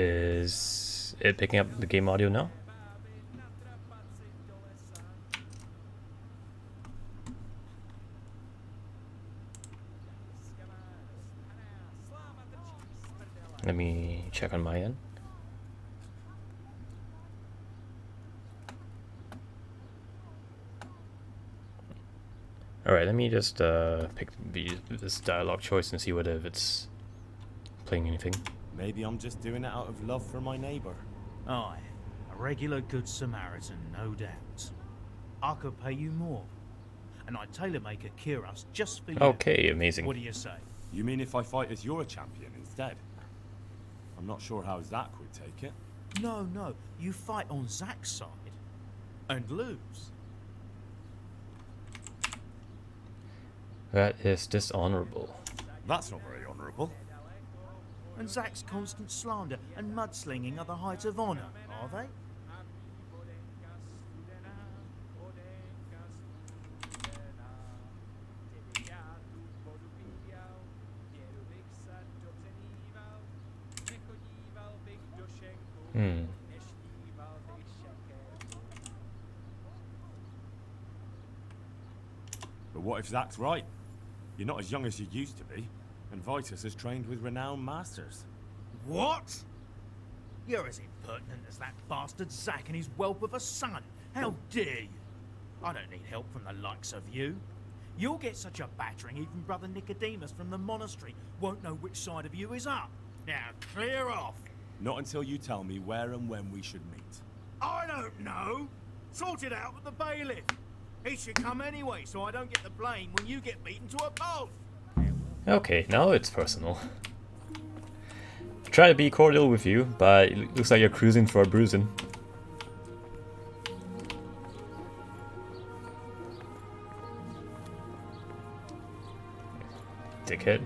Is it picking up the game audio now? Let me check on my end. Alright, let me just pick this dialogue choice and see whether it's playing anything. Maybe I'm just doing it out of love for my neighbour. Aye, a regular good Samaritan, no doubt. I could pay you more, and I'd tailor-make a cuirass just for you. Okay, amazing. What do you say? You mean if I fight as your champion instead? I'm not sure how Zach would take it. No, you fight on Zach's side, and lose. That is dishonorable. That's not very honourable. And Zach's constant slander and mudslinging are the height of honour, are they? But what if Zach's right? You're not as young as you used to be, and Vitus has trained with renowned masters. What? You're as impertinent as that bastard Zach and his whelp of a son. How dare you? I don't need help from the likes of you. You'll get such a battering even Brother Nicodemus from the monastery won't know which side of you is up. Now clear off. Not until you tell me where and when we should meet. I don't know. Sort it out with the bailiff. He should come anyway, so I don't get the blame when you get beaten to a pulp. Okay, now it's personal. Try to be cordial with you, but it looks like you're cruising for a bruising. Dickhead.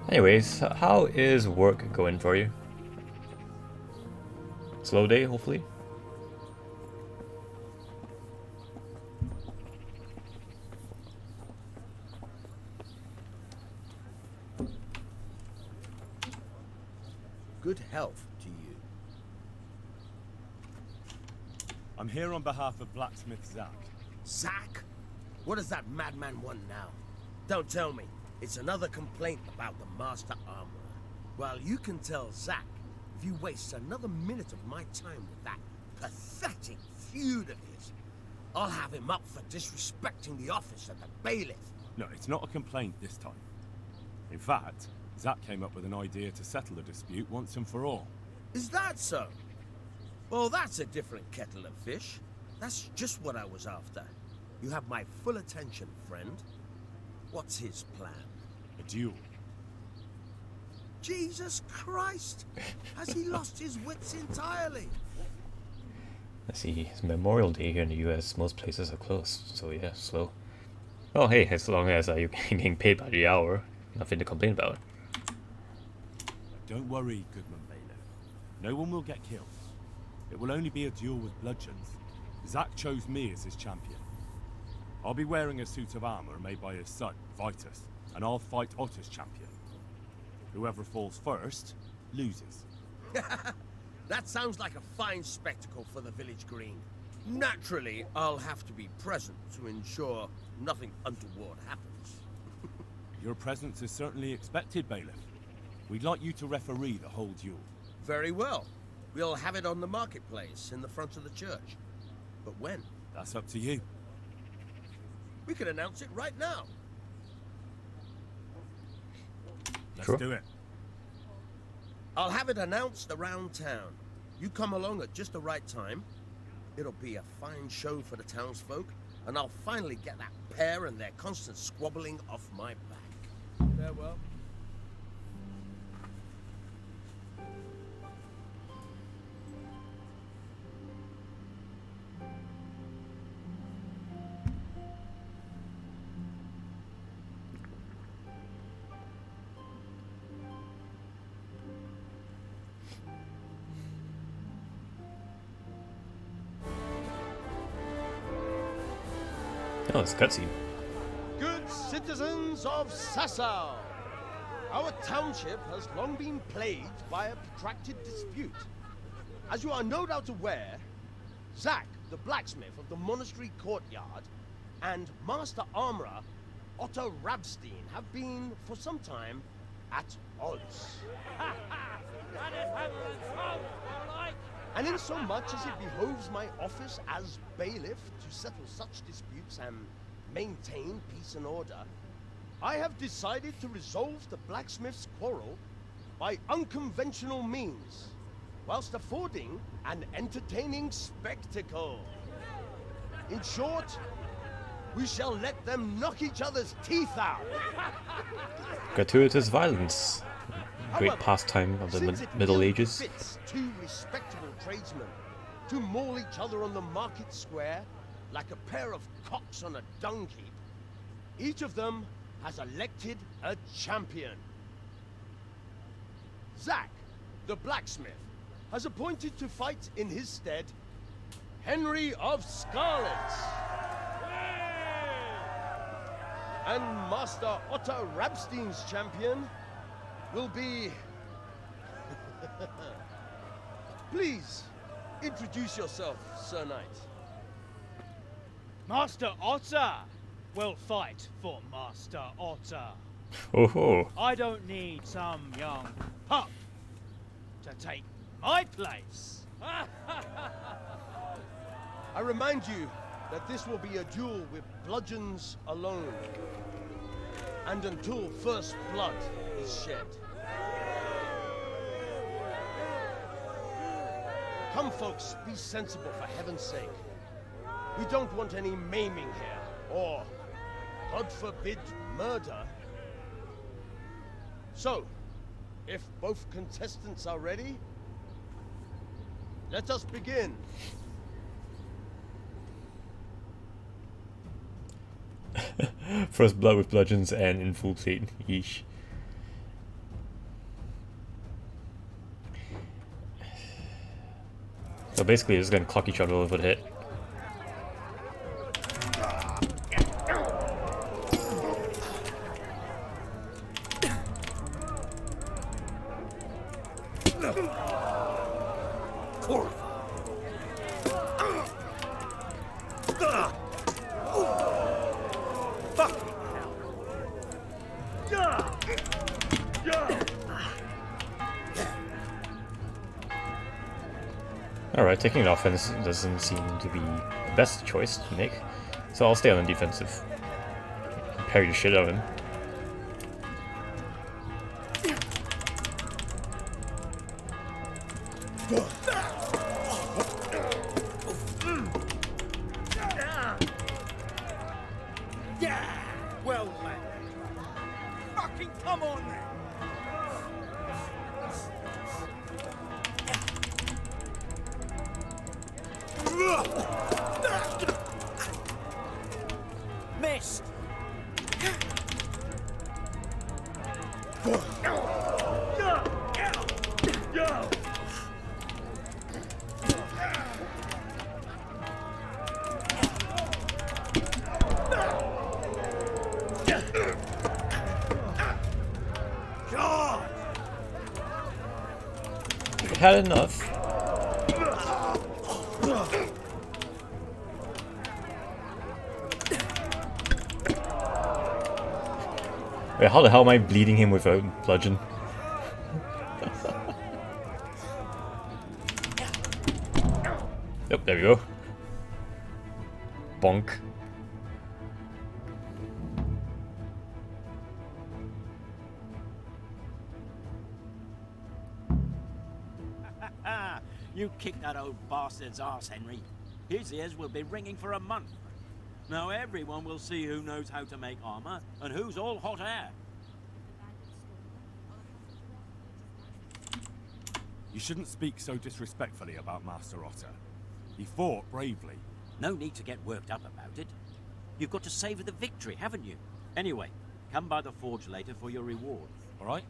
Anyways, how is work going for you? Slow day, hopefully? Good health to you. I'm here on behalf of blacksmith Zach. Zach? What does that madman want now? Don't tell me. It's another complaint about the Master Armorer. Well, you can tell Zach if you waste another minute of my time with that pathetic feud of his. I'll have him up for disrespecting the office of the bailiff. No, it's not a complaint this time. In fact, Zach came up with an idea to settle the dispute once and for all. Is that so? Well, that's a different kettle of fish. That's just what I was after. You have my full attention, friend. What's his plan? A duel. Jesus Christ! Has he lost his wits entirely? Let's see, it's Memorial Day here in the US. Most places are closed, so yeah, slow. Oh hey, as long as you're getting paid by the hour, nothing to complain about. Don't worry, Goodman Bailiff. No one will get killed. It will only be a duel with bludgeons. Zach chose me as his champion. I'll be wearing a suit of armor made by his son, Vitus, and I'll fight Otto's champion. Whoever falls first, loses. That sounds like a fine spectacle for the village green. Naturally, I'll have to be present to ensure nothing untoward happens. Your presence is certainly expected, Bailiff. We'd like you to referee the whole duel. Very well. We'll have it on the marketplace in the front of the church. But when? That's up to you. We could announce it right now. Let's do it. I'll have it announced around town. You come along at just the right time. It'll be a fine show for the townsfolk, and I'll finally get that pair and their constant squabbling off my back. Farewell. Oh, it's a cutscene. Good citizens of Sassau, our township has long been plagued by a protracted dispute. As you are no doubt aware, Zach, the blacksmith of the monastery courtyard, and Master Armorer Otto Rabstein have been, for some time, at odds. And in so much as it behoves my office as bailiff to settle such disputes and maintain peace and order, I have decided to resolve the blacksmith's quarrel by unconventional means, whilst affording an entertaining spectacle. In short, we shall let them knock each other's teeth out. Gratuitous violence. Great However, pastime of the since it Middle ill Ages. fits two respectable tradesmen to maul each other on the market square like a pair of cocks on a dung heap, each of them has elected a champion. Zach, the blacksmith, has appointed to fight in his stead Henry of Scarlet. And Master Otto Rabstein's champion will be... Please, introduce yourself, Sir Knight. Master Otter will fight for Master Otter. Oh, I don't need some young pup to take my place. I remind you that this will be a duel with bludgeons alone. And until first blood is shed. Come, folks, be sensible for heaven's sake. We don't want any maiming here, or, God forbid, murder. So, if both contestants are ready, let us begin. first blood with bludgeons and in full plate. Yeesh. So basically, they're just gonna clock each other over the head. Alright, taking an offense doesn't seem to be the best choice to make, so I'll stay on the defensive. Parry the shit out of him. Well, man. Fucking come on then. Missed. We had enough. Wait, how the hell am I bleeding him without bludgeon? Yep, there we go. Bonk. You kicked that old bastard's arse, Henry. His ears will be ringing for a month. Now everyone will see who knows how to make armor and who's all hot air. You shouldn't speak so disrespectfully about Master Otter. He fought bravely. No need to get worked up about it. You've got to savor the victory, haven't you? Anyway, come by the forge later for your reward, all right?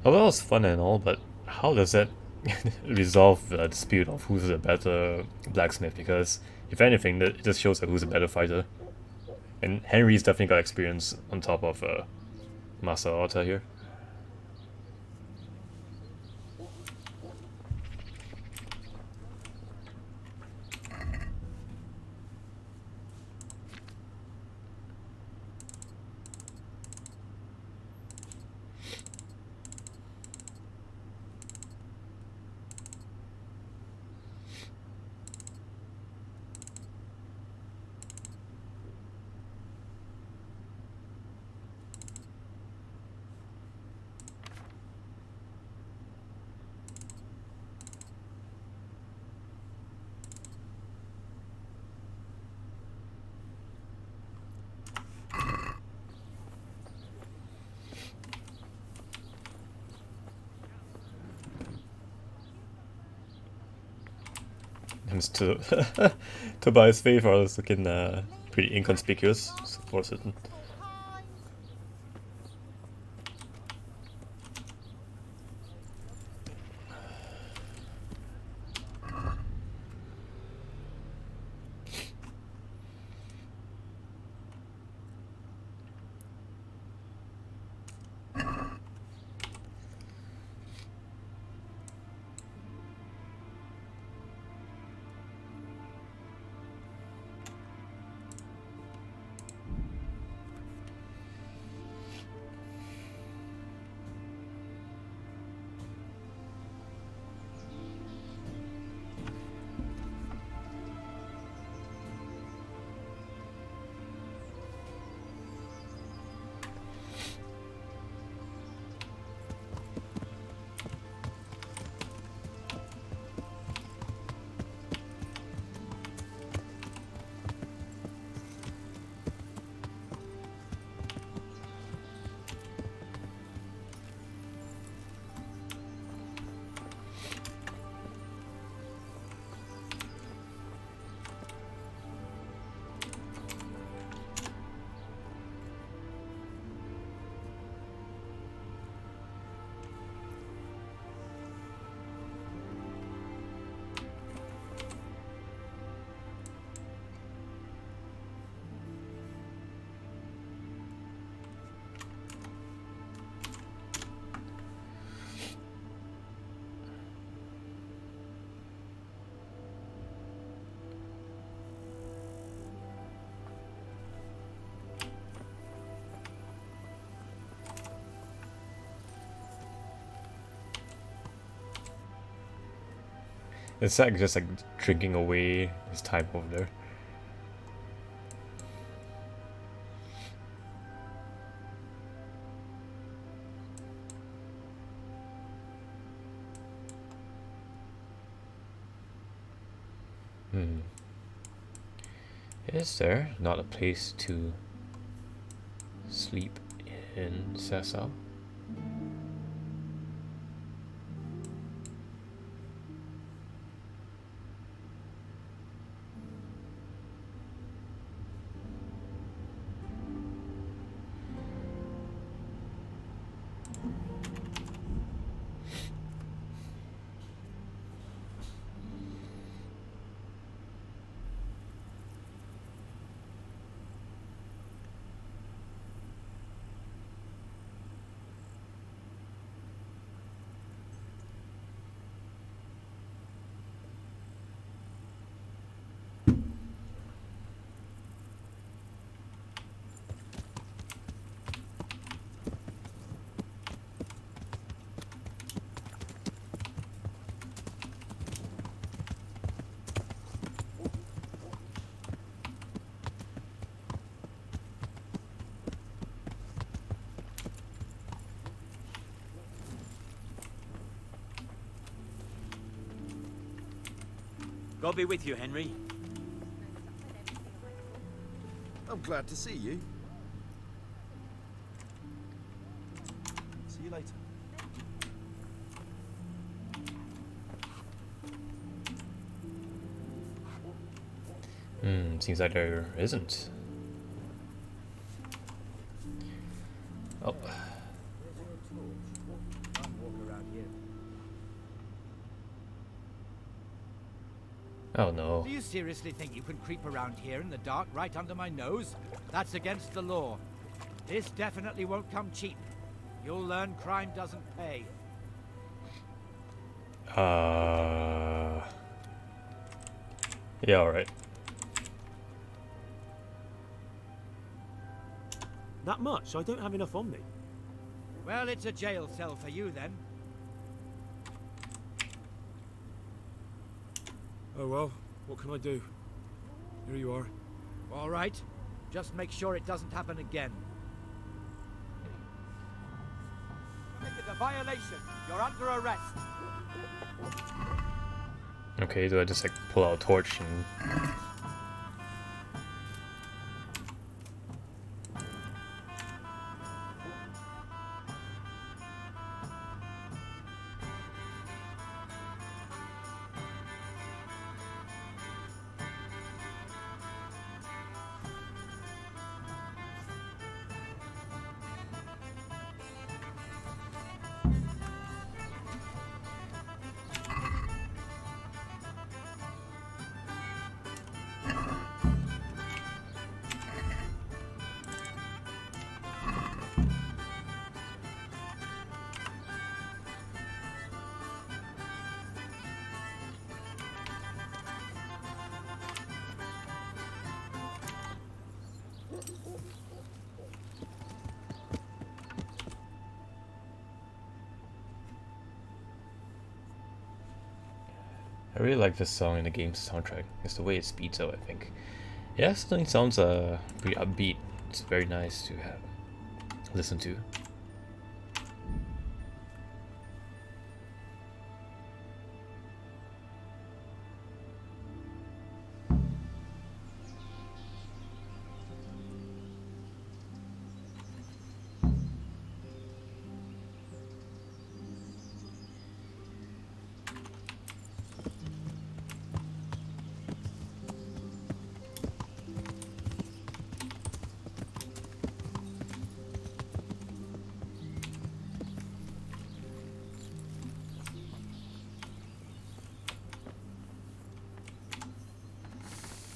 Oh, that was fun and all, but how does that resolve the dispute of who's the better blacksmith, because if anything, it just shows that who's a better fighter. And Henry's definitely got experience on top of Master Otter here. Tobias' favor is looking pretty inconspicuous for certain. Is Zach just like drinking away his time over there? Is there not a place to sleep in Cecil? God be with you, Henry. I'm glad to see you. See you later. Seems like there isn't. Oh. Oh no. Do you seriously think you can creep around here in the dark right under my nose? That's against the law. This definitely won't come cheap. You'll learn crime doesn't pay. Yeah, alright. That much? I don't have enough on me. Well, it's a jail cell for you then. Oh well, what can I do? Here you are. All right. Just make sure it doesn't happen again. Committed a violation. You're under arrest. Okay, do I just like pull out a torch and... I really like this song in the game's soundtrack. It's the way it speeds up, I think. Yeah, it suddenly sounds pretty upbeat. It's very nice to have listen to.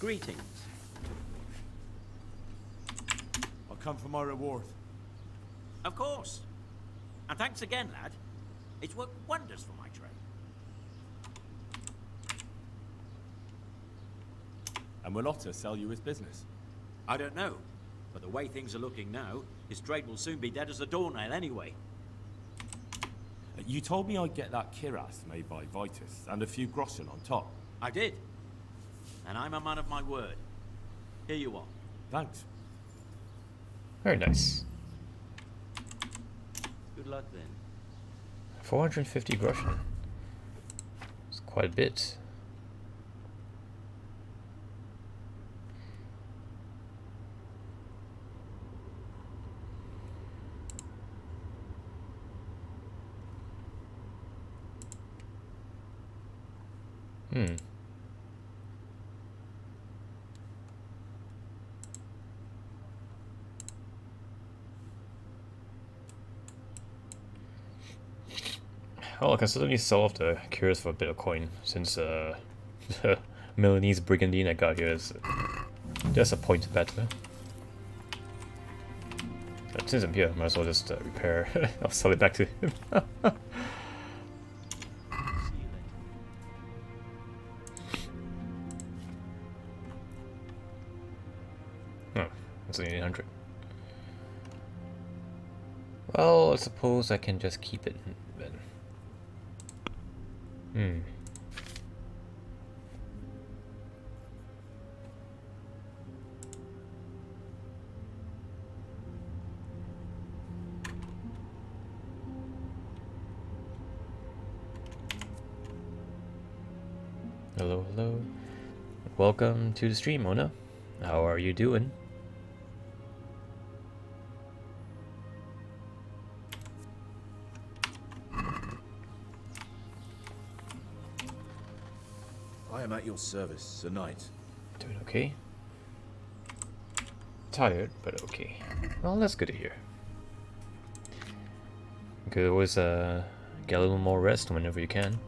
Greetings. I'll come for my reward. Of course. And thanks again, lad. It's worked wonders for my trade. And will Otter sell you his business? I don't know, but the way things are looking now, his trade will soon be dead as a doornail anyway. You told me I'd get that kiras made by Vitus and a few groschen on top. I did. And I'm a man of my word. Here you are. Thanks. Very nice. Good luck then. 450 groschen. It's quite a bit. Well, I can certainly sell off the curious for a bit of coin, since the Milanese brigandine I got here is just a point better. But since I'm here, I might as well just repair. I'll sell it back to him. Oh, that's only 800. Well, I suppose I can just keep it then. Hello, hello. Welcome to the stream, Mona. How are you doing? I am at your service, Sir Knight. Doing okay. Tired, but okay. Well, that's good to hear. You could always get a little more rest whenever you can.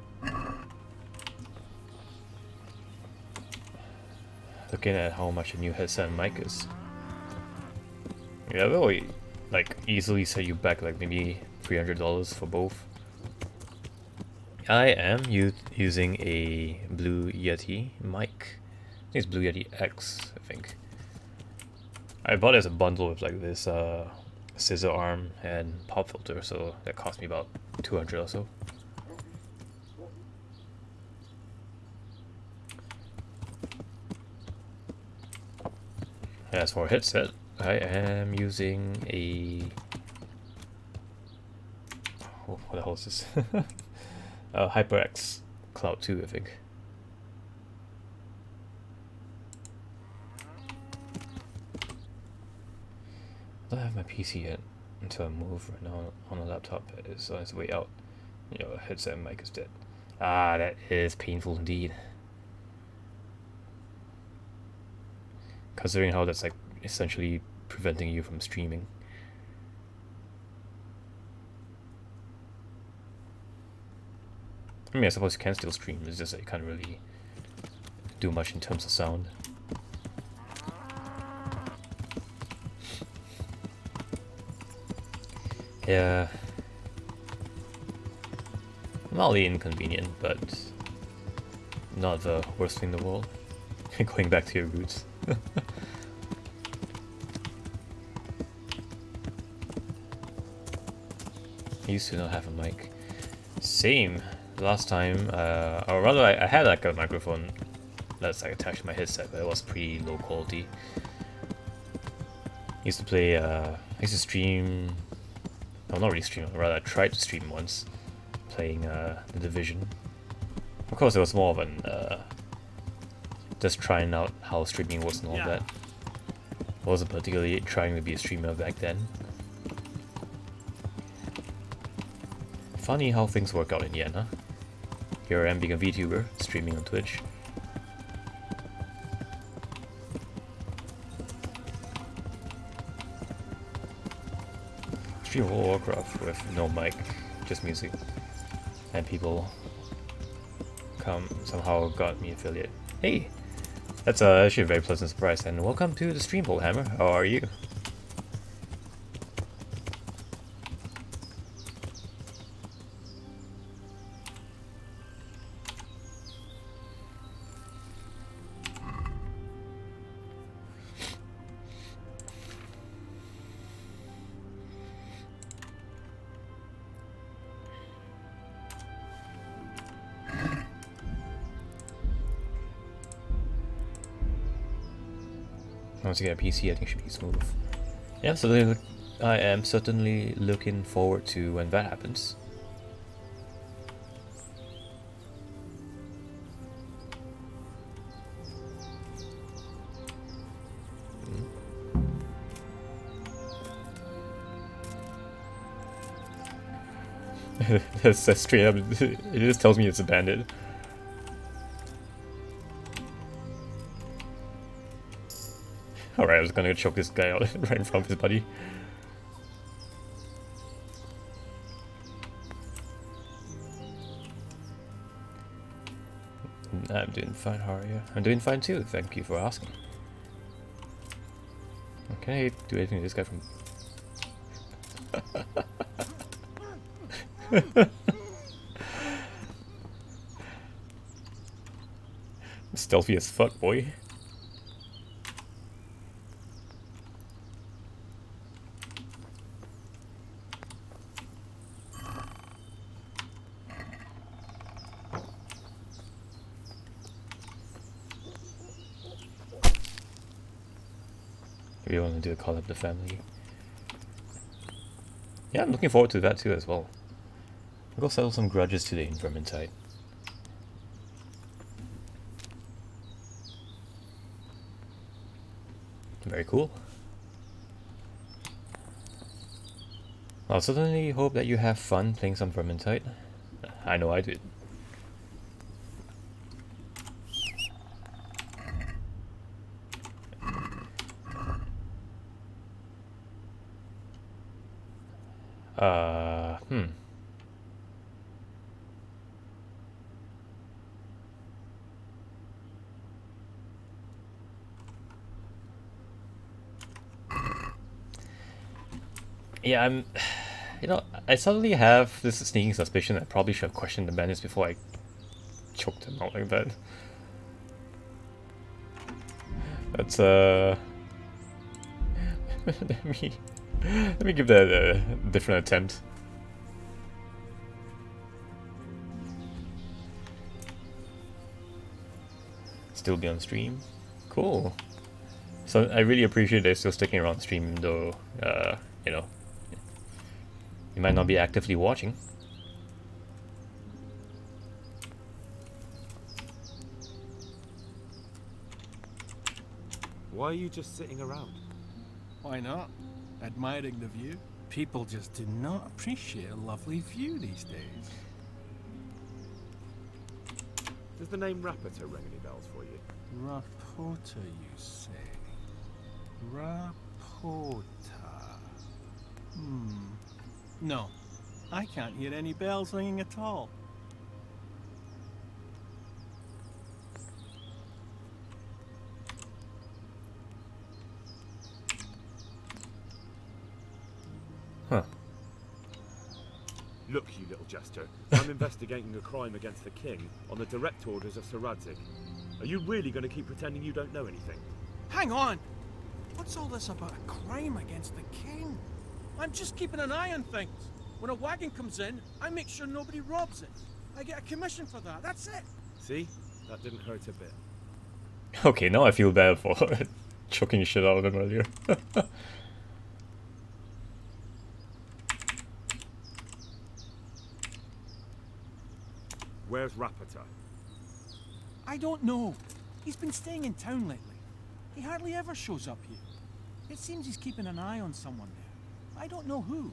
looking at how much a new headset and mic is. Yeah, they'll like easily set you back like maybe $300 for both. I am using a Blue Yeti mic. I think it's Blue Yeti X, I think. I bought it as a bundle with like this scissor arm and pop filter, so that cost me about 200 or so. As for a headset, I am using a... oh, what the hell is this? HyperX Cloud 2, I think. I don't have my PC yet until I move. Right now on a laptop, it's on its way out. You know, headset and mic is dead. Ah, that is painful indeed. Considering how that's like essentially preventing you from streaming. I mean, I suppose you can still stream, it's just that you can't really do much in terms of sound. Yeah. Mildly inconvenient, but not the worst thing in the world. Going back to your roots. I used to not have a mic. Same. Last time, or rather, I had like a microphone that's like attached to my headset, but it was pretty low quality. I used to play, I used to stream, well, not really stream, rather I tried to stream once, playing The Division. Of course, it was more of an, just trying out how streaming was and all that. I wasn't particularly trying to be a streamer back then. Funny how things work out in the end, huh? Here I am being a VTuber, streaming on Twitch. Stream World of Warcraft with no mic, just music. And people somehow got me affiliate. Hey! That's actually a very pleasant surprise, and welcome to the stream, Hammer. How are you? Once you get a PC, I think it should be smooth. Yeah, so I am certainly looking forward to when that happens. That's straight up. It just tells me it's a bandit. Alright, I was gonna choke this guy out right in front of his buddy. I'm doing fine, how are you? I'm doing fine too, thank you for asking. Can I do anything to this guy from... Stealthy as fuck, boy. If you want to do a call up the family. Yeah, I'm looking forward to that too as well. I'll go settle some grudges today in Vermintide. Very cool. I'll certainly hope that you have fun playing some Vermintide. I know I did. Hmm. Yeah, I'm. You know, I suddenly have this sneaking suspicion I probably should have questioned the bandits before I choked them out like that. That's let me give that a different attempt. Still be on stream. Cool. So I really appreciate they're still sticking around stream, though. You know, you might not be actively watching. Why are you just sitting around? Why not? Admiring the view? People just do not appreciate a lovely view these days. Does the name Rapita ring any bells for you? Rapota, you say? Rapota. No, I can't hear any bells ringing at all. Huh. Look, you little jester. I'm investigating a crime against the king on the direct orders of Sir Radzig. Are you really going to keep pretending you don't know anything? Hang on! What's all this about a crime against the king? I'm just keeping an eye on things. When a wagon comes in, I make sure nobody robs it. I get a commission for that, that's it. See? That didn't hurt a bit. Okay, now I feel bad for choking the shit out of him earlier. Where's Rapita? I don't know. He's been staying in town lately. He hardly ever shows up here. It seems he's keeping an eye on someone there. I don't know who.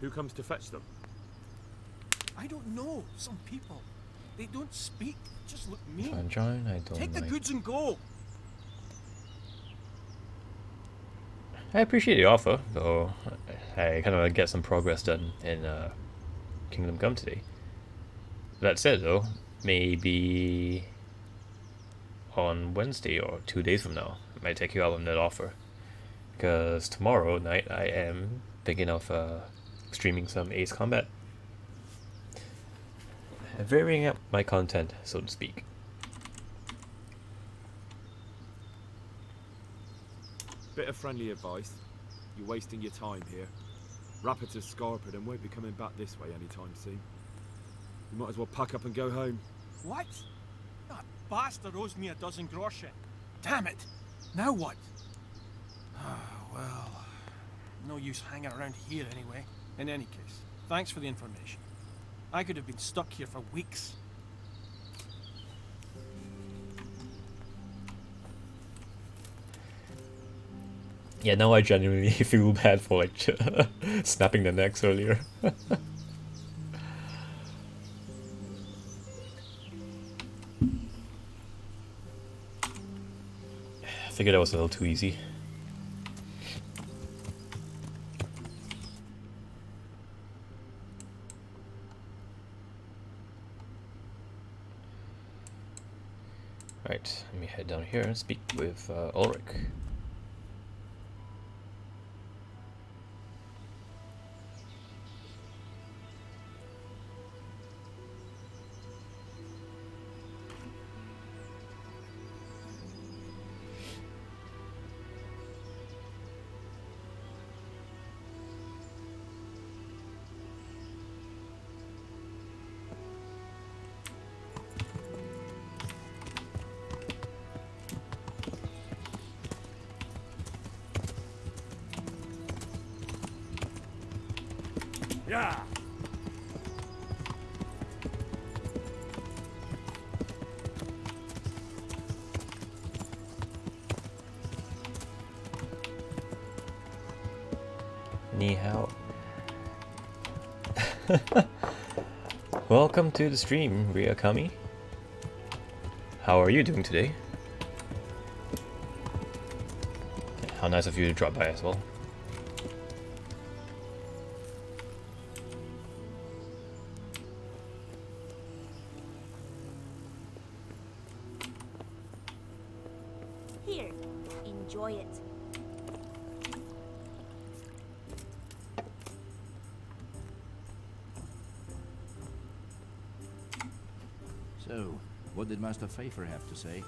Who comes to fetch them? I don't know. Some people. They don't speak, just look mean. Sunshine, I don't Take the like. goods and go. I appreciate the offer, though I kind of get some progress done in Kingdom Come today. That said, though, maybe on Wednesday or 2 days from now, I might take you up on that offer. Because tomorrow night I am thinking of streaming some Ace Combat. Varying up my content, so to speak. Bit of friendly advice. You're wasting your time here. Rapita's scarpered and won't be coming back this way anytime soon. You might as well pack up and go home. What? That bastard owes me a dozen groschen. Damn it! Now what? Well, no use hanging around here anyway. In any case, thanks for the information. I could have been stuck here for weeks. Yeah, now I genuinely feel bad for like snapping the necks earlier. I figured that was a little too easy. Right, let me head down here and speak with Ulrich. Yeah. Ni hao. Welcome to the stream, Ryakami. How are you doing today? How nice of you to drop by as well. Here, enjoy it. So, what did Master Pfeiffer have to say?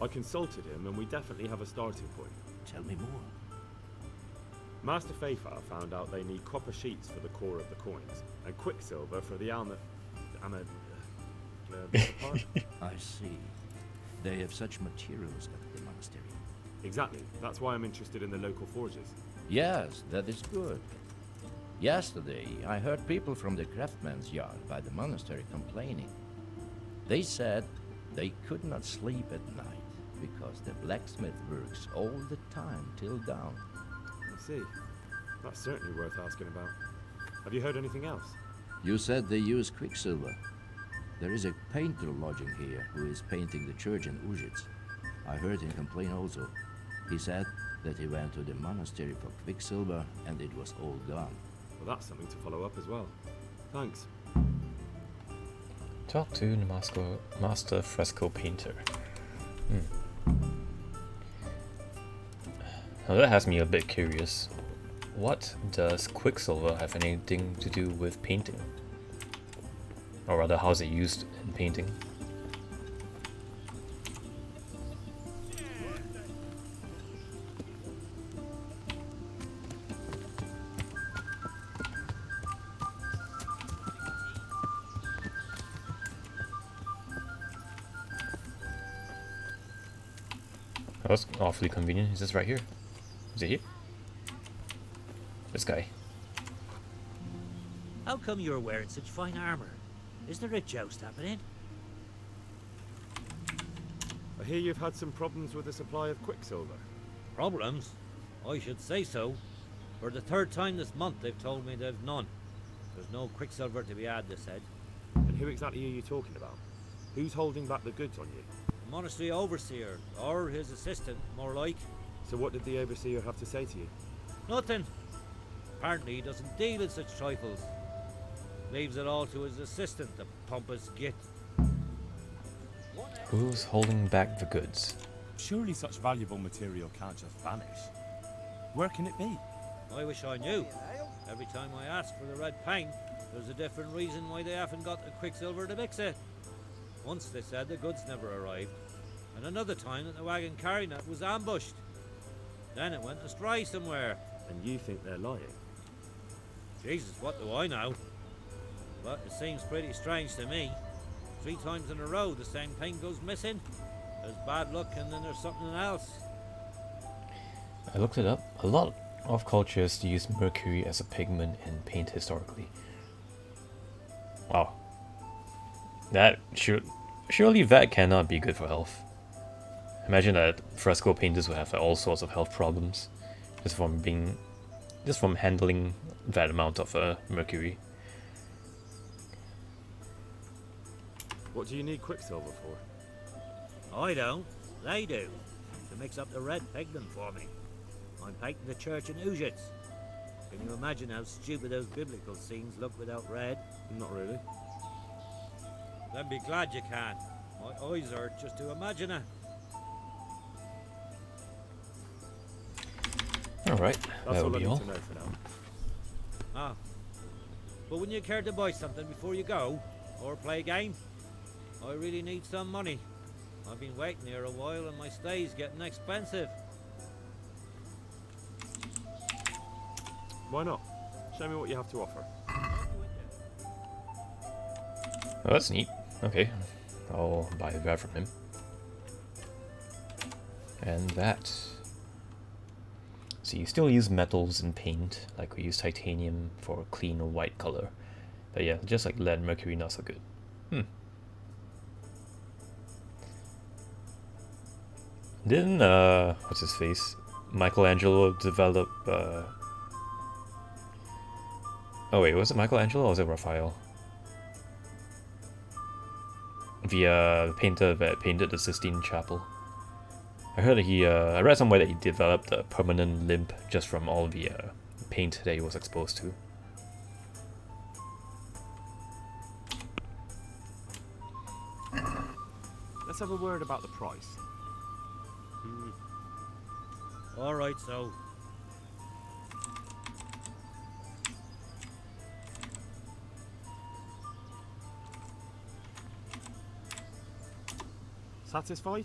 I consulted him and we definitely have a starting point. Tell me more. Master Pfeiffer found out they need copper sheets for the core of the coins, and quicksilver for the part. I see. They have such materials at the monastery. Exactly. That's why I'm interested in the local forges. Yes, that is good. Yesterday, I heard people from the craftsman's yard by the monastery complaining. They said they could not sleep at night because the blacksmith works all the time till dawn. I see. That's certainly worth asking about. Have you heard anything else? You said they use quicksilver. There is a painter lodging here who is painting the church in Ulrich. I heard him complain also. He said that he went to the monastery for quicksilver and it was all gone. Well, that's something to follow up as well. Thanks. Talk to the master fresco painter. Now that has me a bit curious. What does quicksilver have anything to do with painting? Or rather, how is it used in painting? Oh, that's awfully convenient. Is this right here? Is it here? This guy. How come you're wearing such fine armor? Is there a joust happening? I hear you've had some problems with the supply of quicksilver. Problems? I should say so. For the third time this month they've told me they've none. There's no quicksilver to be had, they said. And who exactly are you talking about? Who's holding back the goods on you? The monastery overseer, or his assistant, more like. So what did the overseer have to say to you? Nothing. Apparently he doesn't deal in such trifles. Leaves it all to his assistant, the pompous git. Who's holding back the goods? Surely such valuable material can't just vanish. Where can it be? I wish I knew. Every time I ask for the red paint, there's a different reason why they haven't got the quicksilver to mix it. Once they said the goods never arrived, and another time that the wagon carrying it was ambushed. Then it went astray somewhere. And you think they're lying? Jesus, what do I know? But it seems pretty strange to me. 3 times in a row the same paint goes missing. There's bad luck and then there's something else. I looked it up. A lot of cultures use mercury as a pigment in paint historically. Wow. That surely that cannot be good for health. Imagine that fresco painters would have all sorts of health problems just from handling that amount of mercury. What do you need quicksilver for? I don't. They do. To mix up the red pigment for me. I'm painting the church in Ulrich. Can you imagine how stupid those biblical scenes look without red? Not really. Then be glad you can. My eyes hurt just to imagine it. Alright, That's that all will I be need all. to know for now. Ah. But wouldn't you care to buy something before you go? Or play a game? I really need some money. I've been waiting here a while and my stay's getting expensive. Why not? Show me what you have to offer. Oh, that's neat. Okay, I'll buy that from him. And that. So you still use metals in paint, like we use titanium for a clean white color. But yeah, just like lead and mercury, not so good. Didn't, what's his face? Michelangelo develop, oh wait, was it Michelangelo or was it Raphael? The painter that painted the Sistine Chapel. I heard that I read somewhere that he developed a permanent limp just from all the paint that he was exposed to. Let's have a word about the price. Alright, so. Satisfied?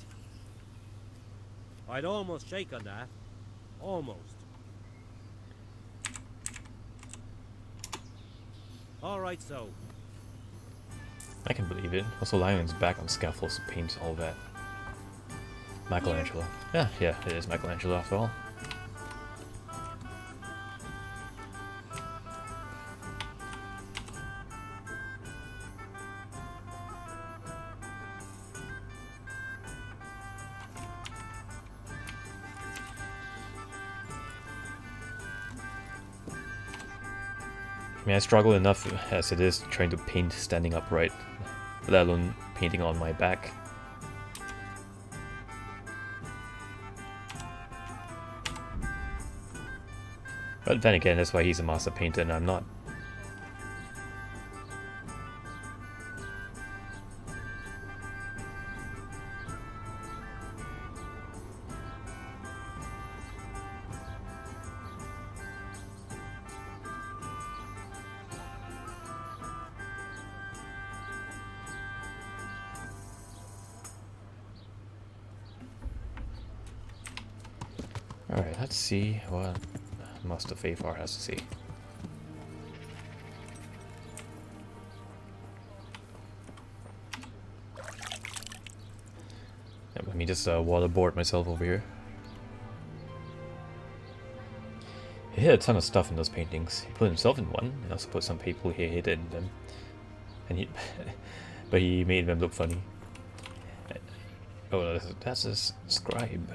I'd almost shake on that. Almost. All right, so. I can believe it. Also, Lion's back on scaffolds, paints, all that. Michelangelo. Yeah, it is Michelangelo after all. I mean, I struggle enough as it is trying to paint standing upright, let alone painting on my back. But then again, that's why he's a master painter and I'm not. Alright, let's see what Master Fafar has to say. Yep, let me just waterboard myself over here. He hid a ton of stuff in those paintings. He put himself in one, and also put some people he hated in them. And he, but he made them look funny. Oh, that's a scribe.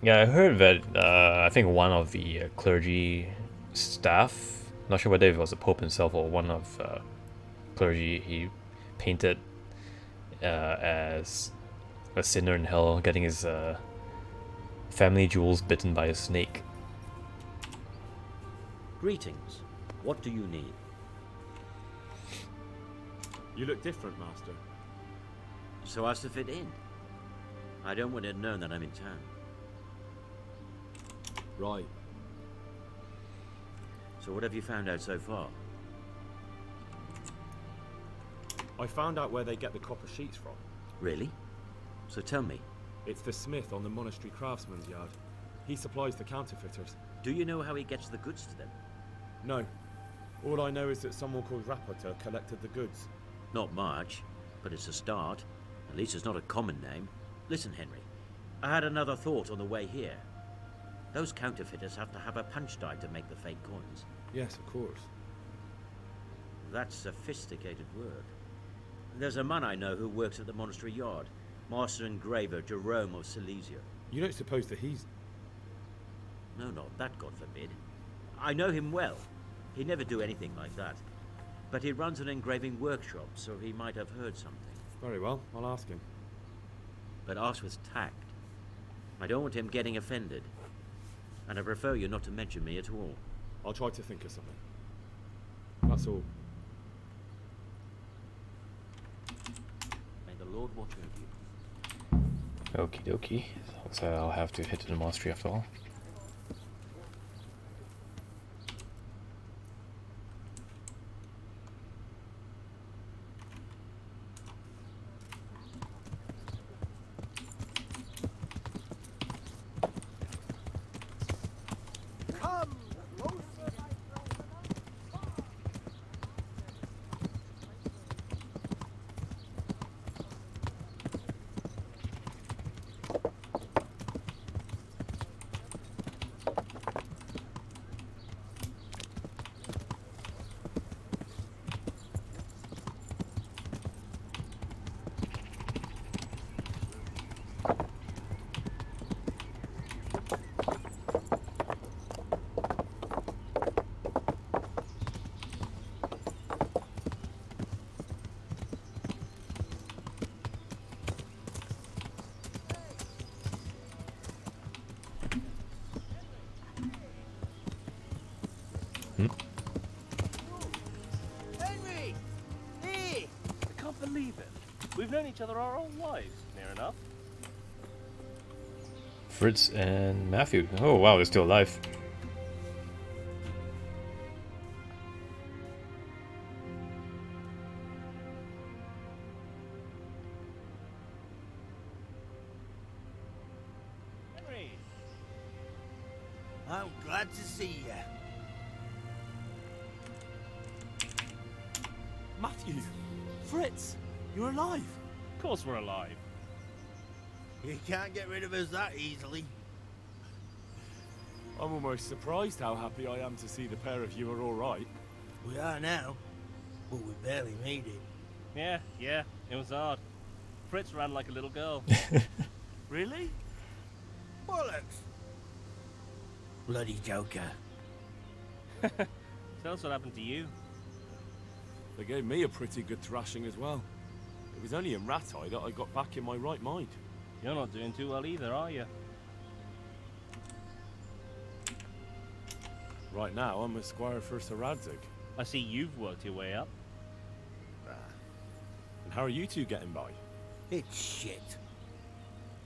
Yeah, I heard that, I think one of the clergy staff, not sure whether it was the Pope himself or one of clergy, he painted as a sinner in hell, getting his family jewels bitten by a snake. Greetings. What do you need? You look different, Master. So as to fit in. I don't want it known that I'm in town. Right. So what have you found out so far? I found out where they get the copper sheets from. Really? So tell me. It's the smith on the monastery craftsman's yard. He supplies the counterfeiters. Do you know how he gets the goods to them? No. All I know is that someone called Rapporteur collected the goods. Not much, but it's a start. At least it's not a common name. Listen, Henry. I had another thought on the way here. Those counterfeiters have to have a punch die to make the fake coins. Yes, of course. That's sophisticated work. There's a man I know who works at the monastery yard. Master engraver Jerome of Silesia. You don't suppose that he's... No, not that, God forbid. I know him well. He'd never do anything like that. But he runs an engraving workshop, so he might have heard something. Very well, I'll ask him. But ask with tact. I don't want him getting offended. And I prefer you not to mention me at all. I'll try to think of something. That's all. May the Lord watch over you. Okie dokie. So I'll have to hit the monastery after all. Henry! Hey! I can't believe it. We've known each other our whole lives, near enough. Fritz and Matthew. Oh wow, they're still alive. I'm glad to see you. Matthew! Fritz! You're alive! Of course we're alive. You can't get rid of us that easily. I'm almost surprised how happy I am to see the pair of you are all right. We are now, but we barely made it. Yeah, it was hard. Fritz ran like a little girl. Really? Bollocks! Bloody Joker. Tell us what happened to you. They gave me a pretty good thrashing as well. It was only in Rat-Eye that I got back in my right mind. You're not doing too well either, are you? Right now, I'm a squire for Sir Radzig. I see you've worked your way up. And how are you two getting by? It's shit.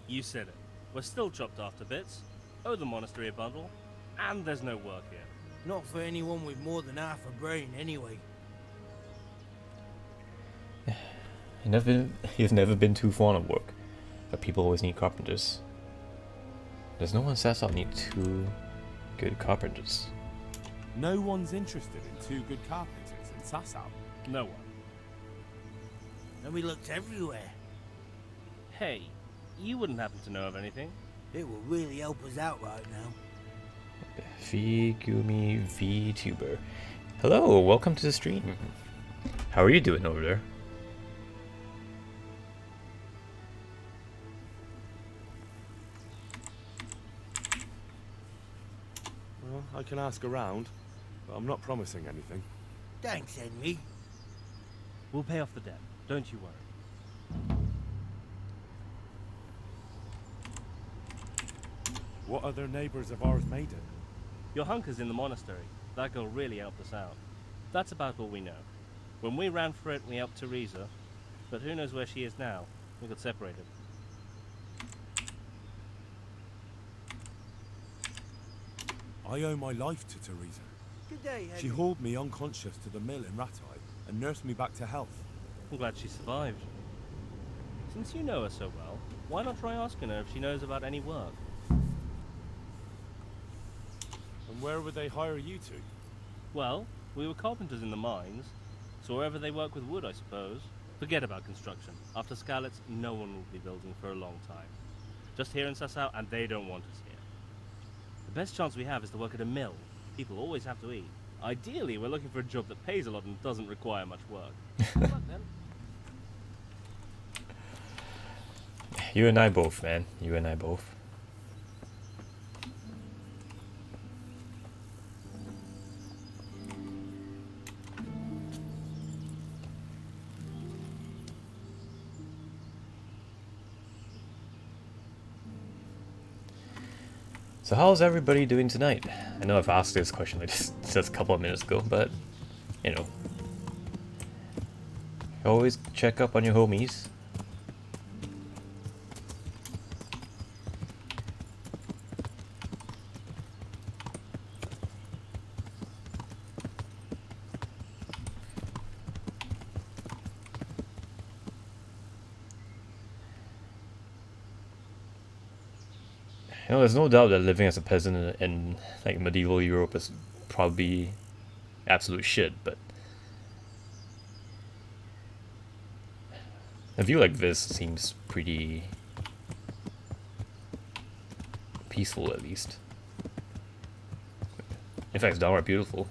You said it. We're still chopped off to bits. Owe the monastery a bundle. And there's no work here. Not for anyone with more than half a brain, anyway. He's never been too fond of work, but people always need carpenters. There's no one says I'll need 2 good carpenters. No one's interested in 2 good carpenters in Sasau. No one. And we looked everywhere. Hey, you wouldn't happen to know of anything? It will really help us out right now. Gumi VTuber. Hello, welcome to the stream. How are you doing over there? Well, I can ask around, but I'm not promising anything. Thanks, Henry. We'll pay off the debt. Don't you worry. What other neighbours of ours made it? Your hunker's in the monastery. That girl really helped us out. That's about all we know. When we ran for it, we helped Teresa. But who knows where she is now? We got separated. I owe my life to Teresa. Good day, Henry. She hauled me unconscious to the mill in Rat-Eye and nursed me back to health. I'm glad she survived. Since you know her so well, why not try asking her if she knows about any work? And where would they hire you to? Well, we were carpenters in the mines, so wherever they work with wood, I suppose. Forget about construction. After Skalitz, no one will be building for a long time. Just here in Sasau, and they don't want us here. The best chance we have is to work at a mill. People always have to eat. Ideally, we're looking for a job that pays a lot and doesn't require much work. Good luck, then. You and I both, man. You and I both. So how's everybody doing tonight? I know I've asked this question like just a couple of minutes ago, but you know, always check up on your homies. You know, there's no doubt that living as a peasant in like medieval Europe is probably absolute shit, but a view like this seems pretty peaceful, at least. In fact, it's downright beautiful.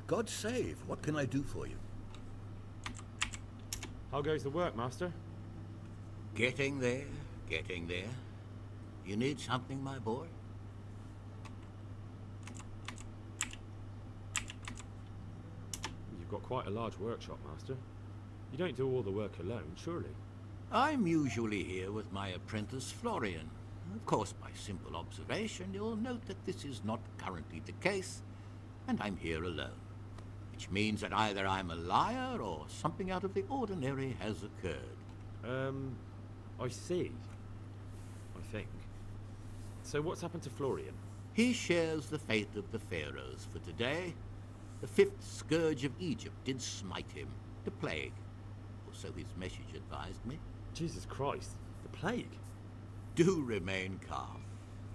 God save, what can I do for you? How goes the work, Master? Getting there, getting there. You need something, my boy? You've got quite a large workshop, Master. You don't do all the work alone, surely? I'm usually here with my apprentice, Florian. Of course, by simple observation, you'll note that this is not currently the case, and I'm here alone. Which means that either I'm a liar or something out of the ordinary has occurred. I see. I think. So what's happened to Florian? He shares the fate of the pharaohs for today. The fifth scourge of Egypt did smite him, the plague. Or so his message advised me. Jesus Christ, the plague? Do remain calm.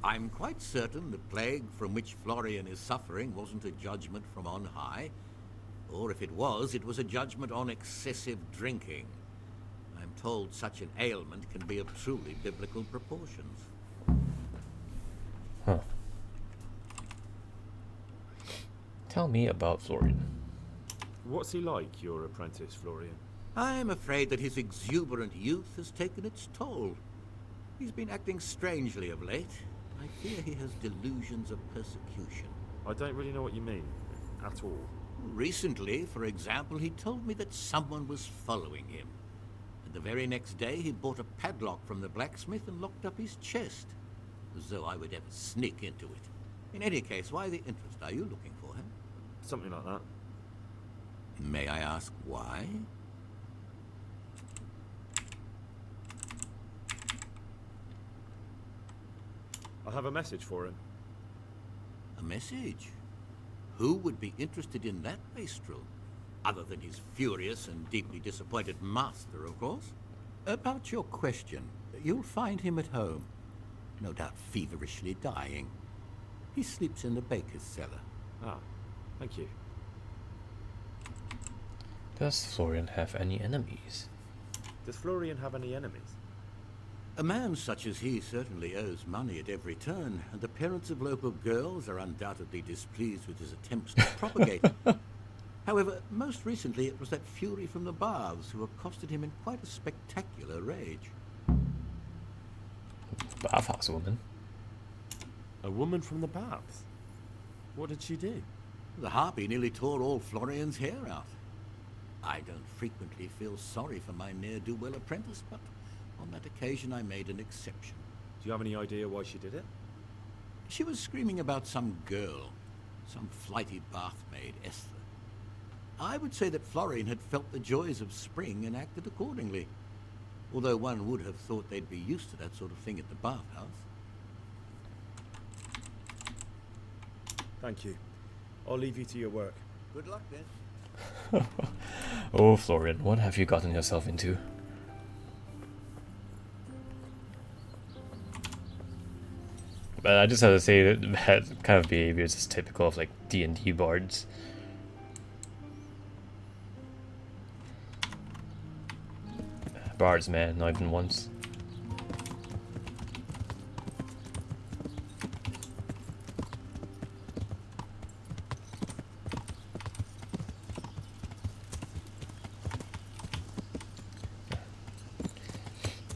I'm quite certain the plague from which Florian is suffering wasn't a judgment from on high. Or if it was a judgment on excessive drinking. I'm told such an ailment can be of truly biblical proportions. Huh. Tell me about Florian. What's he like, your apprentice, Florian? I'm afraid that his exuberant youth has taken its toll. He's been acting strangely of late. I fear he has delusions of persecution. I don't really know what you mean, at all. Recently, for example, he told me that someone was following him. And the very next day, he bought a padlock from the blacksmith and locked up his chest. As though I would ever sneak into it. In any case, why the interest? Are you looking for him? Something like that. May I ask why? I have a message for him. A message? Who would be interested in that wastrel? Other than his furious and deeply disappointed master, of course. About your question, you'll find him at home. No doubt feverishly dying. He sleeps in the baker's cellar. Ah, thank you. Does Florian have any enemies? Does Florian have any enemies? A man such as he certainly owes money at every turn, and the parents of local girls are undoubtedly displeased with his attempts to propagate it. However, most recently it was that fury from the baths who accosted him in quite a spectacular rage. Bathhouse woman? A woman from the baths? What did she do? The harpy nearly tore all Florian's hair out. I don't frequently feel sorry for my ne'er-do-well apprentice, but on that occasion I made an exception. Do you have any idea why she did it? She was screaming about some girl, some flighty bathmaid, Esther. I would say that Florian had felt the joys of spring and acted accordingly, although one would have thought they'd be used to that sort of thing at the bathhouse. Thank you. I'll leave you to your work. Good luck then. Oh, Florian, what have you gotten yourself into? But I just have to say that kind of behavior is just typical of like D&D bards. Bards, man, not even once.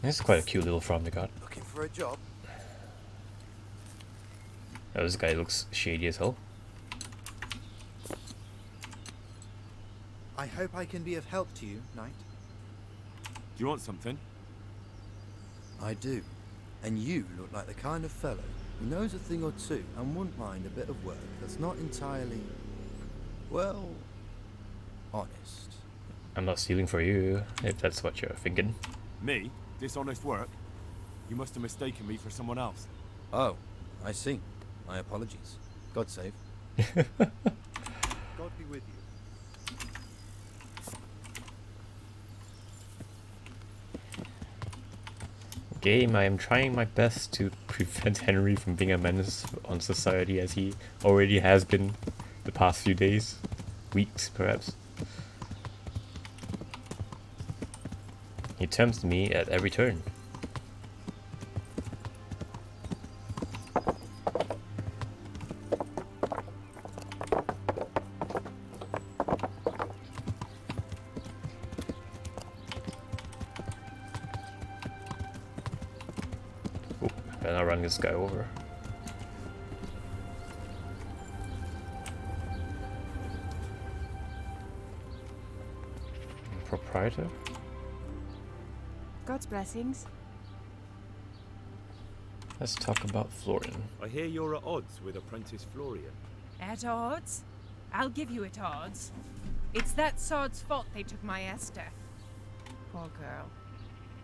This is quite a cute little farm they got. Looking for a job? Oh, this guy looks shady as hell. I hope I can be of help to you, Knight. Do you want something? I do. And you look like the kind of fellow who knows a thing or two and wouldn't mind a bit of work that's not entirely, well, honest. I'm not stealing for you, if that's what you're thinking. Me? Dishonest work? You must have mistaken me for someone else. Oh, I see. My apologies. God save. God be with you. Game, I am trying my best to prevent Henry from being a menace on society as he already has been the past few days, weeks perhaps. He tempts me at every turn. Oh, better run this guy over. proprietor? God's blessings. Let's talk about Florian. I hear you're at odds with apprentice Florian. At odds? I'll give you at odds. It's that sod's fault they took my Esther. Poor girl.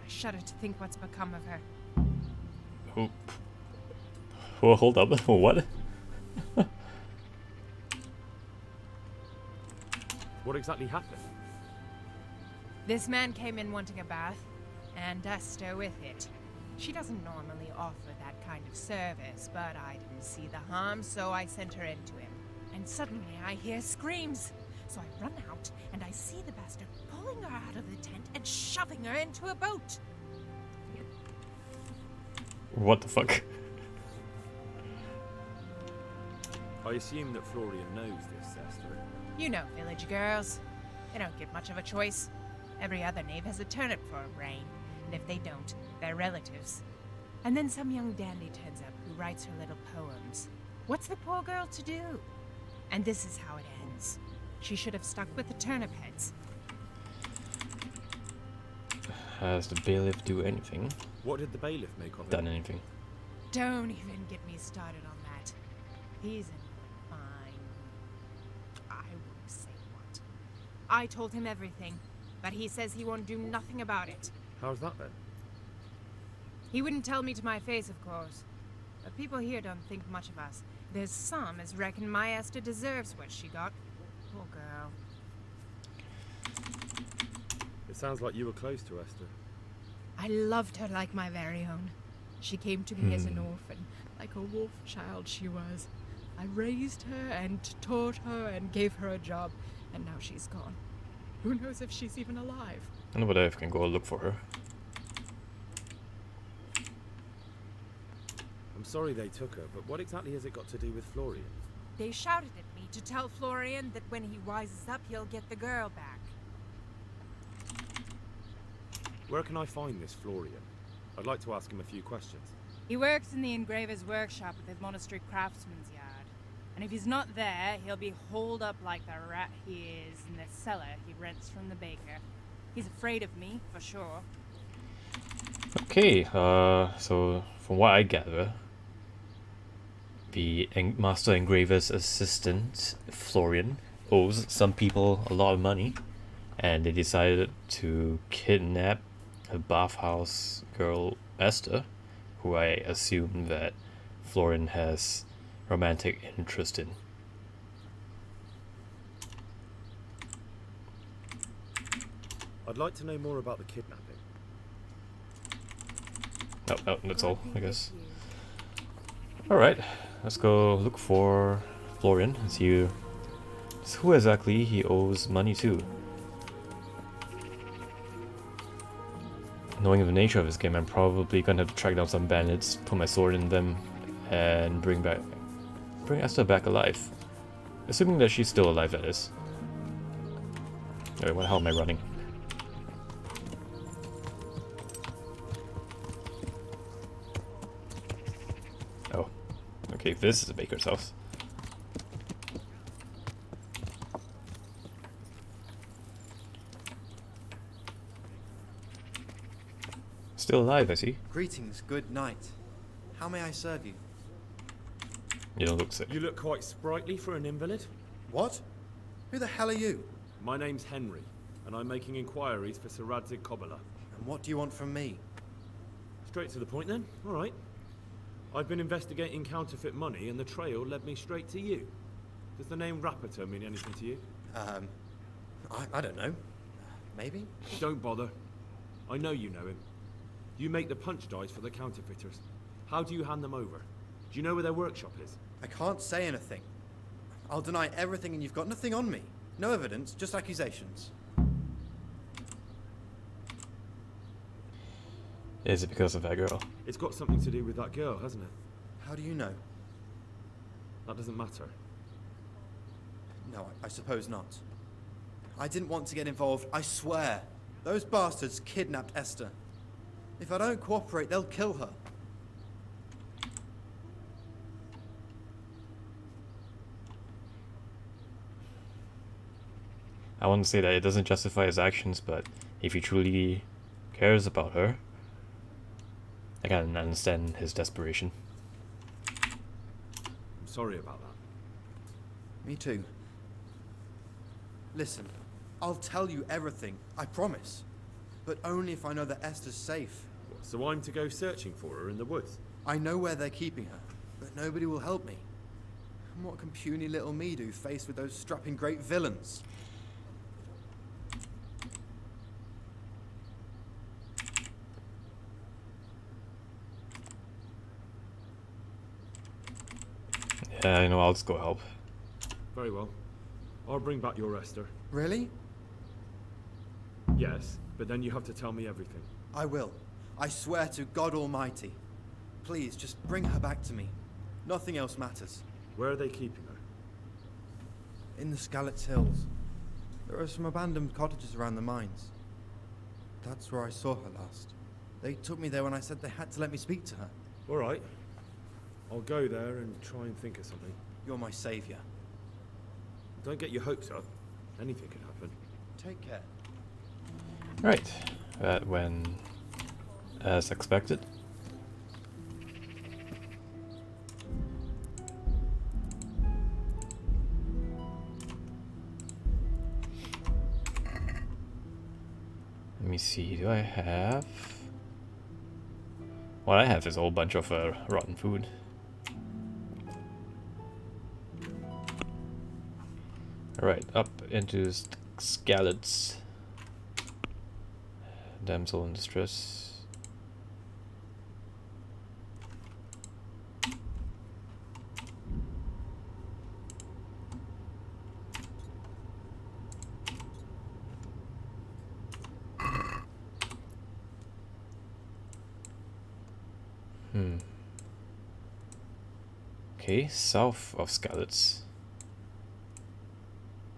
I shudder to think what's become of her. Oh. Well, hold up. What? What exactly happened? This man came in wanting a bath, and Esther with it. She doesn't normally offer that kind of service, but I didn't see the harm, so I sent her in to him. And suddenly I hear screams. So I run out, and I see the bastard pulling her out of the tent and shoving her into a boat. What the fuck? I assume that Florian knows this, Esther. You know village girls. They don't get much of a choice. Every other knave has a turnip for a brain, and if they don't, they're relatives. And then some young dandy turns up who writes her little poems. What's the poor girl to do? And this is how it ends. She should have stuck with the turnip heads. Has the bailiff do anything? What did the bailiff make of it? Done anything? Don't even get me started on that. He's in fine. I won't say what. I told him everything, but he says he won't do nothing about it. How's that then? He wouldn't tell me to my face, of course. But people here don't think much of us. There's some as reckon my Esther deserves what she got. Poor girl. It sounds like you were close to Esther. I loved her like my very own. She came to me as an orphan, like a wolf child she was. I raised her and taught her and gave her a job, and now she's gone. Who knows if she's even alive? I know, but I can go look for her. I'm sorry they took her, but what exactly has it got to do with Florian? They shouted at me to tell Florian that when he wises up, he'll get the girl back. Where can I find this Florian? I'd like to ask him a few questions. He works in the engraver's workshop at the monastery craftsman's yard. And if he's not there, he'll be holed up like the rat he is in the cellar he rents from the baker. He's afraid of me, for sure. Okay, so from what I gather, the master engraver's assistant, Florian, owes some people a lot of money, and they decided to kidnap a bathhouse girl, Esther, who I assume that Florian has romantic interest in. I'd like to know more about the kidnapping. No, that's all, I guess. Alright, let's go look for Florian and see who exactly he owes money to. Knowing the nature of this game, I'm probably gonna have to track down some bandits, put my sword in them, and bring Esther back alive. Assuming that she's still alive, that is. Wait, what the hell am I running? Oh. Okay, this is a baker's house. Still alive, I see. Greetings, good night. How may I serve you? You don't look sick. You look quite sprightly for an invalid. What? Who the hell are you? My name's Henry, and I'm making inquiries for Sir Radzig Kobyla. And what do you want from me? Straight to the point then. All right. I've been investigating counterfeit money, and the trail led me straight to you. Does the name Rapiter mean anything to you? I don't know. Maybe? Don't bother. I know you know him. You make the punch dice for the counterfeiters. How do you hand them over? Do you know where their workshop is? I can't say anything. I'll deny everything and you've got nothing on me. No evidence, just accusations. Is it because of that girl? It's got something to do with that girl, hasn't it? How do you know? That doesn't matter. No, I suppose not. I didn't want to get involved, I swear. Those bastards kidnapped Esther. If I don't cooperate, they'll kill her. I want to say that it doesn't justify his actions, but if he truly cares about her, I can understand his desperation. I'm sorry about that. Me too. Listen, I'll tell you everything, I promise. But only if I know that Esther's safe. So I'm to go searching for her in the woods? I know where they're keeping her, but nobody will help me. And what can puny little me do faced with those strapping great villains? Yeah, you know, I'll just go help. Very well. I'll bring back your Esther. Really? Yes, but then you have to tell me everything. I will. I swear to God Almighty. Please, just bring her back to me. Nothing else matters. Where are they keeping her? In the Skalitz Hills. There are some abandoned cottages around the mines. That's where I saw her last. They took me there when I said they had to let me speak to her. All right. I'll go there and try and think of something. You're my savior. Don't get your hopes up. Anything can happen. Take care. Right. That went as expected. Let me see, do I have... What I have is a whole bunch of rotten food. Alright, up into Skalitz. Damsel in distress. Okay, south of Skalitz.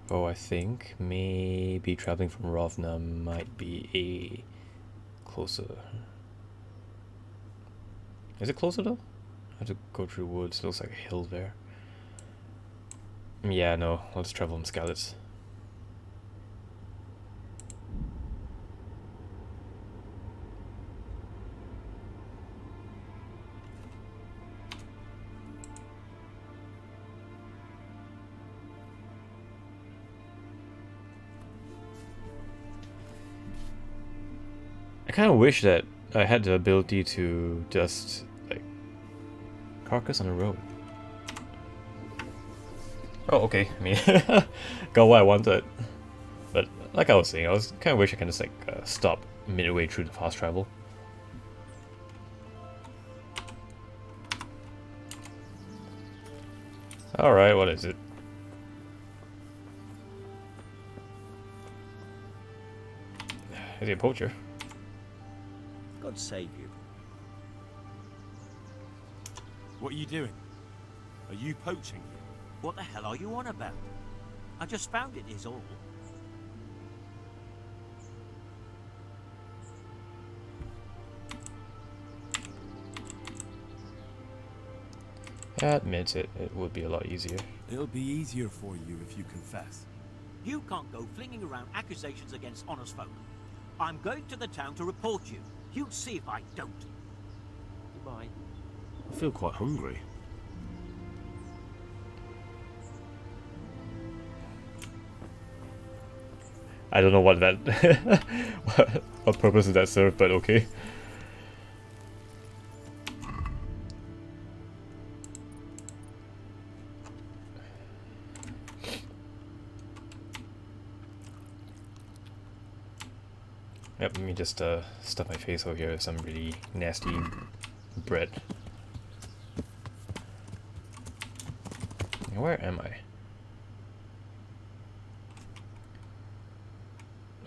Oh, I think maybe traveling from Rovna might be a closer. Is it closer though? I have to go through woods. Looks like a hill there. Yeah, no. Let's travel in Skalitz. I kind of wish that I had the ability to just, like, carcass on the road. Oh, okay. I mean, got what I wanted. But, like I was saying, I was kind of wish I can just, like, stop midway through the fast travel. Alright, what is it? Is he a poacher? God save you. What are you doing? Are you poaching? What the hell are you on about? I just found it is all. Admit it, it would be a lot easier. It'll be easier for you if you confess. You can't go flinging around accusations against honest folk. I'm going to the town to report you. You'll see if I don't. Goodbye. I feel quite hungry. I don't know what that what purpose does that serve, but okay. Yep, let me just stuff my face over here with some really nasty bread. Now, where am I?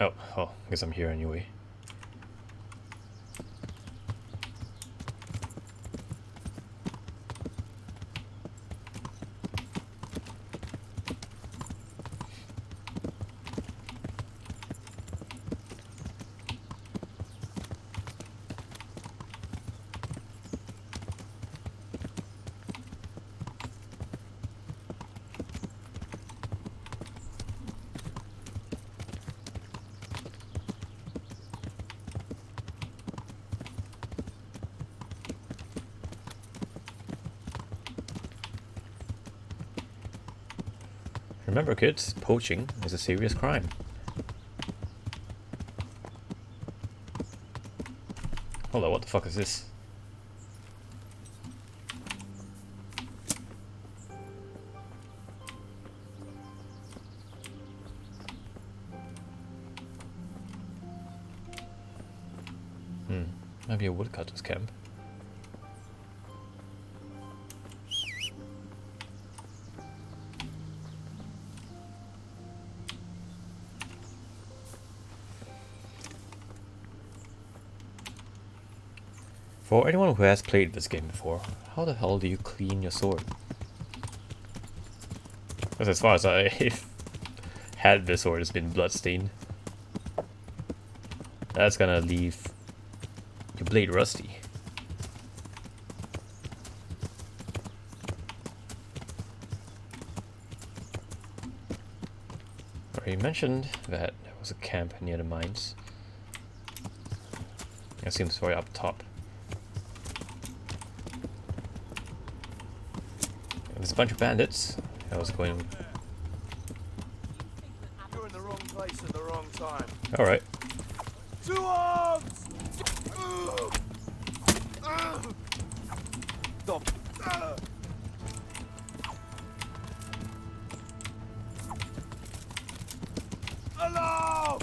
Oh, I guess I'm here anyway. Remember, kids, poaching is a serious crime. Hold on, what the fuck is this? Maybe a woodcutter's camp. For anyone who has played this game before, how the hell do you clean your sword? Because as far as I've had this sword, it's been bloodstained. That's gonna leave your blade rusty. Already mentioned that there was a camp near the mines. It seems right up top. There's a bunch of bandits. I was going. You're in the wrong place at the wrong time. Alright. To arms! Stop. Hello!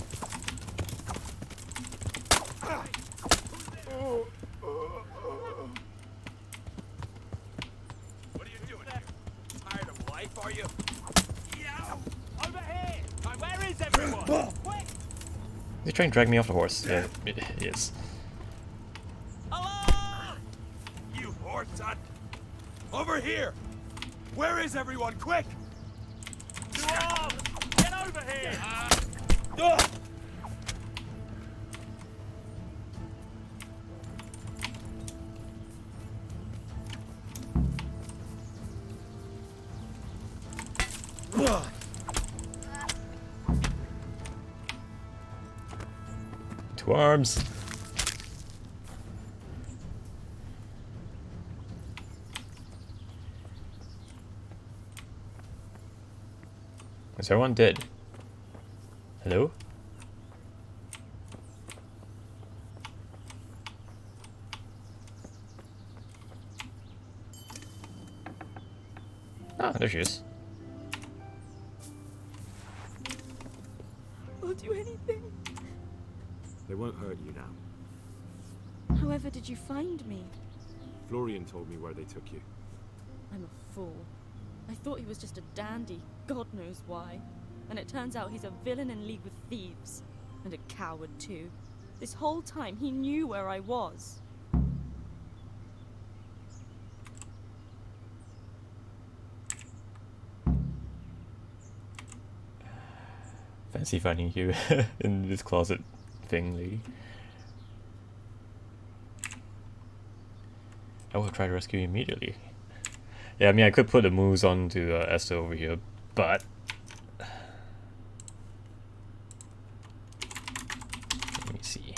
What are you doing here? Tired of life, are you? Yeah! Over here! Where is everyone? Quick! They're trying to drag me off the horse. Yeah, it is. Hello! You horse son! Over here! Where is everyone? Quick! Get over here! To arms. Is everyone dead? Hello? Ah, there she is. I'll do anything. They won't hurt you now. However did you find me? Florian told me where they took you. I'm a fool. I thought he was just a dandy, God knows why. And it turns out he's a villain in league with thieves. And a coward too. This whole time he knew where I was. Fancy finding you in this closet thing, lady. I will try to rescue you immediately. Yeah, I mean, I could put the moves onto Esther over here, but let me see.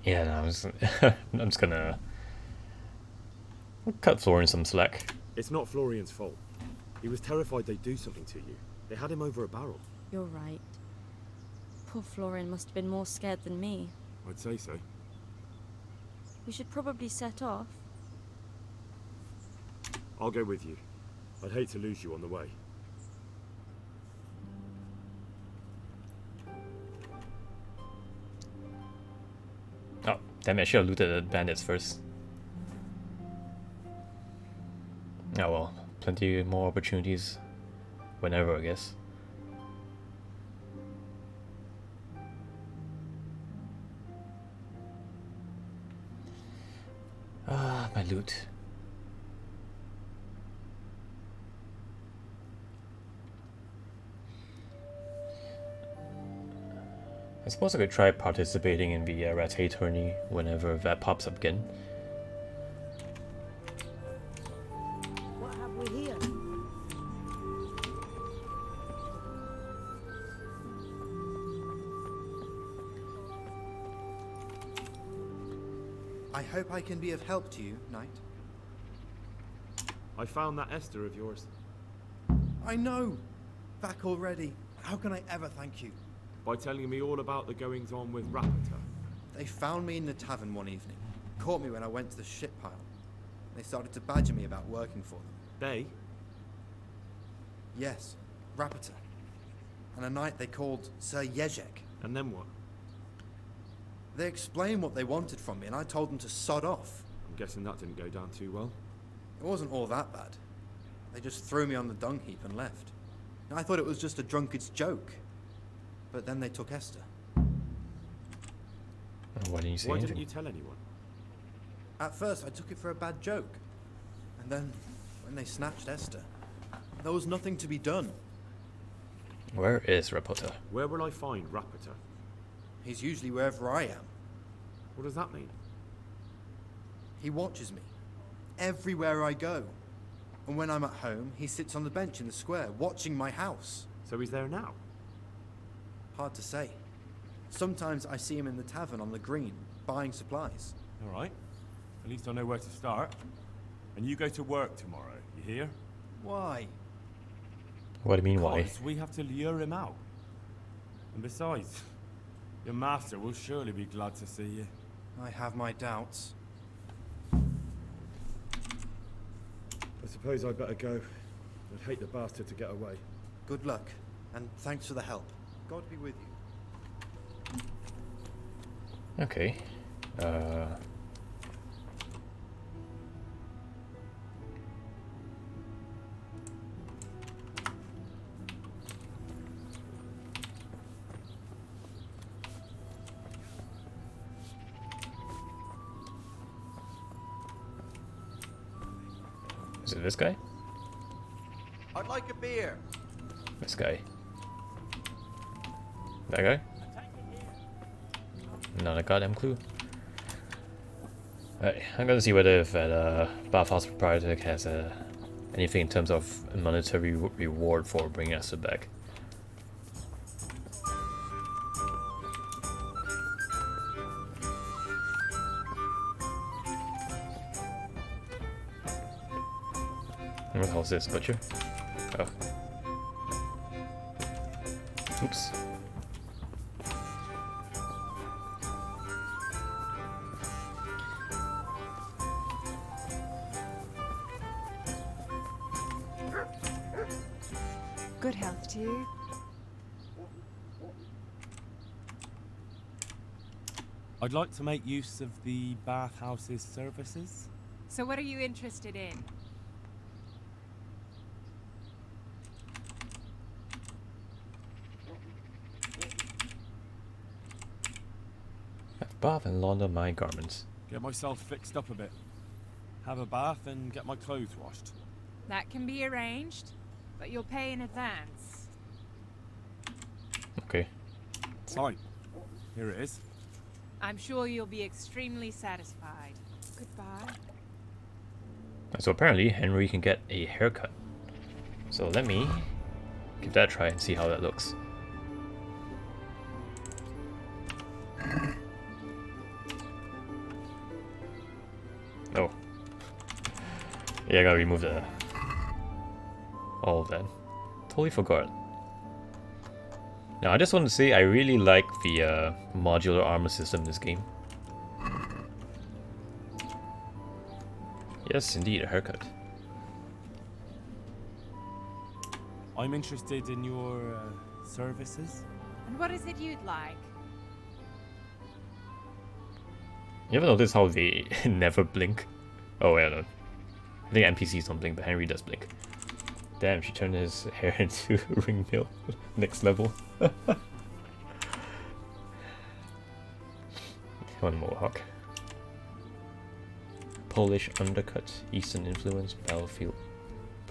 Yeah, no, I'm just gonna cut Florian some slack. It's not Florian's fault. He was terrified they'd do something to you. They had him over a barrel. You're right. Poor Florian must have been more scared than me. I'd say so. We should probably set off. I'll go with you. I'd hate to lose you on the way. Oh, damn it, I should have looted the bandits first. Oh well, plenty more opportunities whenever, I guess. Ah, my loot. I suppose I could try participating in the ratte tourney whenever that pops up again. What have we here? I hope I can be of help to you, Knight. I found that Esther of yours. I know! Back already. How can I ever thank you? By telling me all about the goings-on with Rapita. They found me in the tavern one evening. Caught me when I went to the ship pile. They started to badger me about working for them. They? Yes, Rapita. And a knight they called Sir Jezek. And then what? They explained what they wanted from me, and I told them to sod off. I'm guessing that didn't go down too well. It wasn't all that bad. They just threw me on the dung heap and left. And I thought it was just a drunkard's joke. But then they took Esther. Why didn't you say Why anything? didn't you tell anyone? At first, I took it for a bad joke. And then, when they snatched Esther, there was nothing to be done. Where is Rapota? Where will I find Rapita? He's usually wherever I am. What does that mean? He watches me. Everywhere I go. And when I'm at home, he sits on the bench in the square, watching my house. So he's there now? Hard to say. Sometimes I see him in the tavern on the green, buying supplies. All right. At least I know where to start. And you go to work tomorrow, you hear? Why? What do you mean, why? Because we have to lure him out. And besides, your master will surely be glad to see you. I have my doubts. I suppose I'd better go. I'd hate the bastard to get away. Good luck, and thanks for the help. God be with you. Okay. Is it this guy? I'd like a beer. This guy. That guy? Not a goddamn clue. Alright, I'm gonna see whether if that bathhouse proprietor has anything in terms of monetary reward for bringing Esther back. What the hell is this, butcher? Oh. Oops. Good health to you. I'd like to make use of the bathhouse's services. So what are you interested in? Bath and launder my garments. Get myself fixed up a bit. Have a bath and get my clothes washed. That can be arranged, but you'll pay in advance. Okay. Fine. Here it is. I'm sure you'll be extremely satisfied. Goodbye. So apparently Henry can get a haircut. So let me give that a try and see how that looks. Oh. Yeah, I gotta remove all of that. Totally forgot. Now I just want to say I really like the modular armor system in this game. Yes, indeed, a haircut. I'm interested in your services. And what is it you'd like? You ever notice how they never blink? Oh, wait, no. I think NPCs don't blink, but Henry does blink. Damn, she turned his hair into ringmail. Next level. One mohawk. Polish undercut, Eastern influence, battlefield,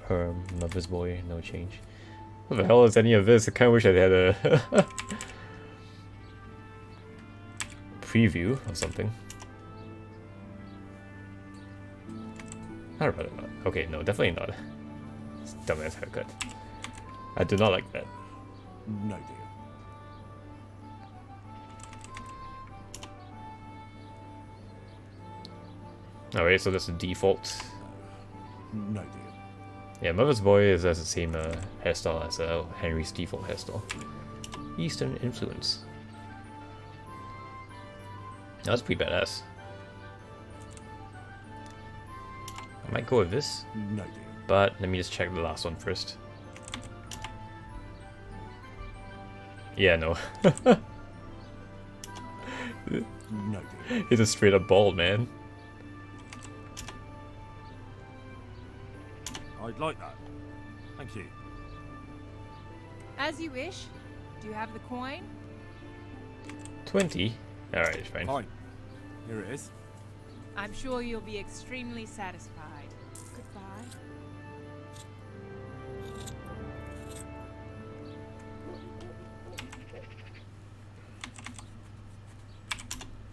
perm, mother's boy, no change. What the hell is any of this? I kinda wish I had a preview or something. I'd rather not. Okay, no, definitely not. It's dumbass haircut. I do not like that. No deal. Alright, so that's the default. No deal. Yeah, Mother's Boy has the same hairstyle as Henry's default hairstyle. Eastern influence. That's pretty badass. I might go with this. No deal. But let me just check the last one first. Yeah, no. No deal. He's a straight up bald man. I'd like that. Thank you. As you wish. Do you have the coin? 20? Alright, fine. Fine. Here it is. I'm sure you'll be extremely satisfied. Goodbye.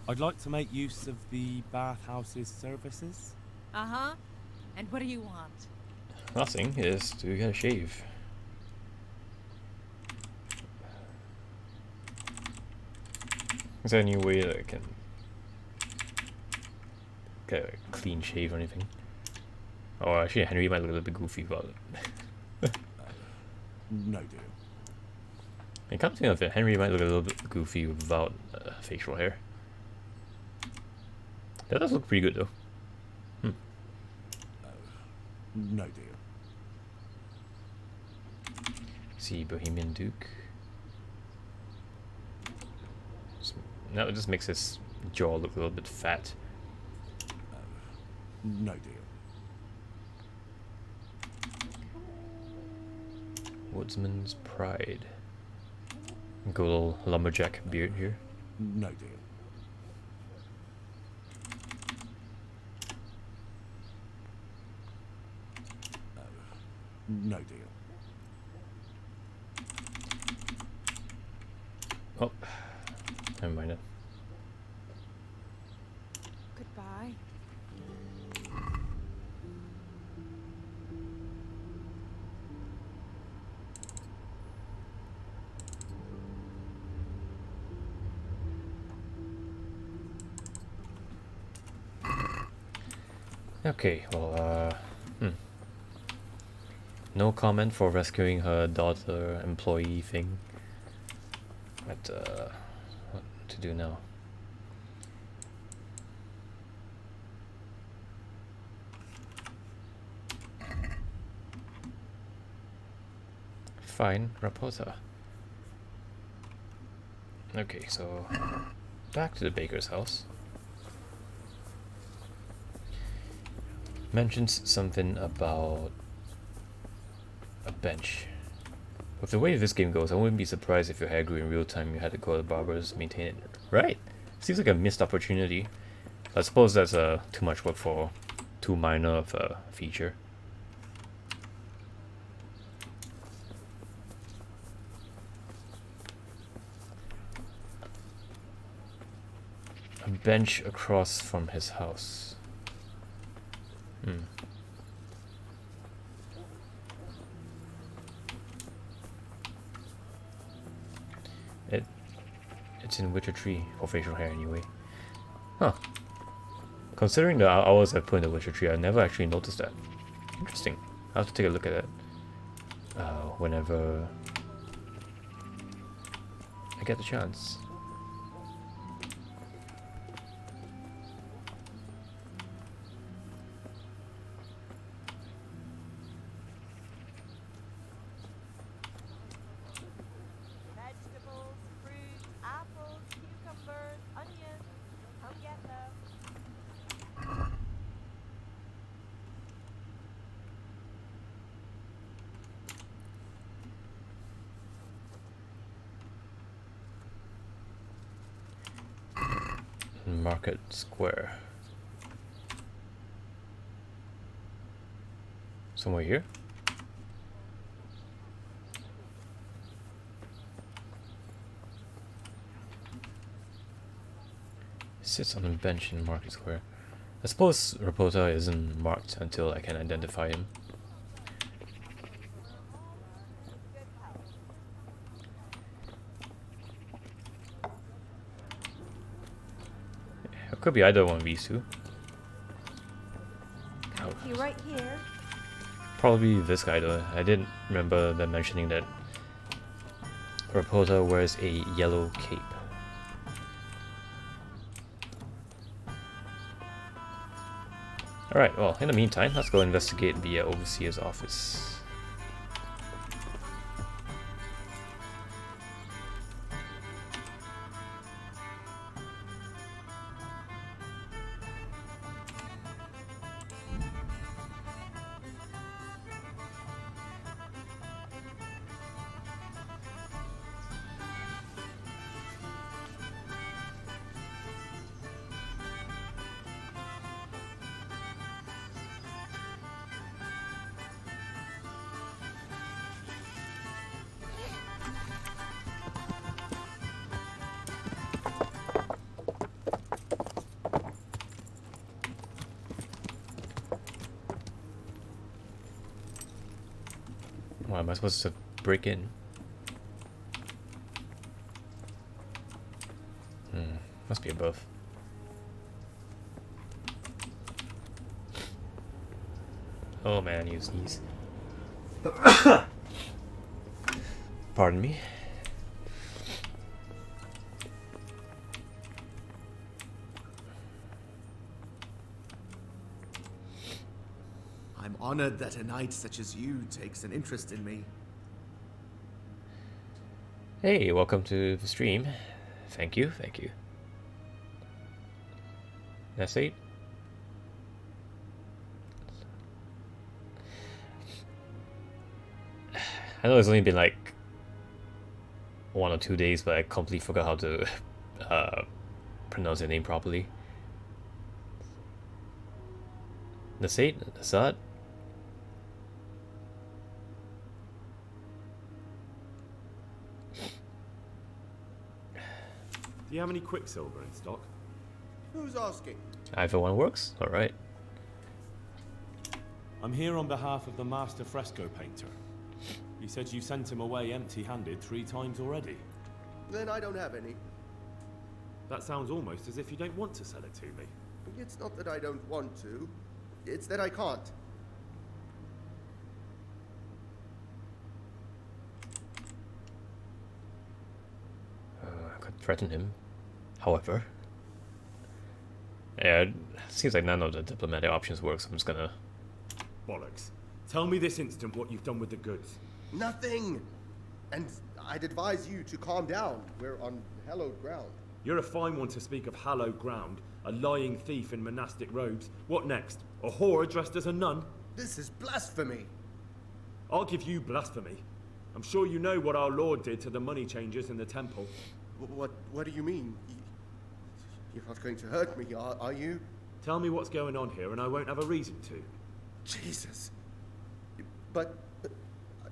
I'd like to make use of the bathhouse's services. Uh-huh. And what do you want? Nothing, is to get a shave. Is there any way that I can get a clean shave or anything? Oh, actually, Henry might look a little bit goofy about it. No deal. I can't think of it. Henry might look a little bit goofy without facial hair. That does look pretty good though. No deal. See, Bohemian Duke. Now it just makes his jaw look a little bit fat. No deal. Woodsman's Pride. Good old lumberjack beard here. No deal. No deal. Oh, never mind it. Goodbye. Okay, well, no comment for rescuing her daughter employee thing. But, what to do now? Fine, Raposa. Okay, so back to the baker's house. Mentions something about a bench. With the way this game goes, I wouldn't be surprised if your hair grew in real time. You had to go to the barbers, maintain it. Right. Seems like a missed opportunity. I suppose that's too much work for too minor of a feature. A bench across from his house. It's in Witcher Tree for facial hair anyway. Huh. Considering the hours I've put in the Witcher Tree, I never actually noticed that. Interesting. I'll have to take a look at it whenever I get the chance. Vegetables, fruit, apples, cucumbers, onions. Come get them. Market Square. Somewhere here? Sits on a bench in Market Square. I suppose Raposa isn't marked until I can identify him. It could be either one of these two. Probably this guy though. I didn't remember them mentioning that reporter wears a yellow cape. Alright, well, in the meantime, let's go investigate the overseer's office. Wow, am I supposed to break in? Must be above. Oh man, you sneeze. Pardon me. I'm honored that a knight such as you takes an interest in me. Hey, welcome to the stream. Thank you, thank you. That's it. I know it's only been like 1 or 2 days, but I completely forgot how to pronounce your name properly. Nasait? Nasad? Do you have any quicksilver in stock? Who's asking? Either one works? Alright. I'm here on behalf of the master fresco painter. He said you sent him away empty-handed 3 times already. Then I don't have any. That sounds almost as if you don't want to sell it to me. It's not that I don't want to. It's that I can't. I could threaten him. However, yeah, it seems like none of the diplomatic options work, so I'm just gonna... Bollocks. Tell me this instant what you've done with the goods. Nothing! And I'd advise you to calm down. We're on hallowed ground. You're a fine one to speak of hallowed ground. A lying thief in monastic robes. What next? A whore dressed as a nun? This is blasphemy! I'll give you blasphemy. I'm sure you know what our Lord did to the money changers in the temple. What do you mean? You're not going to hurt me, are you? Tell me what's going on here and I won't have a reason to. Jesus. But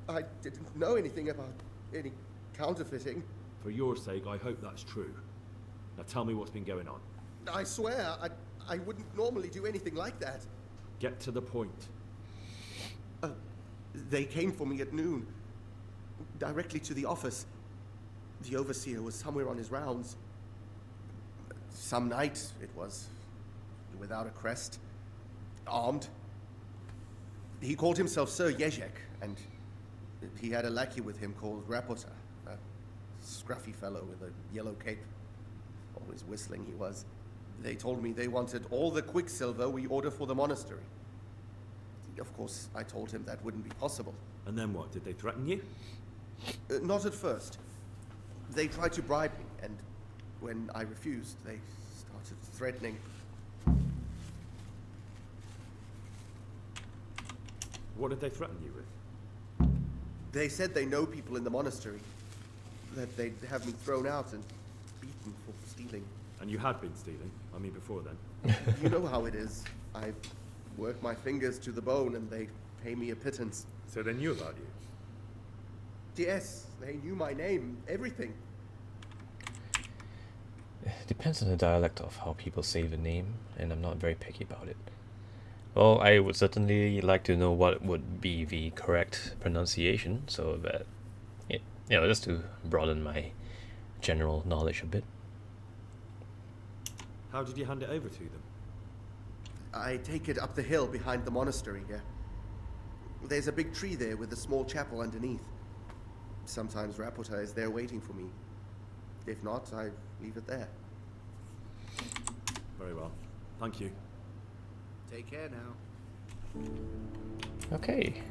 I didn't know anything about any counterfeiting. For your sake, I hope that's true. Now tell me what's been going on. I swear, I wouldn't normally do anything like that. Get to the point. They came for me at noon. Directly to the office. The overseer was somewhere on his rounds. Some night, it was. Without a crest. Armed. He called himself Sir Jezek, and he had a lackey with him called Rapota. A scruffy fellow with a yellow cape. Always whistling he was. They told me they wanted all the quicksilver we order for the monastery. Of course, I told him that wouldn't be possible. And then what? Did they threaten you? Not at first. They tried to bribe me, and when I refused, they started threatening. What did they threaten you with? They said they know people in the monastery. That they'd have me thrown out and beaten for stealing. And you had been stealing? I mean, before then. You know how it is. I work my fingers to the bone and they pay me a pittance. So they knew about you? Yes, they knew my name, everything. Depends on the dialect of how people say the name, and I'm not very picky about it. Well, I would certainly like to know what would be the correct pronunciation, so that, just to broaden my general knowledge a bit. How did you hand it over to them? I take it up the hill behind the monastery here. There's a big tree there with a small chapel underneath. Sometimes Rapota is there waiting for me. If not, I leave it there. Very well. Thank you. Take care now. Okay.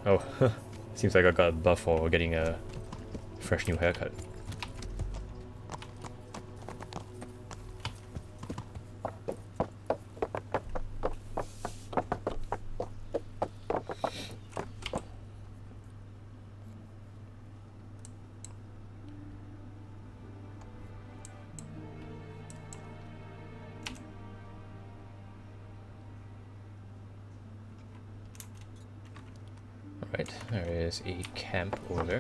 Oh, seems like I got a buff for getting a fresh new haircut. Right, there is a camp over there.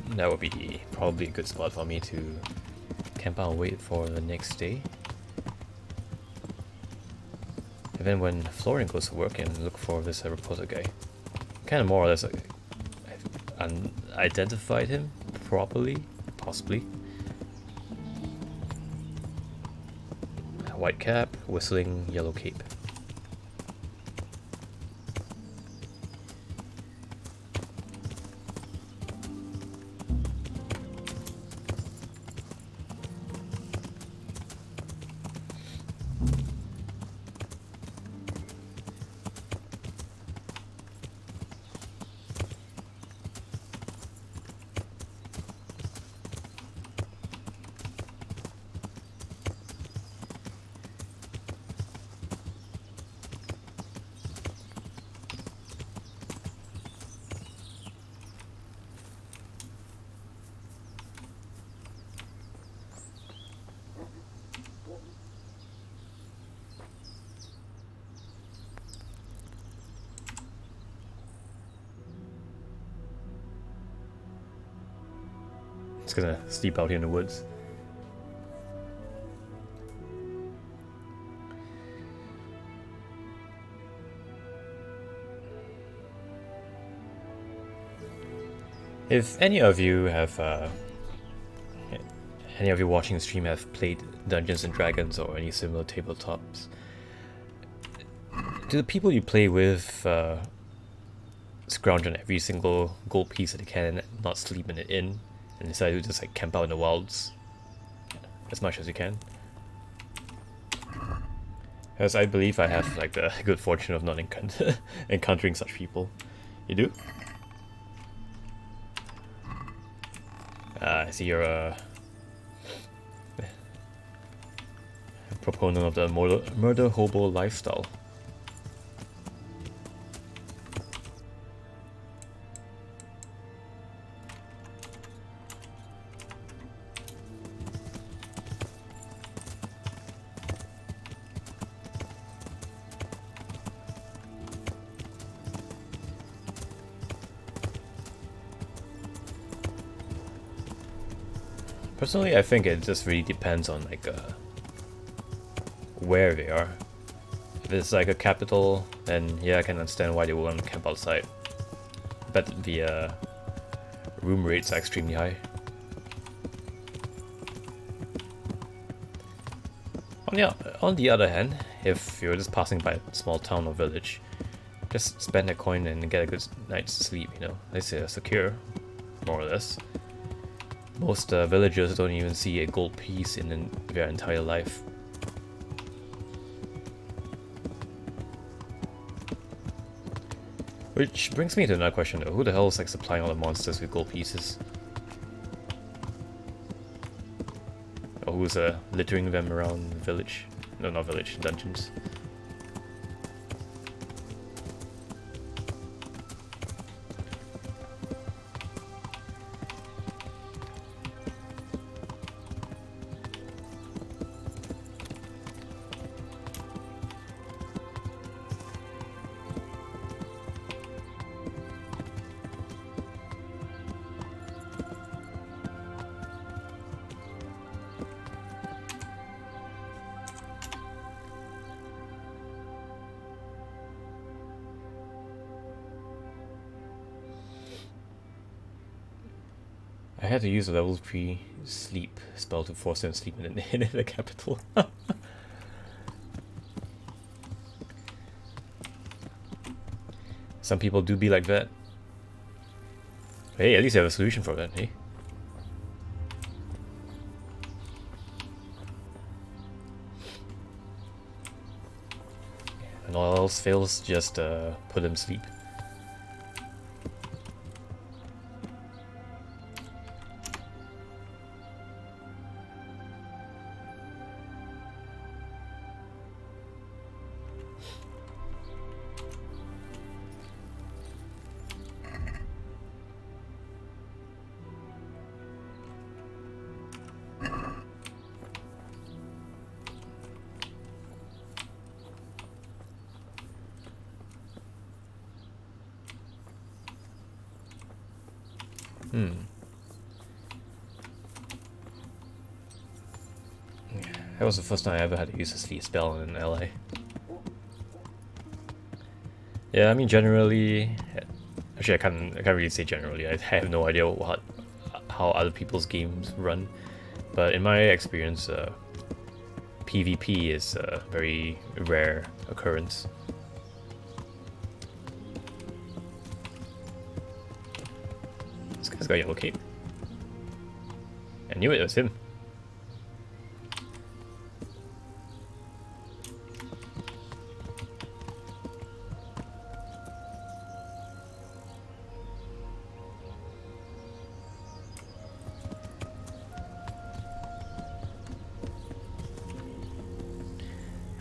That would be probably a good spot for me to camp out and wait for the next day. And then when Florian goes to work and look for this reporter guy. Kind of more or less I've identified him properly, possibly. White cap, whistling, yellow cape. Just gonna sleep out here in the woods. If any of you have, any of you watching the stream have played Dungeons and Dragons or any similar tabletops, do the people you play with scrounge on every single gold piece that they can and not sleep in the inn, and decide to just like camp out in the wilds as much as you can? As I believe I have like the good fortune of not encountering such people. You do? I see you're a proponent of the murder hobo lifestyle. Personally, I think it just really depends on like where they are. If it's like a capital, then yeah, I can understand why they want to camp outside. But the room rates are extremely high. On the other hand, if you're just passing by a small town or village, just spend a coin and get a good night's sleep, you know. They say secure, more or less. Most villagers don't even see a gold piece in their entire life. Which brings me to another question though. Who the hell is like supplying all the monsters with gold pieces? Or who's littering them around the village? No, not village, dungeons. I had to use a level 3 sleep spell to force them to sleep in the capital. Some people do be like that. Hey, at least I have a solution for that, hey? And all else fails, just put them to sleep. That was the first time I ever had to use a sleep spell in LA. Yeah, I mean generally, actually I can't really say generally. I have no idea how other people's games run, but in my experience, PvP is a very rare occurrence. This guy's got a yellow cape. I knew it was him.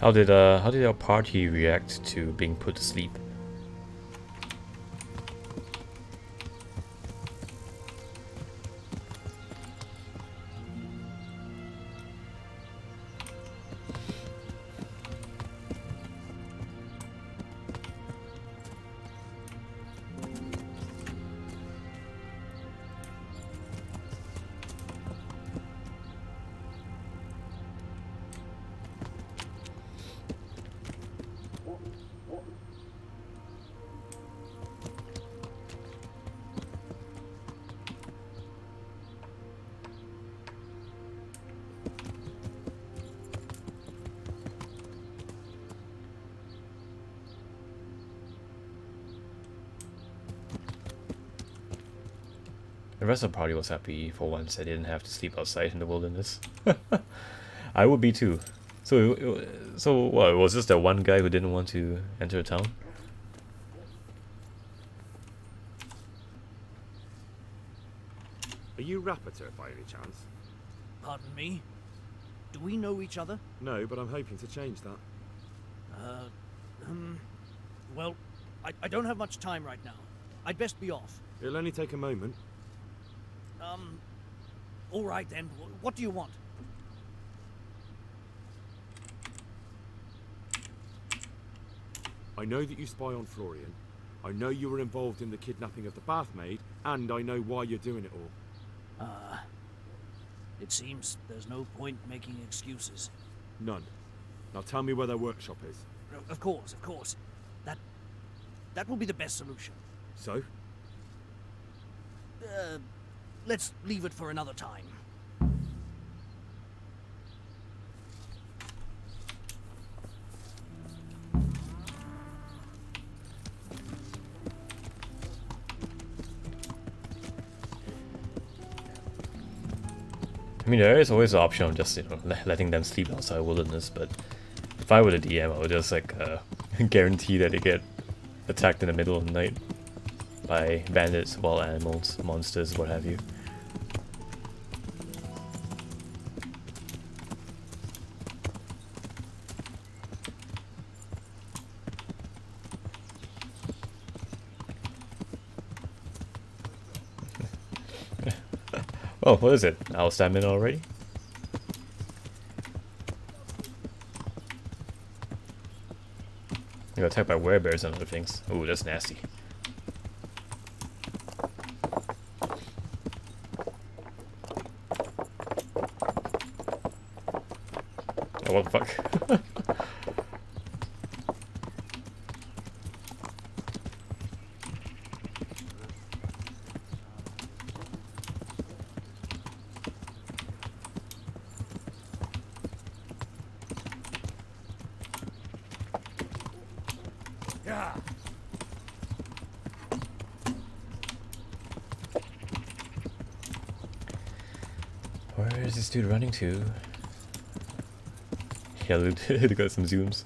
How did our party react to being put to sleep? The rest of the party was happy for once I didn't have to sleep outside in the wilderness. I would be too. So what, it was just that one guy who didn't want to enter a town? Are you Rappator by any chance? Pardon me? Do we know each other? No, but I'm hoping to change that. Well, I don't have much time right now. I'd best be off. It'll only take a moment. All right then. What do you want? I know that you spy on Florian. I know you were involved in the kidnapping of the bathmaid, and I know why you're doing it all. It seems there's no point making excuses. None. Now tell me where their workshop is. Of course. That will be the best solution. So? Let's leave it for another time. I mean, there is always the option of just, you know, letting them sleep outside wilderness, but if I were the DM, I would just, like, guarantee that they get attacked in the middle of the night by bandits, wild animals, monsters, what have you. Oh, what is it? Our stamina already? You got attacked by werebears and other things. Ooh, that's nasty. Oh, what the fuck? Where is this dude running to? Yeah, they got some zooms.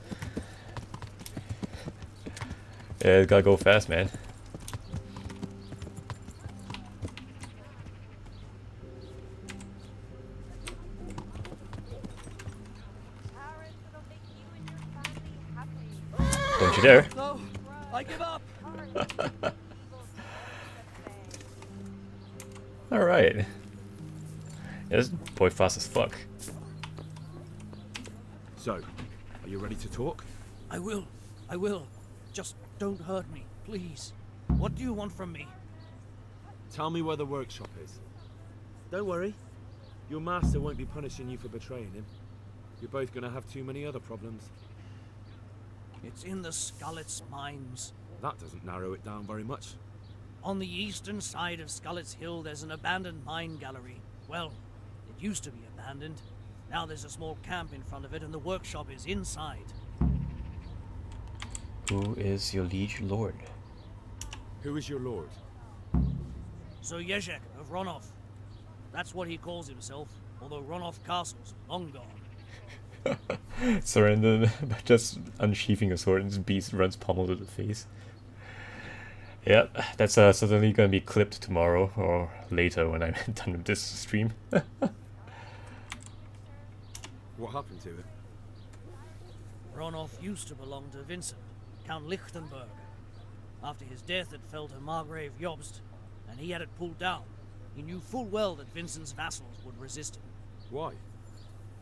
Yeah, it gotta go fast, man. Don't you dare. No, I give up. Alright. Yeah, this boy fast as fuck. So, are you ready to talk? I will. Just don't hurt me, please. What do you want from me? Tell me where the workshop is. Don't worry. Your master won't be punishing you for betraying him. You're both gonna have too many other problems. It's in the Skullet's mines. That doesn't narrow it down very much. On the eastern side of Skullet's Hill, there's an abandoned mine gallery. Well, it used to be abandoned. Now there's a small camp in front of it, and the workshop is inside. Who is your liege lord? Who is your lord? Sir Yezhek of Ronov. That's what he calls himself, although Ronov Castle's long gone. Surrender by just unsheathing a sword and this beast runs pommel to the face. Yep, that's certainly gonna be clipped tomorrow or later when I'm done with this stream. What happened to it? Ronov used to belong to Vincent, Count Lichtenberg. After his death, it fell to Margrave Jobst, and he had it pulled down. He knew full well that Vincent's vassals would resist him. Why?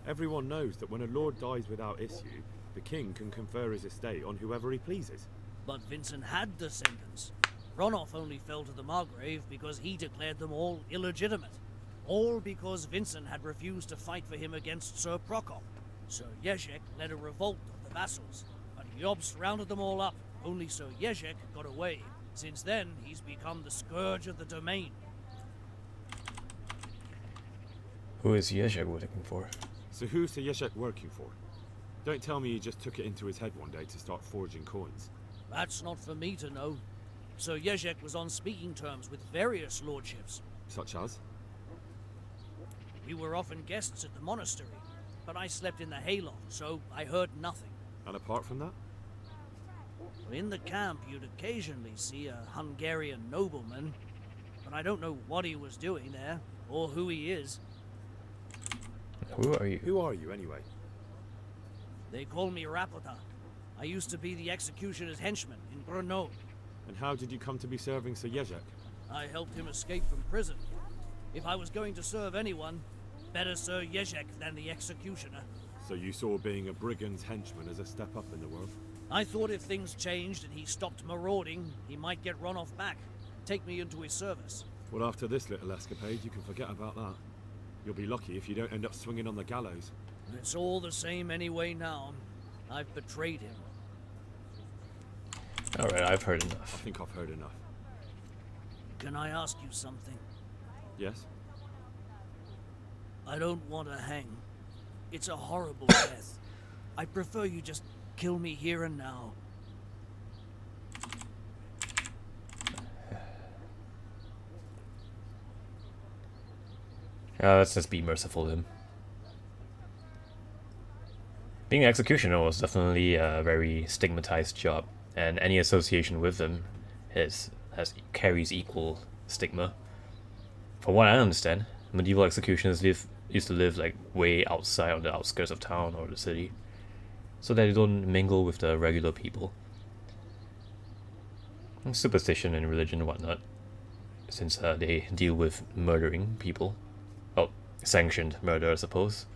Everyone knows that when a lord dies without issue, the king can confer his estate on whoever he pleases. But Vincent had descendants. Ronov only fell to the Margrave because he declared them all illegitimate. All because Vincent had refused to fight for him against Sir Prokop. Sir Yezhek led a revolt of the vassals, but Jobst rounded them all up. Only Sir Yezhek got away. Since then, he's become the scourge of the domain. Who is Yezhek working for? So who's the Yezhek working for? Don't tell me he just took it into his head one day to start forging coins. That's not for me to know. Sir Yezhek was on speaking terms with various lordships. Such as? We were often guests at the monastery, but I slept in the hayloft, so I heard nothing. And apart from that? In the camp, you'd occasionally see a Hungarian nobleman, but I don't know what he was doing there, or who he is. Who are you? Who are you, anyway? They call me Rapota. I used to be the executioner's henchman in Grenoble. And how did you come to be serving Sir Yezhek? I helped him escape from prison. If I was going to serve anyone, better Sir Yezhek than the executioner. So you saw being a brigand's henchman as a step up in the world? I thought if things changed and he stopped marauding, he might get run off back, take me into his service. Well, after this little escapade, you can forget about that. You'll be lucky if you don't end up swinging on the gallows. It's all the same anyway now. I've betrayed him. Alright, I've heard enough. I think I've heard enough. Can I ask you something? Yes? I don't want to hang. It's a horrible death. I prefer you just kill me here and now. Let's just be merciful to him. Being an executioner was definitely a very stigmatized job, and any association with them carries equal stigma. From what I understand, medieval executioners used to live like way outside on the outskirts of town or the city, so that they don't mingle with the regular people. And superstition and religion and whatnot, since they deal with murdering people. Oh, sanctioned murder, I suppose.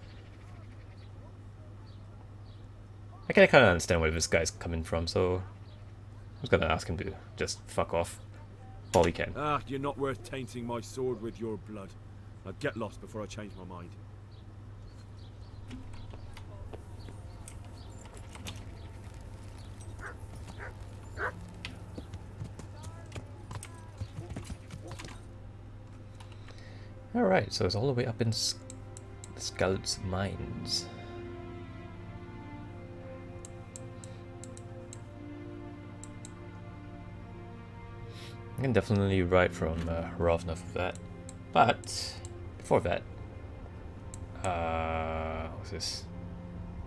I can kind of understand where this guy's coming from, so I'm just gonna ask him to just fuck off. All he can. Ah, you're not worth tainting my sword with your blood. Now get lost before I change my mind. Alright, so it's all the way up in Skullet's mines. I can definitely write from Rovnov with that. But before that, What's this?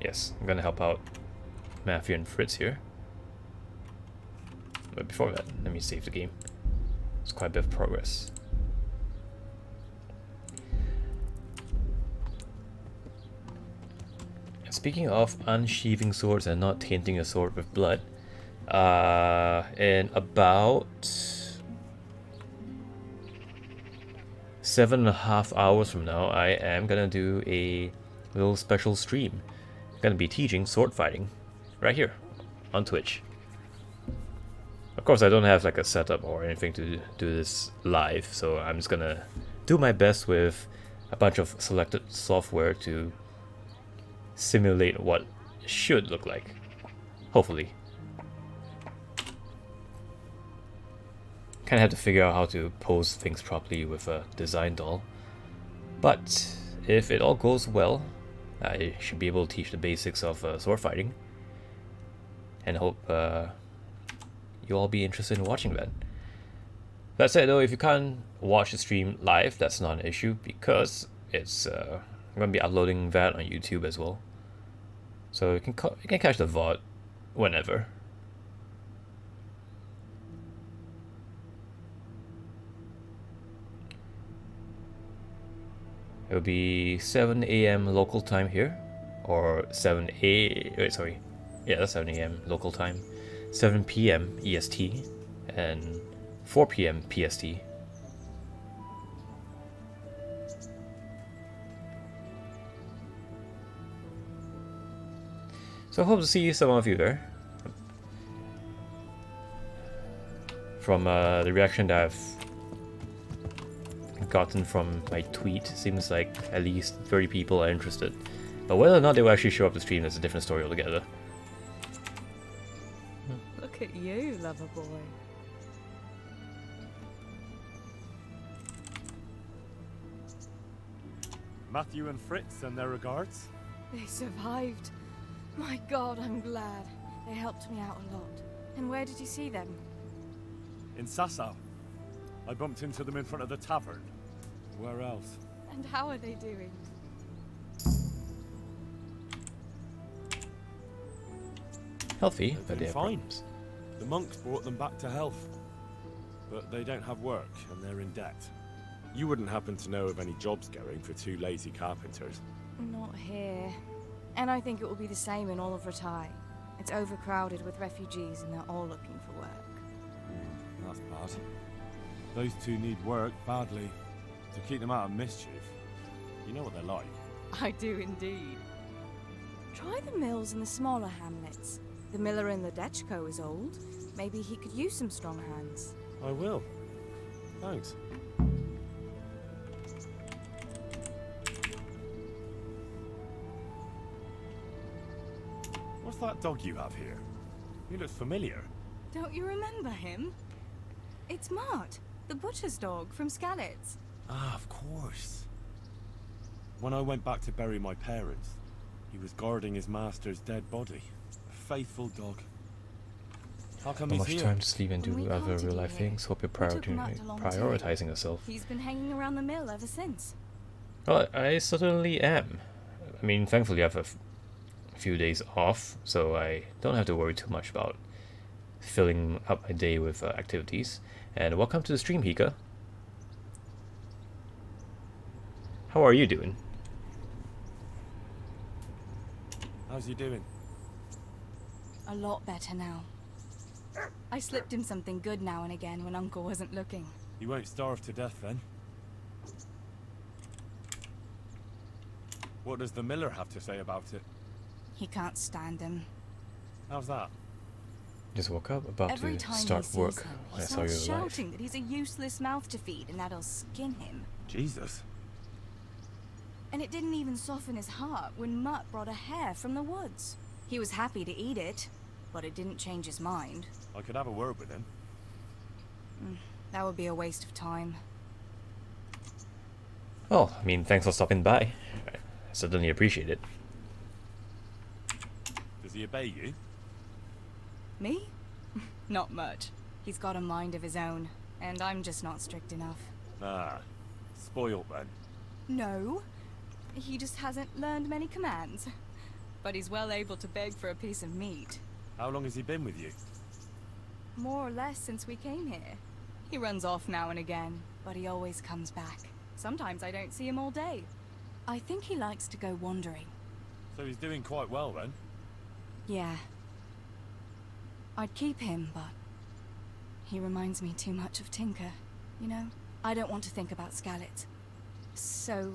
Yes, I'm gonna help out Matthew and Fritz here. But before that, let me save the game. It's quite a bit of progress. And speaking of unsheathing swords and not tainting a sword with blood, in about 7.5 hours from now, I am gonna do a little special stream. I'm gonna be teaching sword fighting right here on Twitch. Of course, I don't have like a setup or anything to do this live, so I'm just gonna do my best with a bunch of selected software to simulate what it should look like. Hopefully. Kind of have to figure out how to pose things properly with a design doll. But if it all goes well, I should be able to teach the basics of sword fighting. And hope you'll all be interested in watching that. That said though, if you can't watch the stream live, that's not an issue because it's I'm going to be uploading that on YouTube as well. So you can catch the VOD whenever. It'll be 7 AM local time here, or 7 that's 7 AM local time, 7 PM EST, and 4 PM PST. So I hope to see some of you there. From the reaction that I've gotten from my tweet, seems like at least 30 people are interested. But whether or not they will actually show up to stream, that's a different story altogether. Look at you, lover boy. Matthew and Fritz send their regards. They survived. My God, I'm glad. They helped me out a lot. And where did you see them? In Sasau. I bumped into them in front of the tavern. Where else? And how are they doing? Healthy, They've but been they're fine. The monks brought them back to health. But they don't have work, and they're in debt. You wouldn't happen to know of any jobs going for two lazy carpenters? Not here. And I think it will be the same in all of Ratai. It's overcrowded with refugees and they're all looking for work. That's bad. Those two need work badly to keep them out of mischief. You know what they're like. I do indeed. Try the mills in the smaller hamlets. The miller in the Dechko is old. Maybe he could use some strong hands. I will. Thanks. What's that dog you have here? He looks familiar. Don't you remember him? It's Mart, the butcher's dog from Skalitz. Ah, of course. When I went back to bury my parents, he was guarding his master's dead body. A faithful dog. How come Not he's much here? time to sleep and do When we other parted real life here, things. Hope you're we took Mart along too. prioritizing yourself. He's been hanging around the mill ever since. Well, I certainly am. I mean, thankfully I have a few days off, so I don't have to worry too much about filling up my day with activities. And welcome to the stream, Hika. How are you doing? How's he doing? A lot better now. I slipped him something good now and again when Uncle wasn't looking. He won't starve to death then. What does the miller have to say about it? He can't stand him. How's that? Just woke up, about Every to time start he sees work him, when he I saw you starts live. shouting that he's a useless mouth to feed and that'll skin him. Jesus. And it didn't even soften his heart when Mutt brought a hare from the woods. He was happy to eat it, but it didn't change his mind. I could have a word with him. That would be a waste of time. Well, I mean, thanks for stopping by. I certainly appreciate it. Does he obey you? Me? Not much. He's got a mind of his own, and I'm just not strict enough. Ah, spoilt then. No. He just hasn't learned many commands. But he's well able to beg for a piece of meat. How long has he been with you? More or less since we came here. He runs off now and again, but he always comes back. Sometimes I don't see him all day. I think he likes to go wandering. So he's doing quite well then? Yeah. I'd keep him, but he reminds me too much of Tinker, you know? I don't want to think about Skalitz. So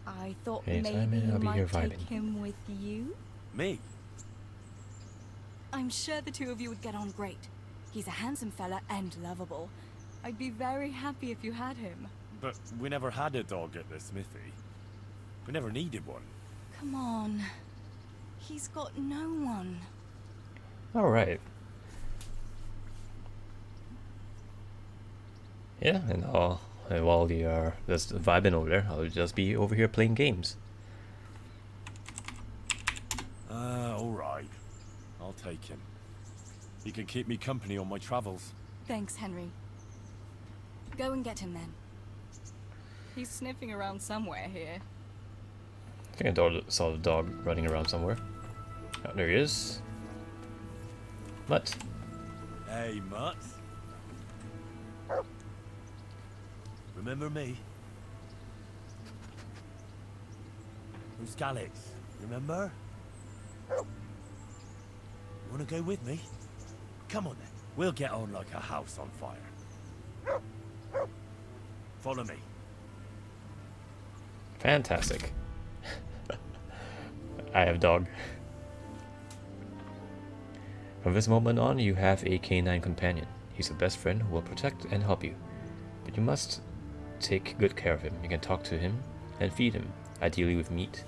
I thought Anytime, maybe man, I'll you be here might take vibing. him with you? Me? I'm sure the two of you would get on great. He's a handsome fella and lovable. I'd be very happy if you had him. But we never had a dog at the smithy. We never needed one. Come on. He's got no one. Alright. Yeah, and while you are just vibing over there, I'll just be over here playing games. Alright. I'll take him. He can keep me company on my travels. Thanks, Henry. Go and get him then. He's sniffing around somewhere here. I think I saw the dog running around somewhere. Oh, there he is. Mutt. Hey, Mutt. Remember me? Who's Skalitz? Remember? Wanna go with me? Come on then. We'll get on like a house on fire. Follow me. Fantastic. I have dog. From this moment on, you have a canine companion. He's your best friend who will protect and help you. But you must take good care of him. You can talk to him and feed him, ideally with meat.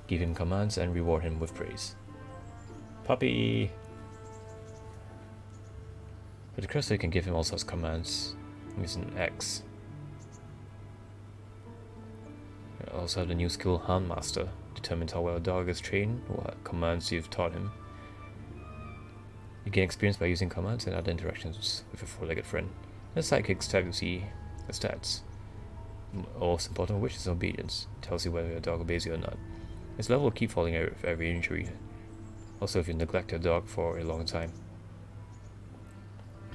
Give him commands and reward him with praise. Puppy! With the crystal, you can give him all sorts of commands. Use an X. You also have the new skill Hound Master. Determines how well a dog is trained, what commands you've taught him. You gain experience by using commands and other interactions with your four-legged friend. The sidekicks tab you see the stats. Most important of which is obedience. It tells you whether your dog obeys you or not. Its level will keep falling with every injury. Also, if you neglect your dog for a long time.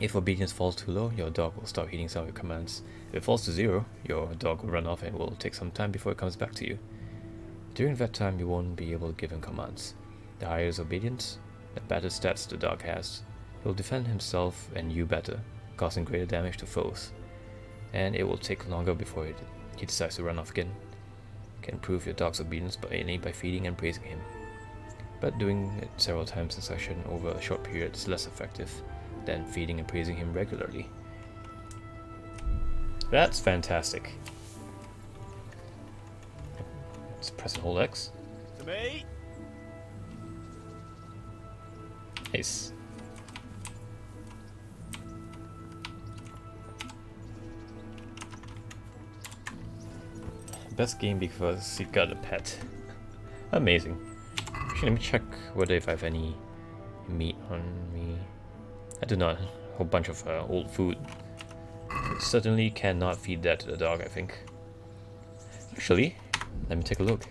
If obedience falls too low, your dog will stop heeding some of your commands. If it falls to 0, your dog will run off and will take some time before it comes back to you. During that time, you won't be able to give him commands. The higher his obedience, the better stats the dog has. He will defend himself and you better, causing greater damage to foes. And it will take longer before he decides to run off again. You can improve your dog's obedience by feeding and praising him. But doing it several times in session over a short period is less effective than feeding and praising him regularly. That's fantastic. Let's press and hold X. To me. Nice. Best game because you got a pet. Amazing. Actually, let me check whether if I have any meat on me. I do not. A whole bunch of old food. Certainly cannot feed that to the dog, I think. Actually, let me take a look.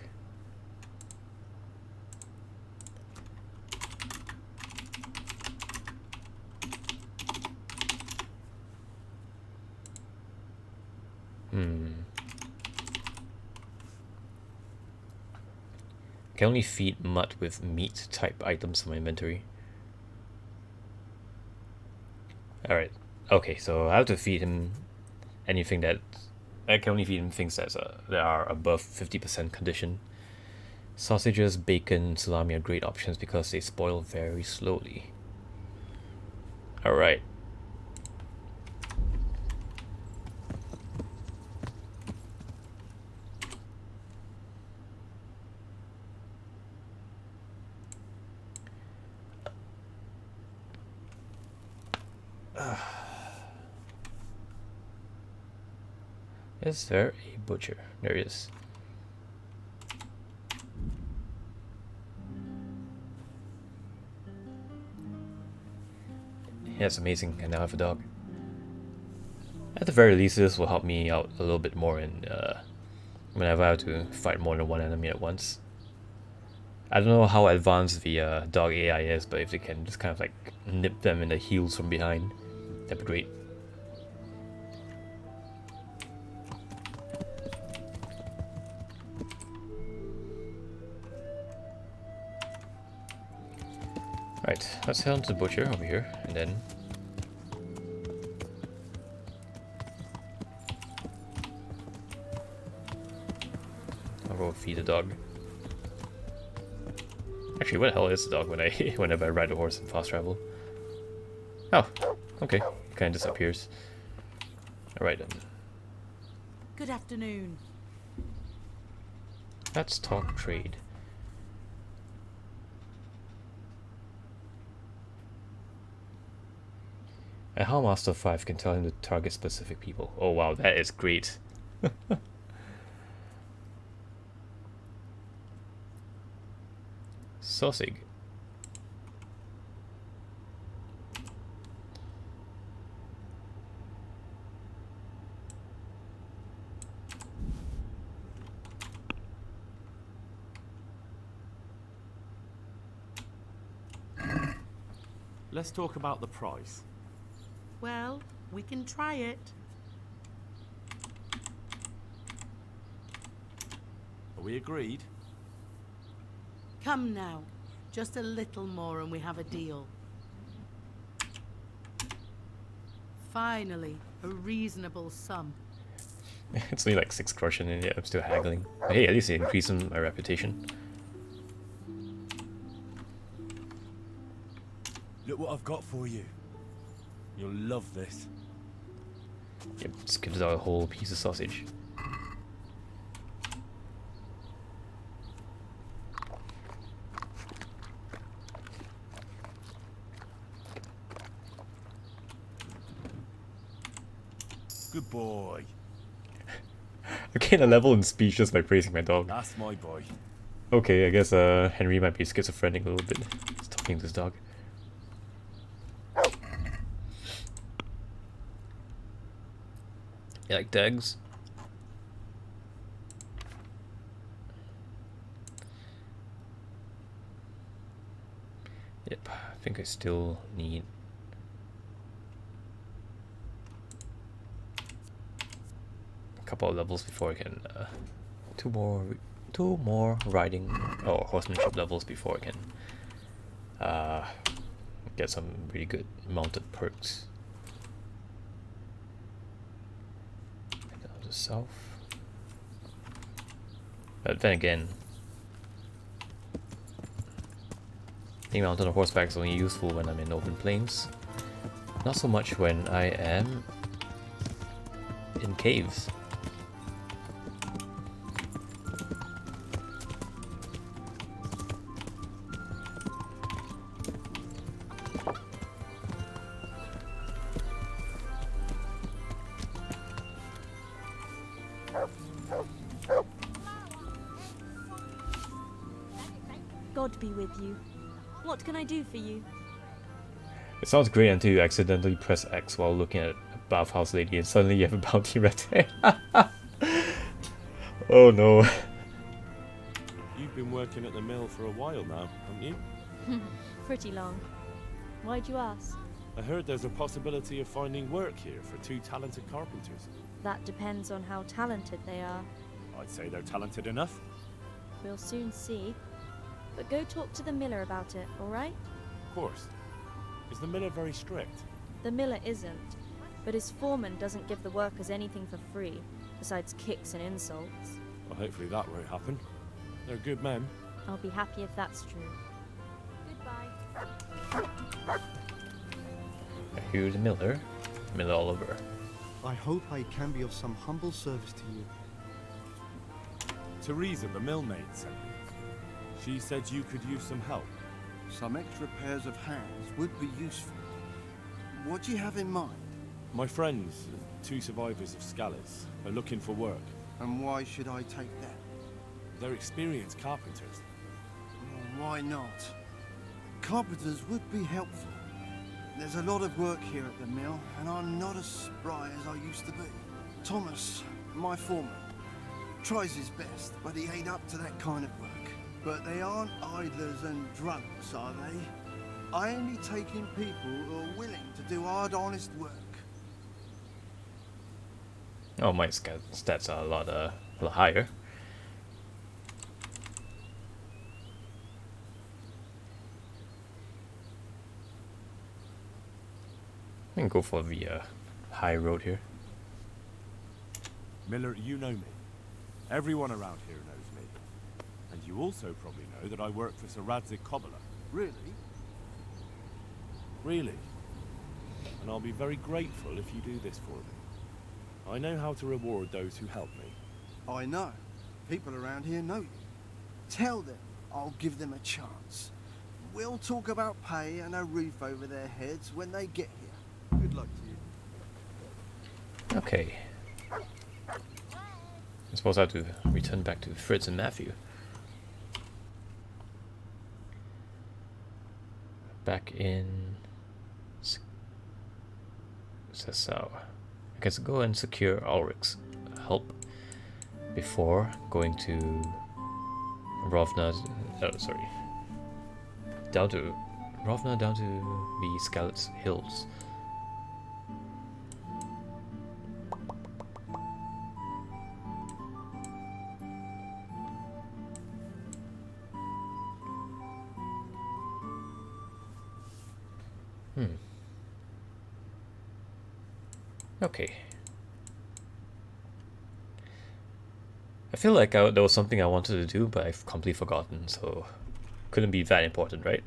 Can only feed Mutt with meat type items in my inventory. Alright. Okay, so I have to feed him anything that... I can only feed him things that are above 50% condition. Sausages, bacon, salami are great options because they spoil very slowly. Alright. Is there a butcher? There he is. Yes, amazing. I now have a dog. At the very least, this will help me out a little bit more in whenever I have to fight more than one enemy at once. I don't know how advanced the dog AI is, but if they can just kind of like nip them in the heels from behind, that'd be great. Right, let's head on to the butcher over here, and then I'll go feed the dog. Actually, where the hell is the dog when whenever I ride a horse in fast travel? Oh, okay, it kind of disappears. Alright then. Good afternoon. Let's talk trade. And how Master 5 can tell him to target specific people. Oh wow, that is great. Sausage. Let's talk about the price. Well, we can try it. Are we agreed? Come now. Just a little more and we have a deal. Finally, a reasonable sum. It's only like 6 crushing and yet I'm still haggling. But hey, at least it increased my reputation. Look what I've got for you. You'll love this. Yep, just gives out a whole piece of sausage. Good boy. I gain a level in speech just by praising my dog. That's my boy. Okay, I guess Henry might be schizophrenic a little bit. He's talking to his dog. You like dogs? Yep, I think I still need a couple of levels before I can two more riding or horsemanship levels before I can get some really good mounted perks. South. But then again, being mounted on horseback is only useful when I'm in open plains. Not so much when I am in caves. God be with you. What can I do for you? It sounds great until you accidentally press X while looking at a bathhouse lady and suddenly you have a bounty right there. Oh no. You've been working at the mill for a while now, haven't you? Pretty long. Why'd you ask? I heard there's a possibility of finding work here for 2 talented carpenters. That depends on how talented they are. I'd say they're talented enough. We'll soon see. But go talk to the miller about it, alright? Of course. Is the miller very strict? The miller isn't, but his foreman doesn't give the workers anything for free, besides kicks and insults. Well, hopefully that won't happen. They're good men. I'll be happy if that's true. Goodbye. Here's the Miller Oliver. I hope I can be of some humble service to you. Teresa, the millmaid, sent me. She said you could use some help. Some extra pairs of hands would be useful. What do you have in mind? My friends, 2 survivors of Scalets, are looking for work. And why should I take that? They're experienced carpenters. Well, why not? Carpenters would be helpful. There's a lot of work here at the mill, and I'm not as spry as I used to be. Thomas, my foreman, Tries his best, but he ain't up to that kind of work. But they aren't idlers and drunks, are they? I only take in people who are willing to do hard, honest work. Oh, my stats are a lot higher. I can go for the high road here. Miller, you know me. Everyone around here knows me. And you also probably know that I work for Sir Radzig Cobbler. Really? Really. And I'll be very grateful if you do this for me. I know how to reward those who help me. I know. People around here know you. Tell them I'll give them a chance. We'll talk about pay and a roof over their heads when they get here. Good luck to you. Okay. I suppose I have to return back to Fritz and Matthew. Back in Sasau. I guess go and secure Ulrich's help before going to Rovna. Oh, sorry. Down to Rovna, down to the Skalitz Hills. Okay. I feel like there was something I wanted to do, but I've completely forgotten, so couldn't be that important, right?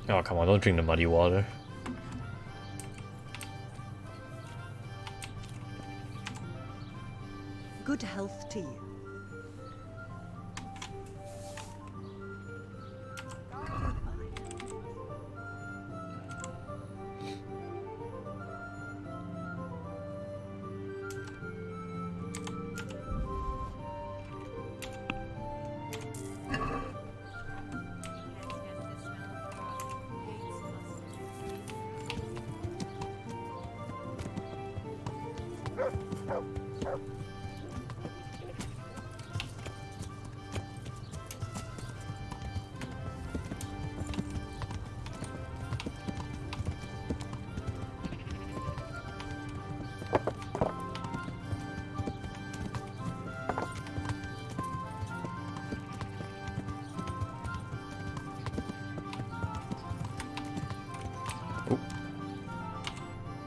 Oh, come on, don't drink the muddy water. Good health to you.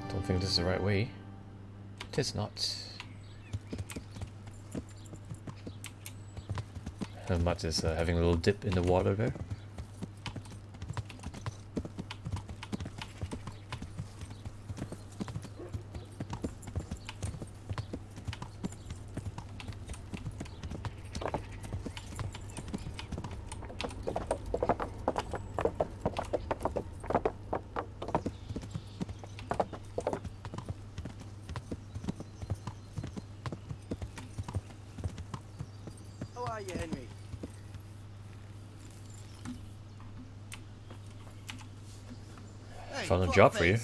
Don't think this is the right way. It is not. Matt is having a little dip in the water there. How are you, Henry? Found a job for you.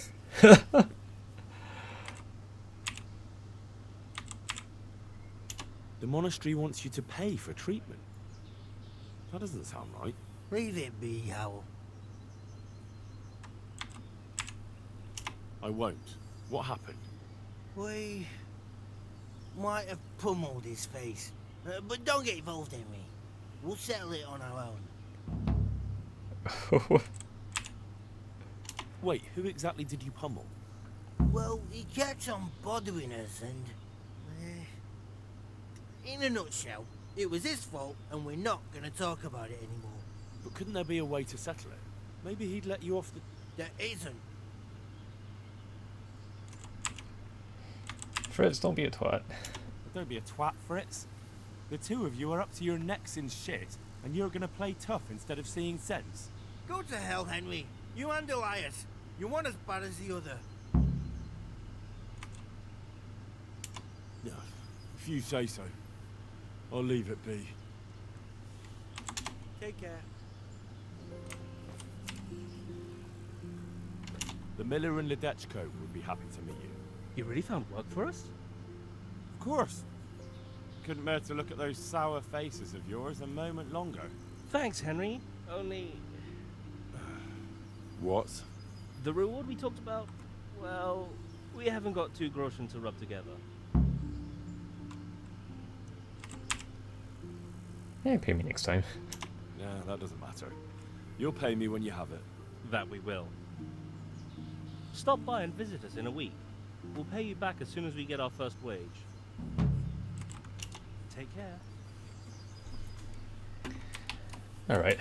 The monastery wants you to pay for treatment. That doesn't sound right. Leave it be, Howell. I won't. What happened? We might have pummeled his face. But don't get involved, Henry. We'll settle it on our own. Wait, who exactly did you pummel? Well, he kept on bothering us and... in a nutshell, it was his fault and we're not going to talk about it anymore. But couldn't there be a way to settle it? Maybe he'd let you off the... There isn't. Fritz, don't be a twat. Don't be a twat, Fritz. The two of you are up to your necks in shit, and you're gonna play tough instead of seeing sense. Go to hell, Henry. You and Elias. You're one as bad as the other. No, if you say so. I'll leave it be. Take care. The miller and Ledechko would be happy to meet you. You really found work for us? Of course. Couldn't bear to look at those sour faces of yours a moment longer. Thanks, Henry. Only... What? The reward we talked about? Well, we haven't got 2 groschen to rub together. Yeah, pay me next time. Yeah, that doesn't matter. You'll pay me when you have it. That we will. Stop by and visit us in a week. We'll pay you back as soon as we get our first wage. Take care. Alright.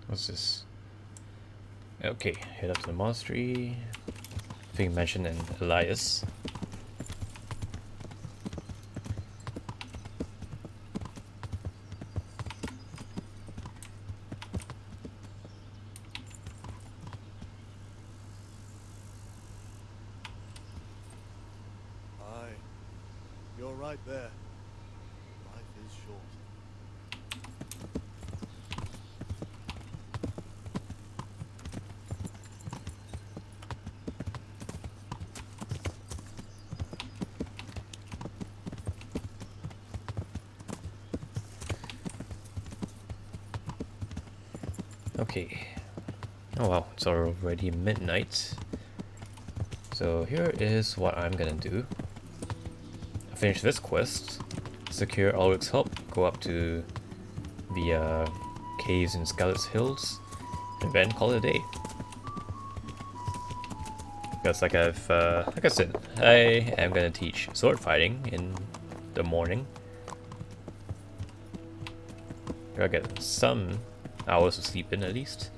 What's this? Okay, head up to the monastery. I think you mentioned an Elias. Aye, you're right there. Life is short. Okay. Oh wow, it's already midnight. So here is what I'm gonna do. Finish this quest, secure Ulrich's help, go up to the caves in Scarlet's Hills, and then call it a day. Because like I said, I am gonna teach sword fighting in the morning. I get some hours of sleep in at least.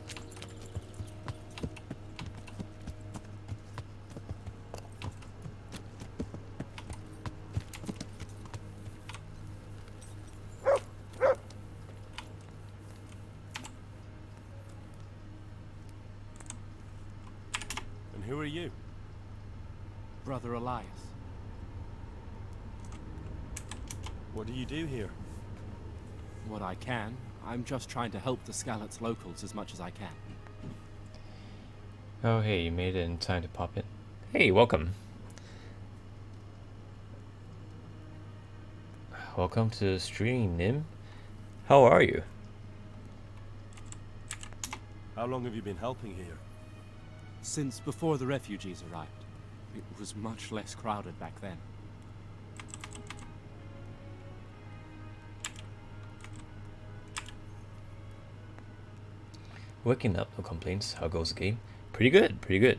And who are you? Brother Elias. What do you do here? What I can. I'm just trying to help the Skalitz locals as much as I can. Oh hey, you made it in time to pop in. Hey, welcome. Welcome to the stream, Nim. How are you? How long have you been helping here? Since before the refugees arrived. It was much less crowded back then. Waking up, no complaints. How goes the game? Pretty good, pretty good.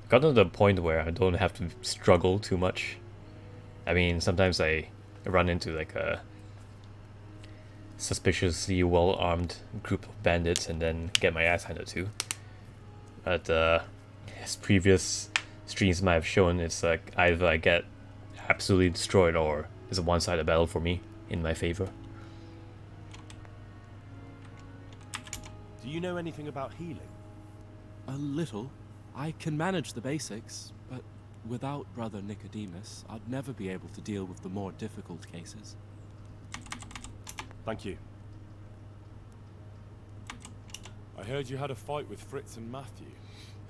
Got to the point where I don't have to struggle too much. I mean, sometimes I run into like a suspiciously well-armed group of bandits and then get my ass handed to. But as previous streams might have shown, it's like either I get absolutely destroyed or it's a one-sided battle for me in my favor. Do you know anything about healing? A little. I can manage the basics, but without Brother Nicodemus, I'd never be able to deal with the more difficult cases. Thank you. I heard you had a fight with Fritz and Matthew.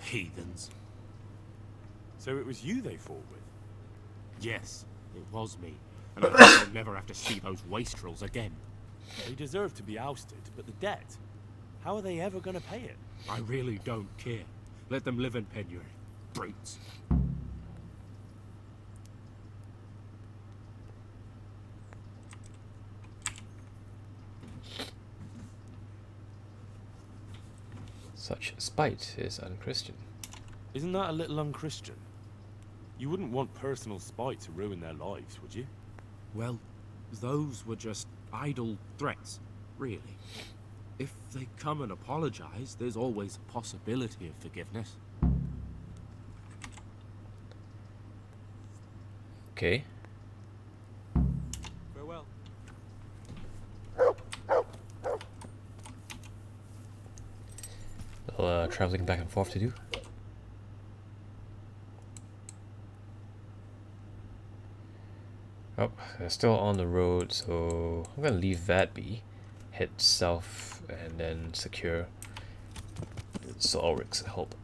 Heathens. So it was you they fought with? Yes, it was me. And I hope I'll never have to see those wastrels again. They deserve to be ousted, but the debt? How are they ever going to pay it? I really don't care. Let them live in penury. Brutes. Such spite is unchristian. Isn't that a little unchristian? You wouldn't want personal spite to ruin their lives, would you? Well, those were just idle threats, really. If they come and apologize, there's always a possibility of forgiveness. Okay. Farewell. Traveling back and forth to do. Oh, they're still on the road, so I'm gonna leave that be. Head south and then secure so Ulrich's help.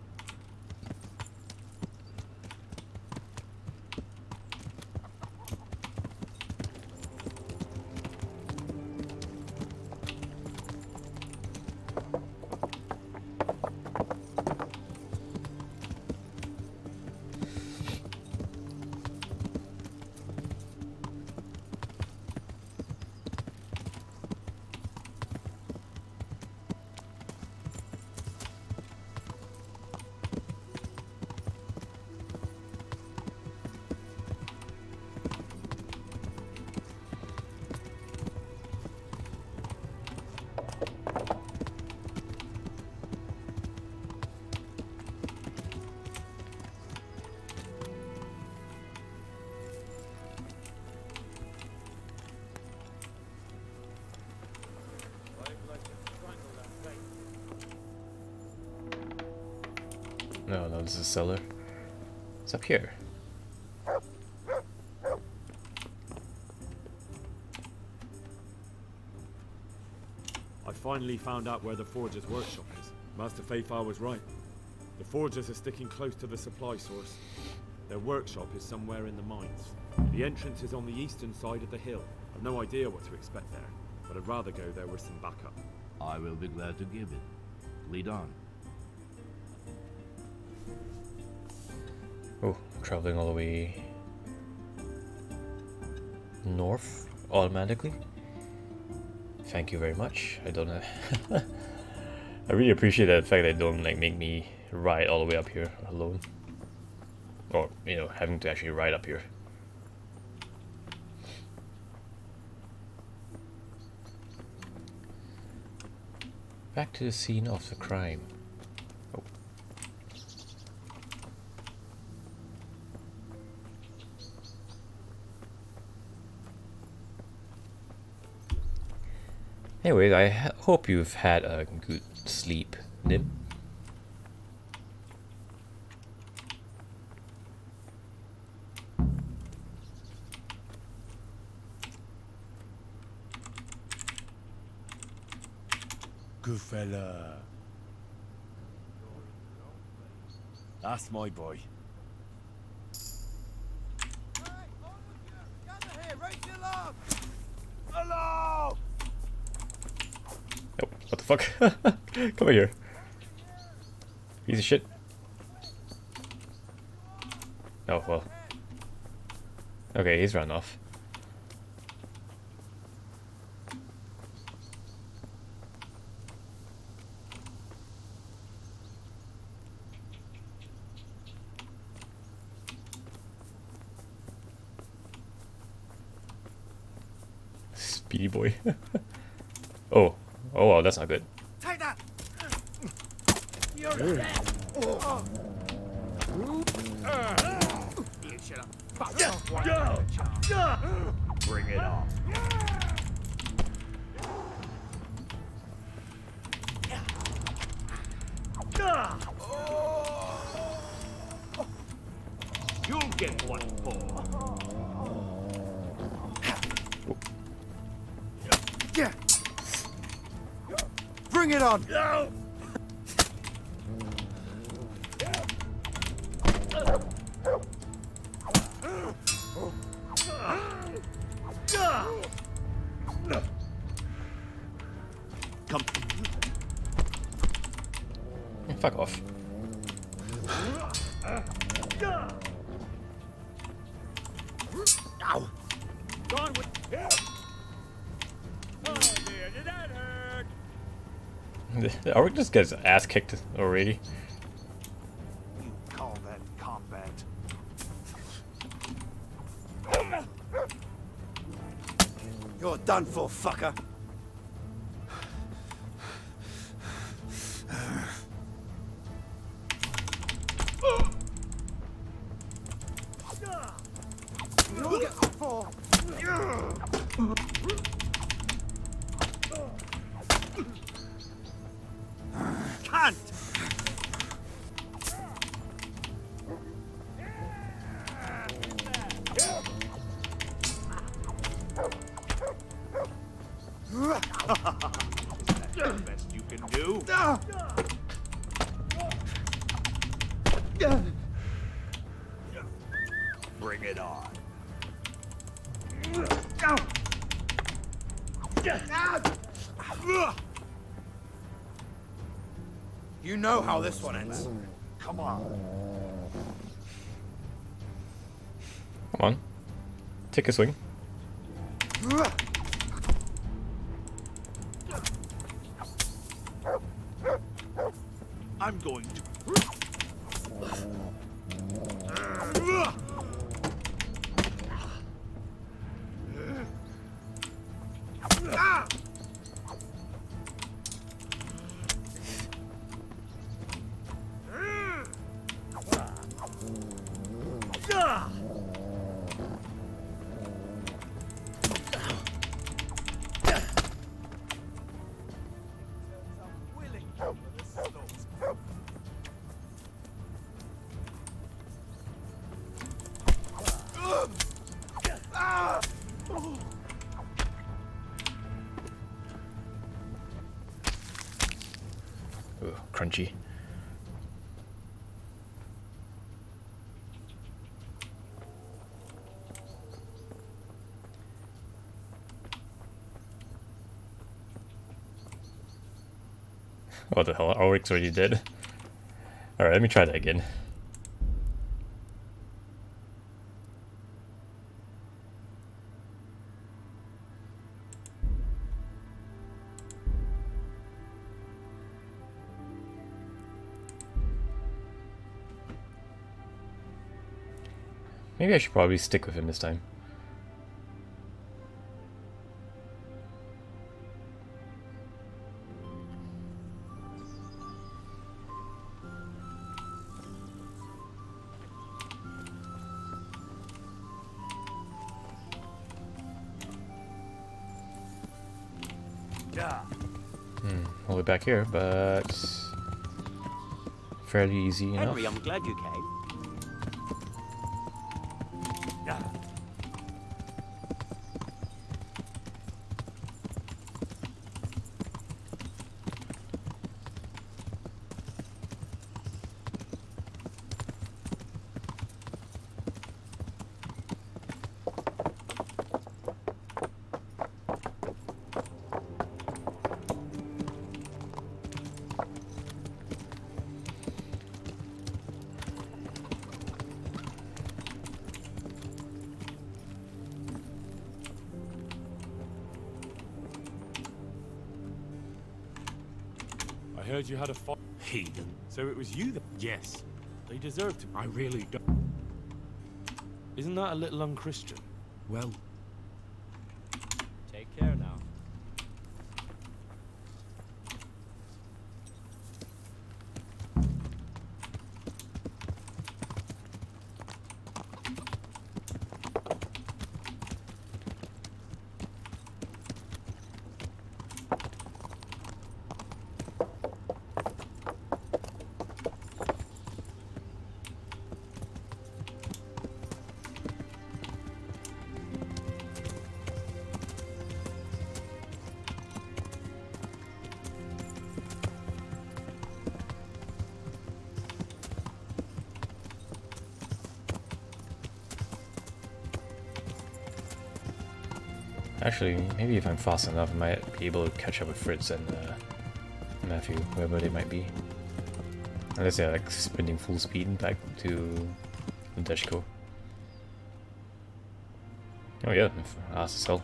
No, this is a cellar. It's up here. I finally found out where the Foragers Workshop is. Master Faithfar was right. The Foragers are sticking close to the supply source. Their workshop is somewhere in the mines. The entrance is on the eastern side of the hill. I've no idea what to expect there, but I'd rather go there with some backup. I will be glad to give it. Lead on. Oh, traveling all the way north automatically. Thank you very much. I don't know. I really appreciate the fact that they don't like make me ride all the way up here alone, or you know, having to actually ride up here. Back to the scene of the crime. Oh. Anyways, I hope you've had a good sleep, Nim. Good fella. That's my boy. Hello! Oh, what the fuck? Come here. Piece of shit. Oh, well. Okay, he's run off. Speedy boy. Oh, wow, that's not good. Take that! You're dead! Oh. You should have fucked off one Bring it on. You'll get what for. Yeah. Bring it on. Fuck off. Ow! Gone with him. Oh dear, did that hurt? Ulrich just gets ass kicked already. You call that combat? You're done for, fucker. You'll get four. Can't! Is that the best you can do? Bring it on. You know how this one ends. Come on. Come on. Take a swing. I'm going to. Ooh, crunchy. What the hell? Ulrich's already dead. Alright, let me try that again. Maybe I should probably stick with him this time. All the way back here, but fairly easy enough. Henry, I'm glad you came. I heard you had a fight. Heathen. So it was you that... Yes. They deserve to... I really don't. Isn't that a little unchristian? Well, Take care now. Actually, maybe if I'm fast enough, I might be able to catch up with Fritz and Matthew, whoever they might be. Unless they're like sprinting full speed back to the Deshko. Oh yeah, ask as hell.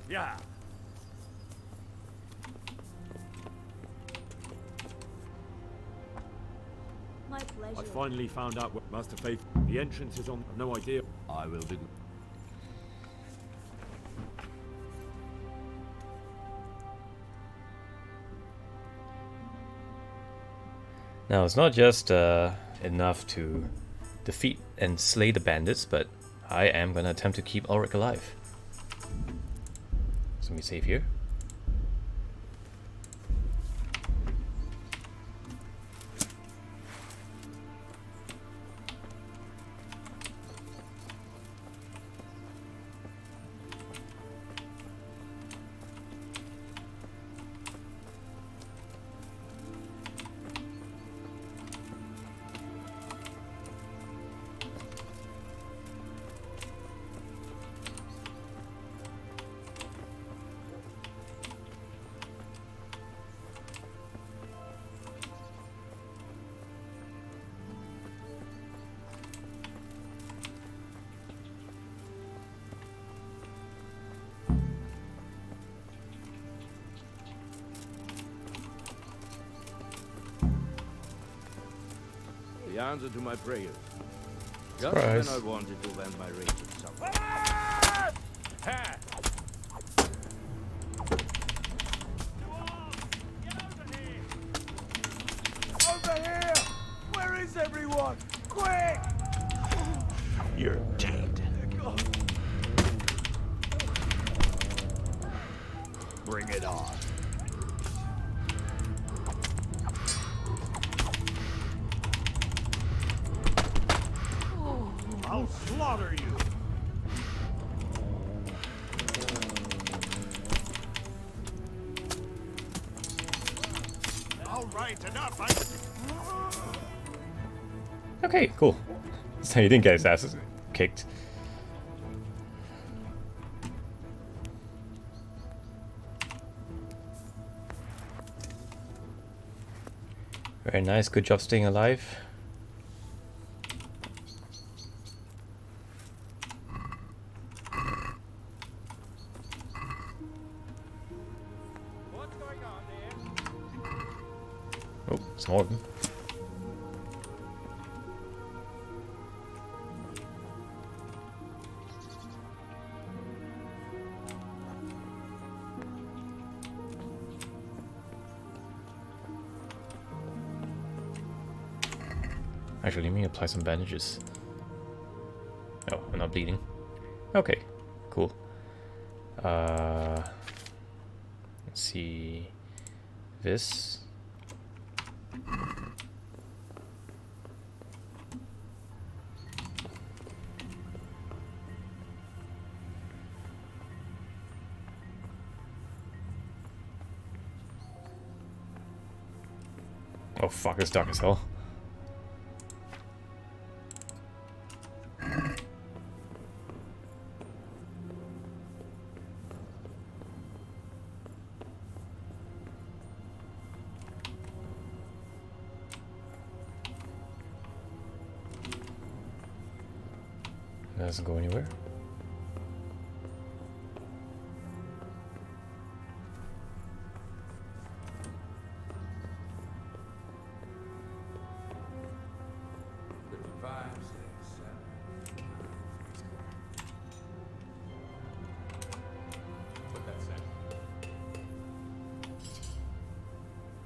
Yeah. My pleasure. I finally found out what Master Faith. The entrance is on. I've no idea. I will be. Now it's not just enough to defeat and slay the bandits, but I am gonna attempt to keep Ulrich alive. So let me save here. The answer to my prayers. Surprise. Just when I wanted to vent my rage at someone. Over here! Where is everyone? Quick! You're dead. Bring it on. I'll slaughter you. All right, enough. Okay, cool. So he didn't get his ass kicked. Very nice, good job staying alive. What's going on there? Oh, some more of them. Actually, let me apply some bandages. Oh, I'm not bleeding. Okay, cool. Let's see this. Oh fuck, it's dark as hell. Doesn't go anywhere.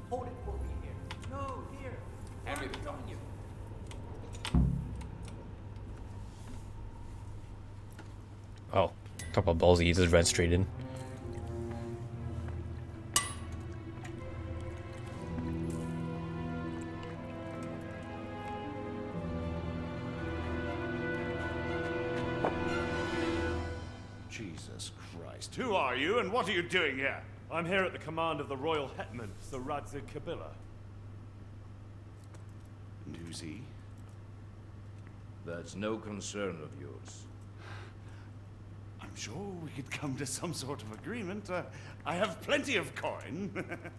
Hold it for me here. No, here. Hand me the gun. Oh, talk about ballsy, he just ran straight in. Jesus Christ. Who are you and what are you doing here? I'm here at the command of the royal hetman, Sir Radzig Kabila. And who's he? That's no concern of yours. I'm I'm sure we could come to some sort of agreement. I have plenty of coin.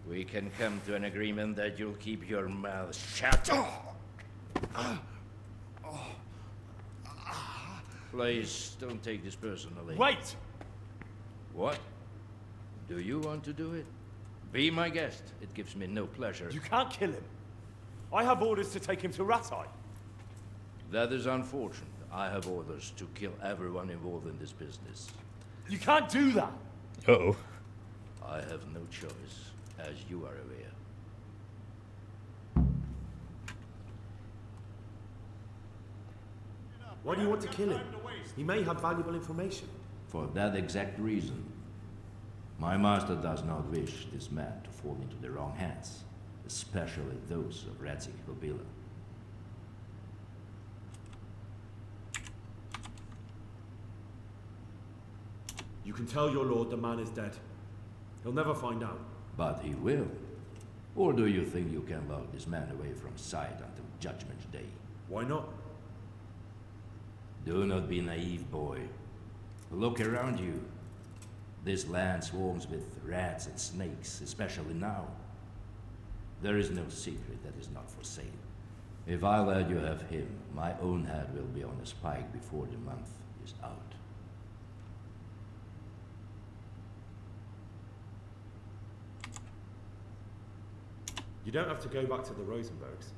We can come to an agreement that you'll keep your mouth shut. Please, don't take this personally. Wait! What? Do you want to do it? Be my guest. It gives me no pleasure. You can't kill him. I have orders to take him to Rattay. That is unfortunate. I have orders to kill everyone involved in this business. You can't do that! Uh-oh. I have no choice, as you are aware. Why do you want to kill him? He may have valuable information. For that exact reason. My master does not wish this man to fall into the wrong hands, especially those of Radzik Hobila. You can tell your lord the man is dead. He'll never find out. But he will. Or do you think you can lock this man away from sight until Judgment Day? Why not? Do not be naive, boy. Look around you. This land swarms with rats and snakes, especially now. There is no secret that is not for sale. If I let you have him, my own head will be on a spike before the month is out. You don't have to go back to the Rosenbergs.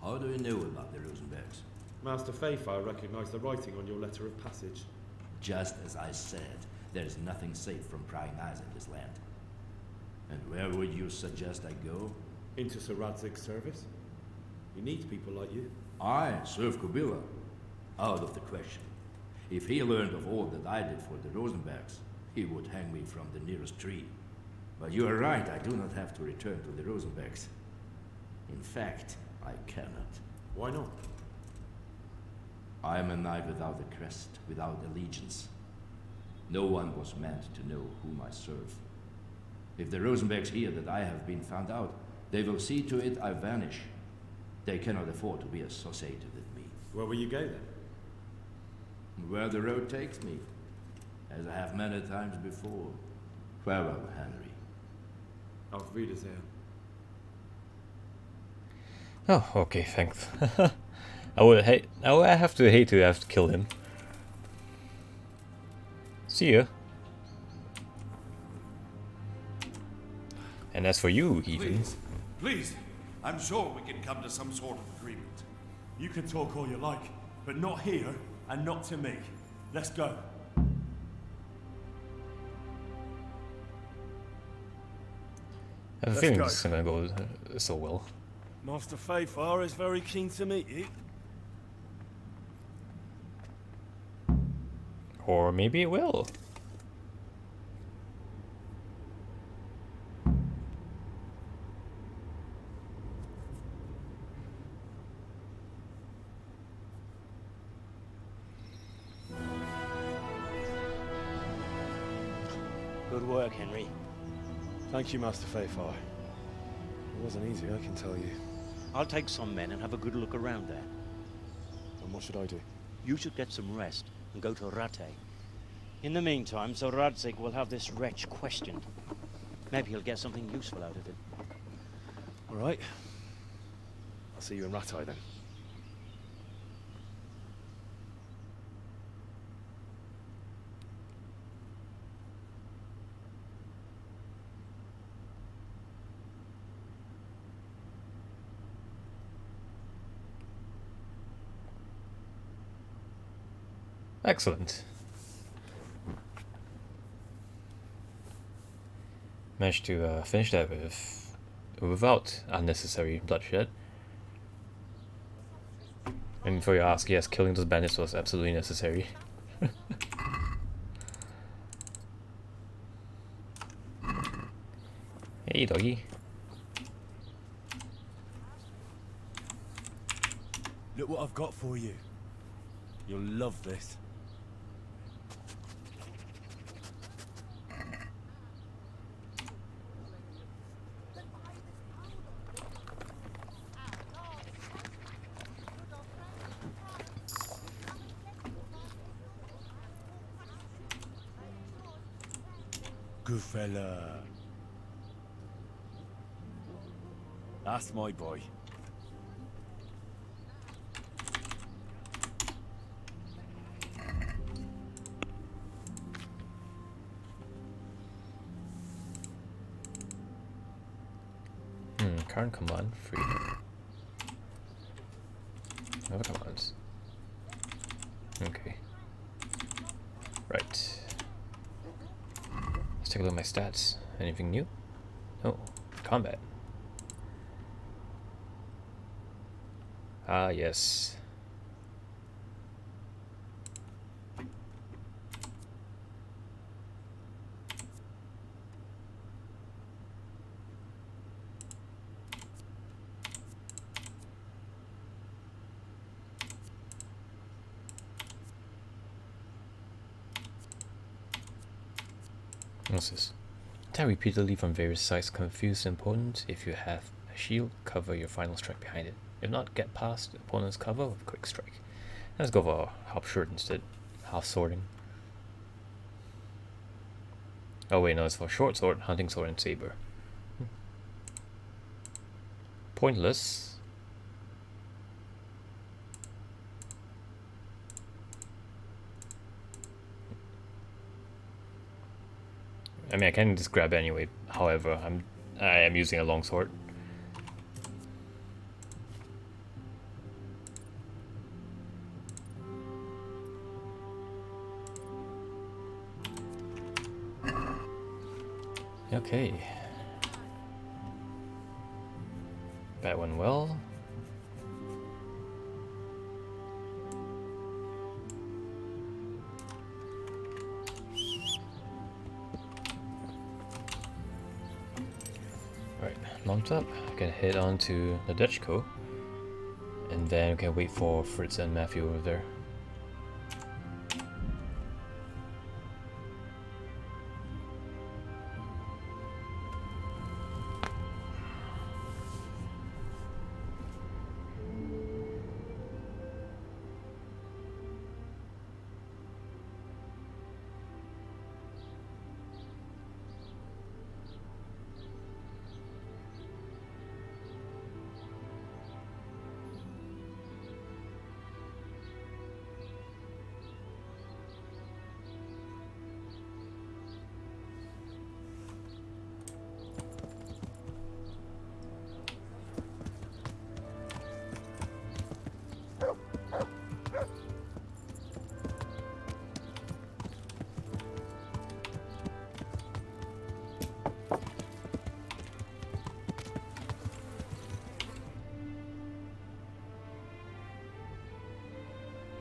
How do you know about the Rosenbergs? Master Fayfire recognized the writing on your letter of passage. Just as I said, there is nothing safe from prying eyes in this land. And where would you suggest I go? Into Sir Radzig's service. He needs people like you. I serve Kubila. Out of the question. If he learned of all that I did for the Rosenbergs, he would hang me from the nearest tree. But you are right, I do not have to return to the Rosenbergs. In fact, I cannot. Why not? I am a knight without a crest, without allegiance. No one was meant to know whom I serve. If the Rosenbergs hear that I have been found out, they will see to it I vanish. They cannot afford to be associated with me. Where will you go then? Where the road takes me, as I have many times before. Farewell, Henry. Auf Wiedersehen. Oh, okay, thanks. I would have to hate to have to kill him. See ya. And as for you, even. Please, I'm sure we can come to some sort of agreement. You can talk all you like, but not here and not to me. Let's go. I have a feeling this is gonna go so well. Master Fayfire is very keen to meet you. Or maybe it will. Good work, Henry. Thank you, Master Fayfire. It wasn't easy, I can tell you. I'll take some men and have a good look around there. And what should I do? You should get some rest and go to Rattay. In the meantime, Sir Radzig will have this wretch questioned. Maybe he'll get something useful out of it. All right. I'll see you in Rattay then. Excellent. Managed to finish that without unnecessary bloodshed. And before you ask, yes, killing those bandits was absolutely necessary. Hey, doggy. Look what I've got for you. You'll love this. good fella. That's my boy. Current command free. Other commands. Okay. Right. Let's take a look at my stats. Anything new? Oh, combat. Ah, yes. What's this? Attack repeatedly from various sides, confuse the opponent. If you have a shield, cover your final strike behind it. If not, get past the opponent's cover with quick strike. Let's go for half short instead. Half sorting. Oh wait, no, it's for short sword, hunting sword, and saber. Pointless. I mean, I can just grab anyway. However, I am using a long sword. Okay. That went well. Right, lumped up. I can head on to the Dutch Co. And then we can wait for Fritz and Matthew over there.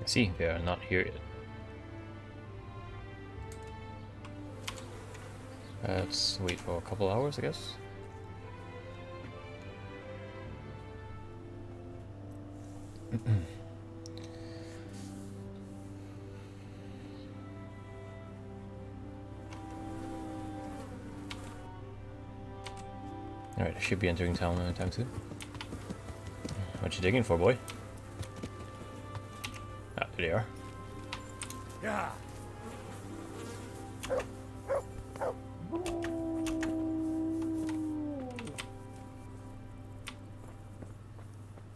See, they are not here yet. Let's wait for a couple hours, I guess. Alright, I should be entering town anytime soon. What you digging for, boy? Ah, there they are. Yeah.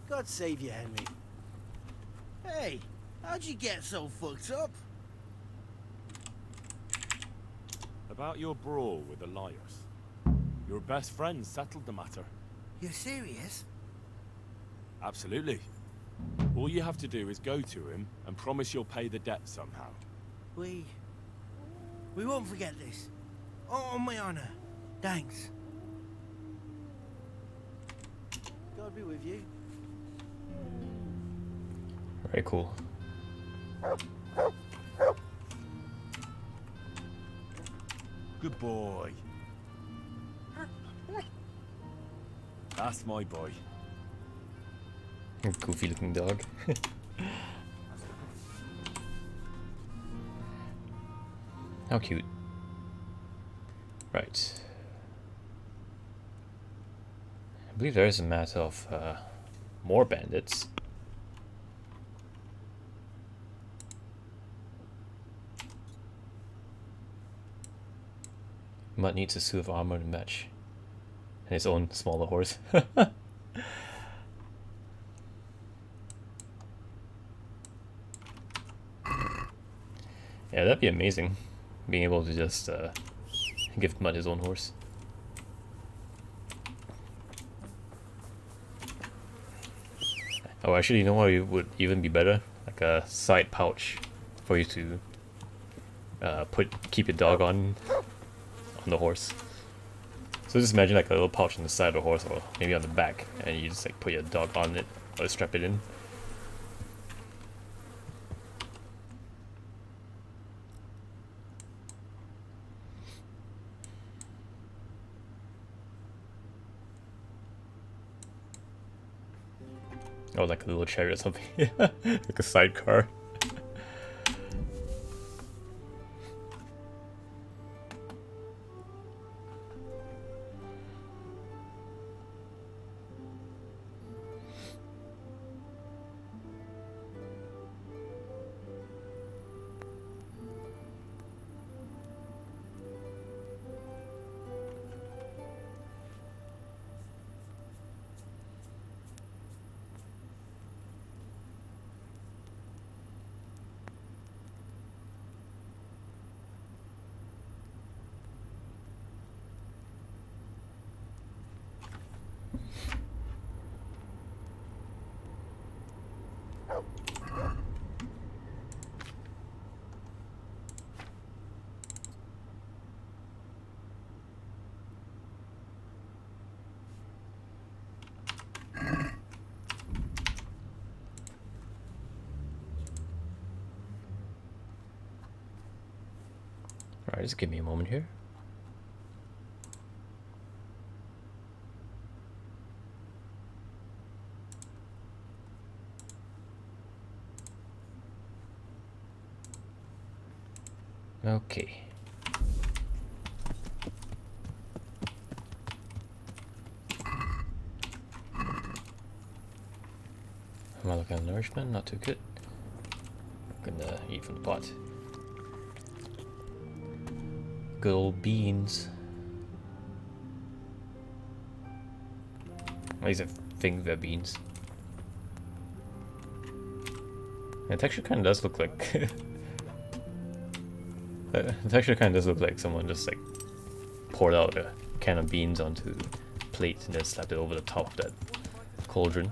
God save you, Henry. Hey, how'd you get so fucked up? About your brawl with the liars. Your best friend settled the matter. You're serious? Absolutely. All you have to do is go to him and promise you'll pay the debt somehow. We won't forget this. On my honor. Thanks. God be with you. Very cool. Good boy. That's my boy. Goofy looking dog. How cute. Right. I believe there is a matter of more bandits. Mutt needs a suit of armor to match. And his own smaller horse. Yeah, that'd be amazing. Being able to just give Mutt his own horse. Oh, actually, you know what would even be better? Like a side pouch for you to keep your dog on the horse. So just imagine like a little pouch on the side of the horse, or maybe on the back, and you just like put your dog on it or strap it in. Oh, like a little chariot or something. Like a sidecar. Alright, just give me a moment here. Okay. Am I looking at nourishment? Not too good. Gonna eat from the pot. Good old beans. At least I think they're beans. It actually kind of does look like... it actually kind of does look like someone just like poured out a can of beans onto a plate and then slapped it over the top of that cauldron.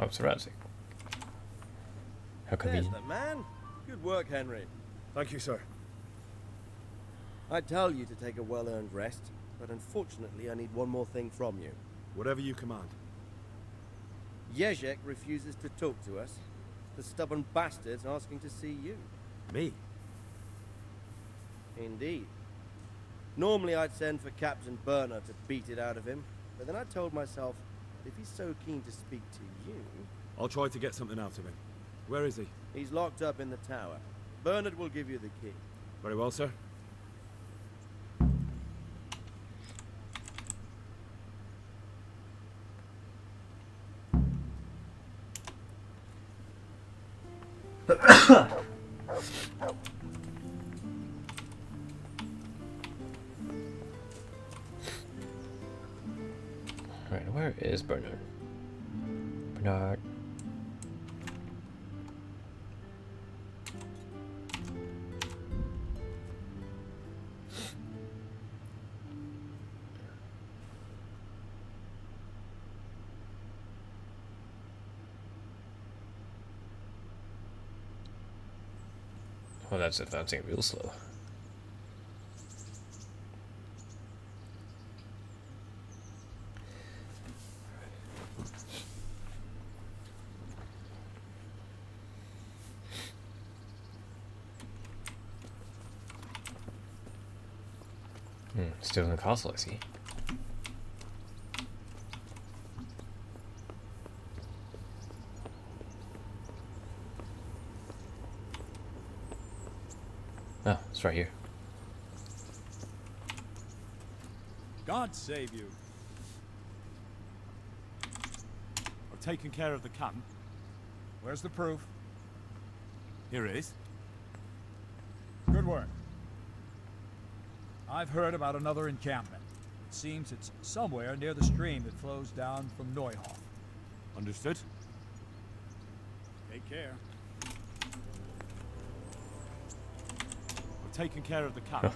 Oh, it's Radzic. How There's convenient. the man. Good work, Henry. Thank you, sir. I tell you to take a well-earned rest, but unfortunately I need one more thing from you. Whatever you command. Jezek refuses to talk to us. The stubborn bastard's asking to see you. Me? Indeed. Normally I'd send for Captain Burner to beat it out of him, but then I told myself, if he's so keen to speak to you... I'll try to get something out of him. Where is he? He's locked up in the tower. Bernard will give you the key. Very well, sir. Alright, where is Bernard. Bernard. Well, that's advancing real slow. Still in the castle, I see. Oh, it's right here. God save you. I've taken care of the camp. Where's the proof? Here it is. Good work. I've heard about another encampment. It seems it's somewhere near the stream that flows down from Neuhof. Understood. Take care. I've taken care of the camp.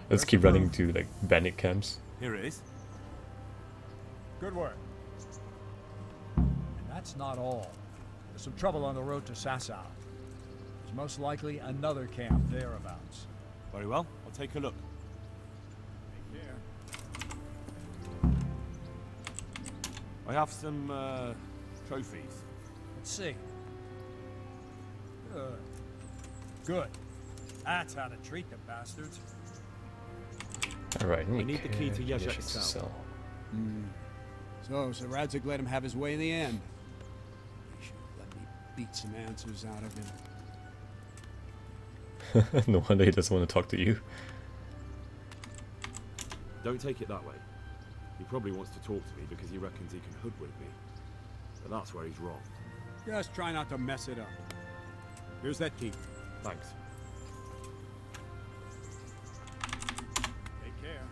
Let's keep running to like bandit camps. Here it is. Good work. And that's not all. There's some trouble on the road to Sasau. There's most likely another camp thereabouts. Very well. I'll take a look. Take care. I have some trophies. Let's see. Good. Good. That's how to treat the bastards. Alright, I need the key to Yezhek's cell. So Radzig let him have his way in the end. He should have let me beat some answers out of him. No wonder he doesn't want to talk to you. Don't take it that way. He probably wants to talk to me because he reckons he can hoodwink me. But that's where he's wrong. Just try not to mess it up. Here's that key. Thanks. Take care.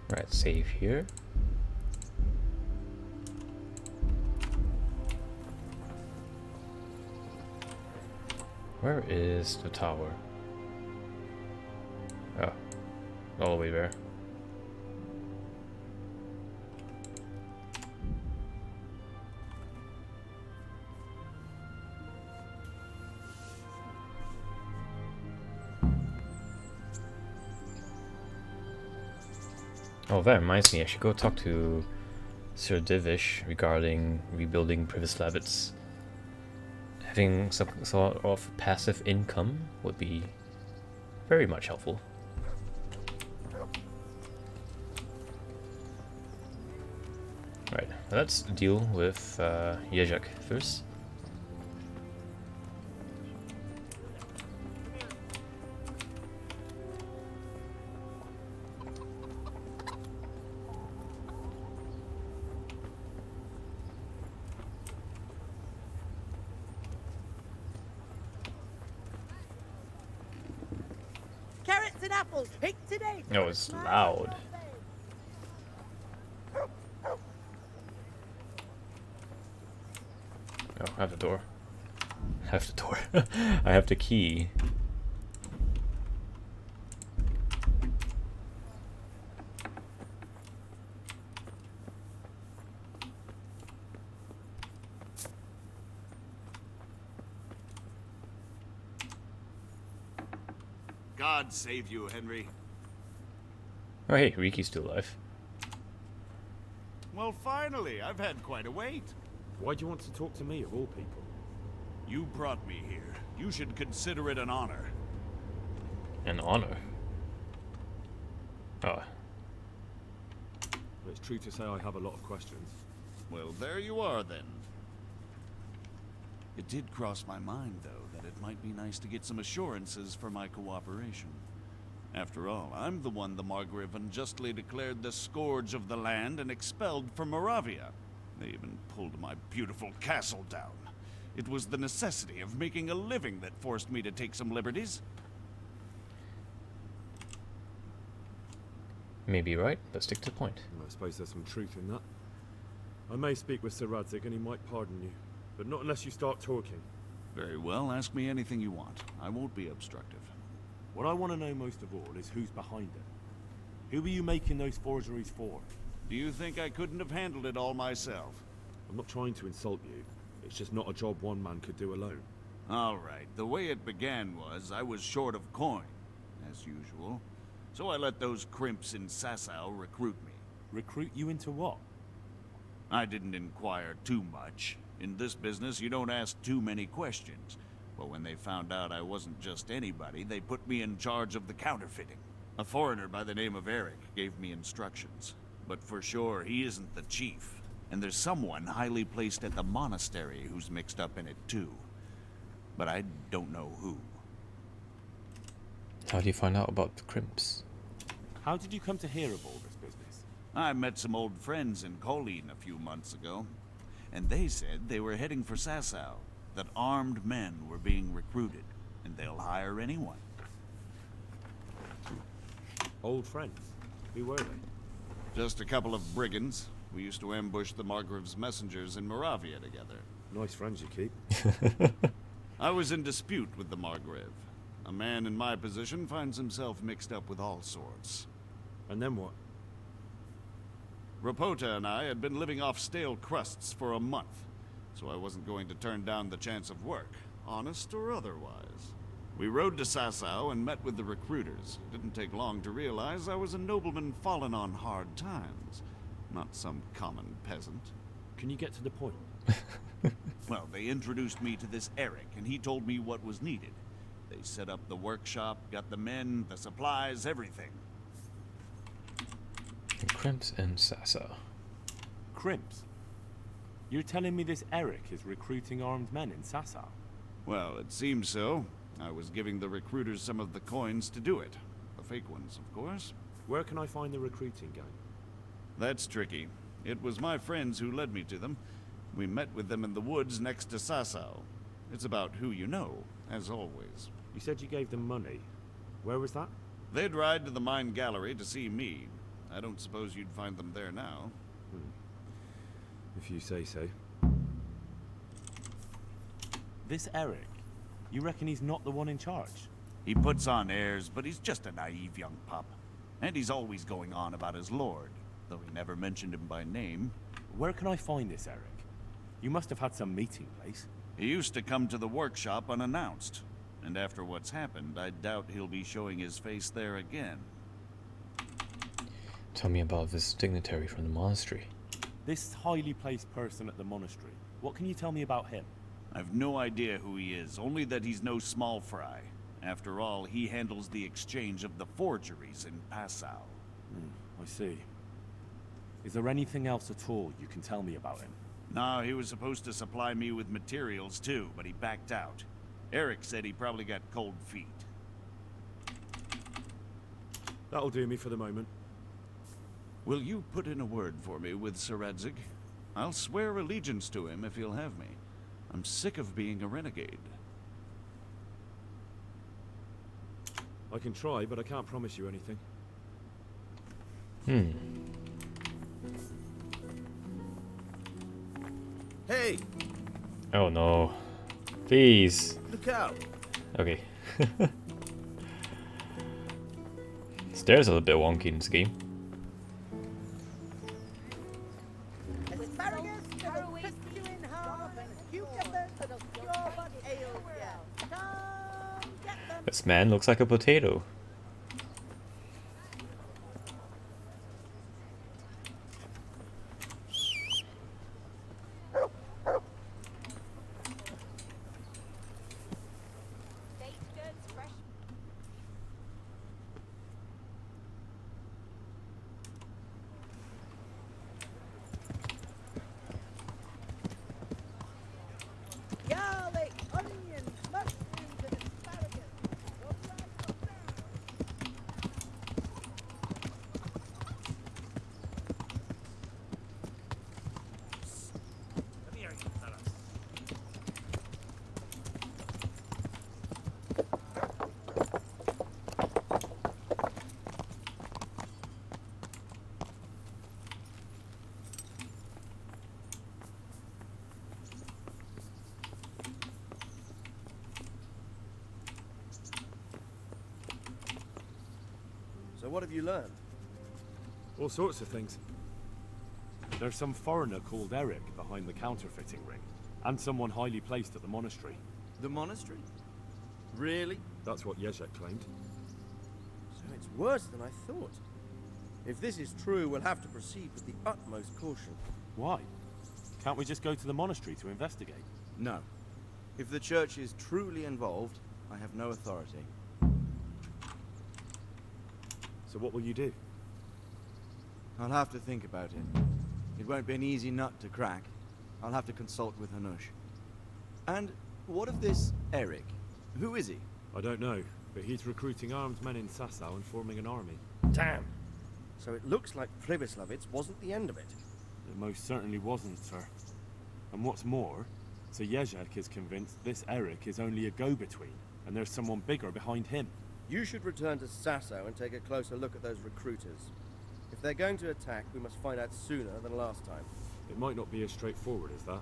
Right, save here. Where is the tower? Oh, all the way there. Oh, that reminds me, I should go talk to Sir Divish regarding rebuilding Privislavitz. Having some sort of passive income would be very much helpful. Right, let's deal with Yezhek first. Carrots and apples, picked today. Oh, it's loud. Oh, I have the door. I have the door. I have the key. God save you, Henry. Oh hey, Riki's still alive. Well, finally, I've had quite a wait. Why do you want to talk to me, of all people? You brought me here. You should consider it an honor. An honor? Oh. But it's true to say I have a lot of questions. Well, there you are, then. It did cross my mind, though, that it might be nice to get some assurances for my cooperation. After all, I'm the one the Margrave unjustly declared the scourge of the land and expelled from Moravia. They even pulled my beautiful castle down. It was the necessity of making a living that forced me to take some liberties. Maybe right, but stick to the point. I suppose there's some truth in that. I may speak with Sir Radzig and he might pardon you, but not unless you start talking. Very well, ask me anything you want. I won't be obstructive. What I want to know most of all is who's behind it. Who are you making those forgeries for? Do you think I couldn't have handled it all myself? I'm not trying to insult you. It's just not a job one man could do alone. All right, the way it began was I was short of coin, as usual. So I let those crimps in Sasau recruit me. Recruit you into what? I didn't inquire too much. In this business, you don't ask too many questions. But when they found out I wasn't just anybody, they put me in charge of the counterfeiting. A foreigner by the name of Eric gave me instructions. But for sure, he isn't the chief. And there's someone highly placed at the monastery who's mixed up in it too. But I don't know who. How do you find out about the crimps? How did you come to hear of all this business? I met some old friends in Colleen a few months ago, and they said they were heading for Sasau, that armed men were being recruited, and they'll hire anyone. Old friends? Who were they? Just a couple of brigands. We used to ambush the Margrave's messengers in Moravia together. Nice friends you keep. I was in dispute with the Margrave. A man in my position finds himself mixed up with all sorts. And then what? Rapota and I had been living off stale crusts for a month, so I wasn't going to turn down the chance of work, honest or otherwise. We rode to Sasau and met with the recruiters. It didn't take long to realize I was a nobleman fallen on hard times, not some common peasant. Can you get to the point? Well, they introduced me to this Eric, and he told me what was needed. They set up the workshop, got the men, the supplies, everything. Crimps and Sasau. Crimps? You're telling me this Eric is recruiting armed men in Sasau? Well, it seems so. I was giving the recruiters some of the coins to do it. The fake ones, of course. Where can I find the recruiting gang? That's tricky. It was my friends who led me to them. We met with them in the woods next to Sasau. It's about who you know, as always. You said you gave them money. Where was that? They'd ride to the mine gallery to see me. I don't suppose you'd find them there now. If you say so. This Eric, you reckon he's not the one in charge? He puts on airs, but he's just a naive young pup. And he's always going on about his lord, though he never mentioned him by name. Where can I find this Eric? You must have had some meeting place. He used to come to the workshop unannounced. And after what's happened, I doubt he'll be showing his face there again. Tell me about this dignitary from the monastery. This highly placed person at the monastery. What can you tell me about him? I've no idea who he is, only that he's no small fry. After all, he handles the exchange of the forgeries in Passau. I see. Is there anything else at all you can tell me about him? No, he was supposed to supply me with materials too, but he backed out. Eric said he probably got cold feet. That'll do me for the moment. Will you put in a word for me with Sir Radzig? I'll swear allegiance to him if he'll have me. I'm sick of being a renegade. I can try, but I can't promise you anything. Hey! Oh no. Please. Look out! Okay. Stairs are a bit wonky in this game. Asparagus that'll cut you in half and cucumbers that'll cure what ails ya. Come get them! This man looks like a potato. Garlic, onions, mushrooms, and asparagus. what have you learned? All sorts of things. There's some foreigner called Eric behind the counterfeiting ring, and someone highly placed at the monastery. The monastery? Really? That's what Yezhek claimed. So it's worse than I thought. If this is true, we'll have to proceed with the utmost caution. Why? Can't we just go to the monastery to investigate? No. If the church is truly involved, I have no authority. So what will you do? I'll have to think about it. It won't be an easy nut to crack. I'll have to consult with Hanush. And what of this Eric? Who is he? I don't know, but he's recruiting armed men in Sasau and forming an army. Damn! So it looks like Pribyslavitz wasn't the end of it. It most certainly wasn't, sir. And what's more, Sir Yezhek is convinced this Eric is only a go-between, and there's someone bigger behind him. You should return to Sasau and take a closer look at those recruiters. If they're going to attack, we must find out sooner than last time. It might not be as straightforward as that.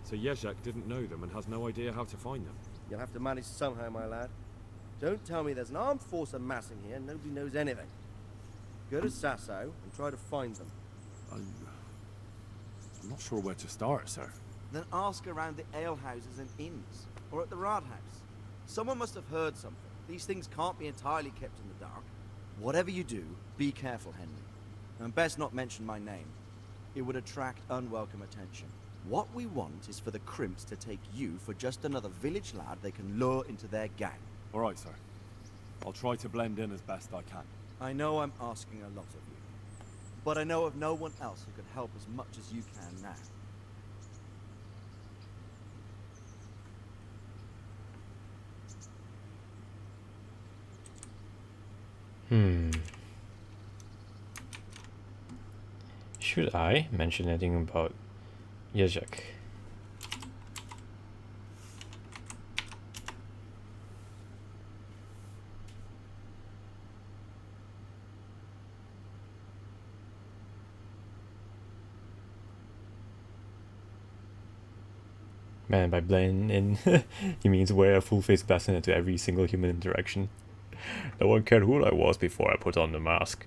Sir Yezhek didn't know them and has no idea how to find them. You'll have to manage somehow, my lad. Don't tell me there's an armed force amassing here and nobody knows anything. Go to Sasau and try to find them. I'm not sure where to start, sir. Then ask around the alehouses and inns, or at the Rathaus. Someone must have heard something. These things can't be entirely kept in the dark. Whatever you do, be careful, Henry. And best not mention my name. It would attract unwelcome attention. What we want is for the crimps to take you for just another village lad they can lure into their gang. All right, sir. I'll try to blend in as best I can. I know I'm asking a lot of you, but I know of no one else who can help as much as you can now. Should I mention anything about Yezhek? Man, by blend in, he means wear a full face bassinet to every single human interaction. No one cared who I was before I put on the mask.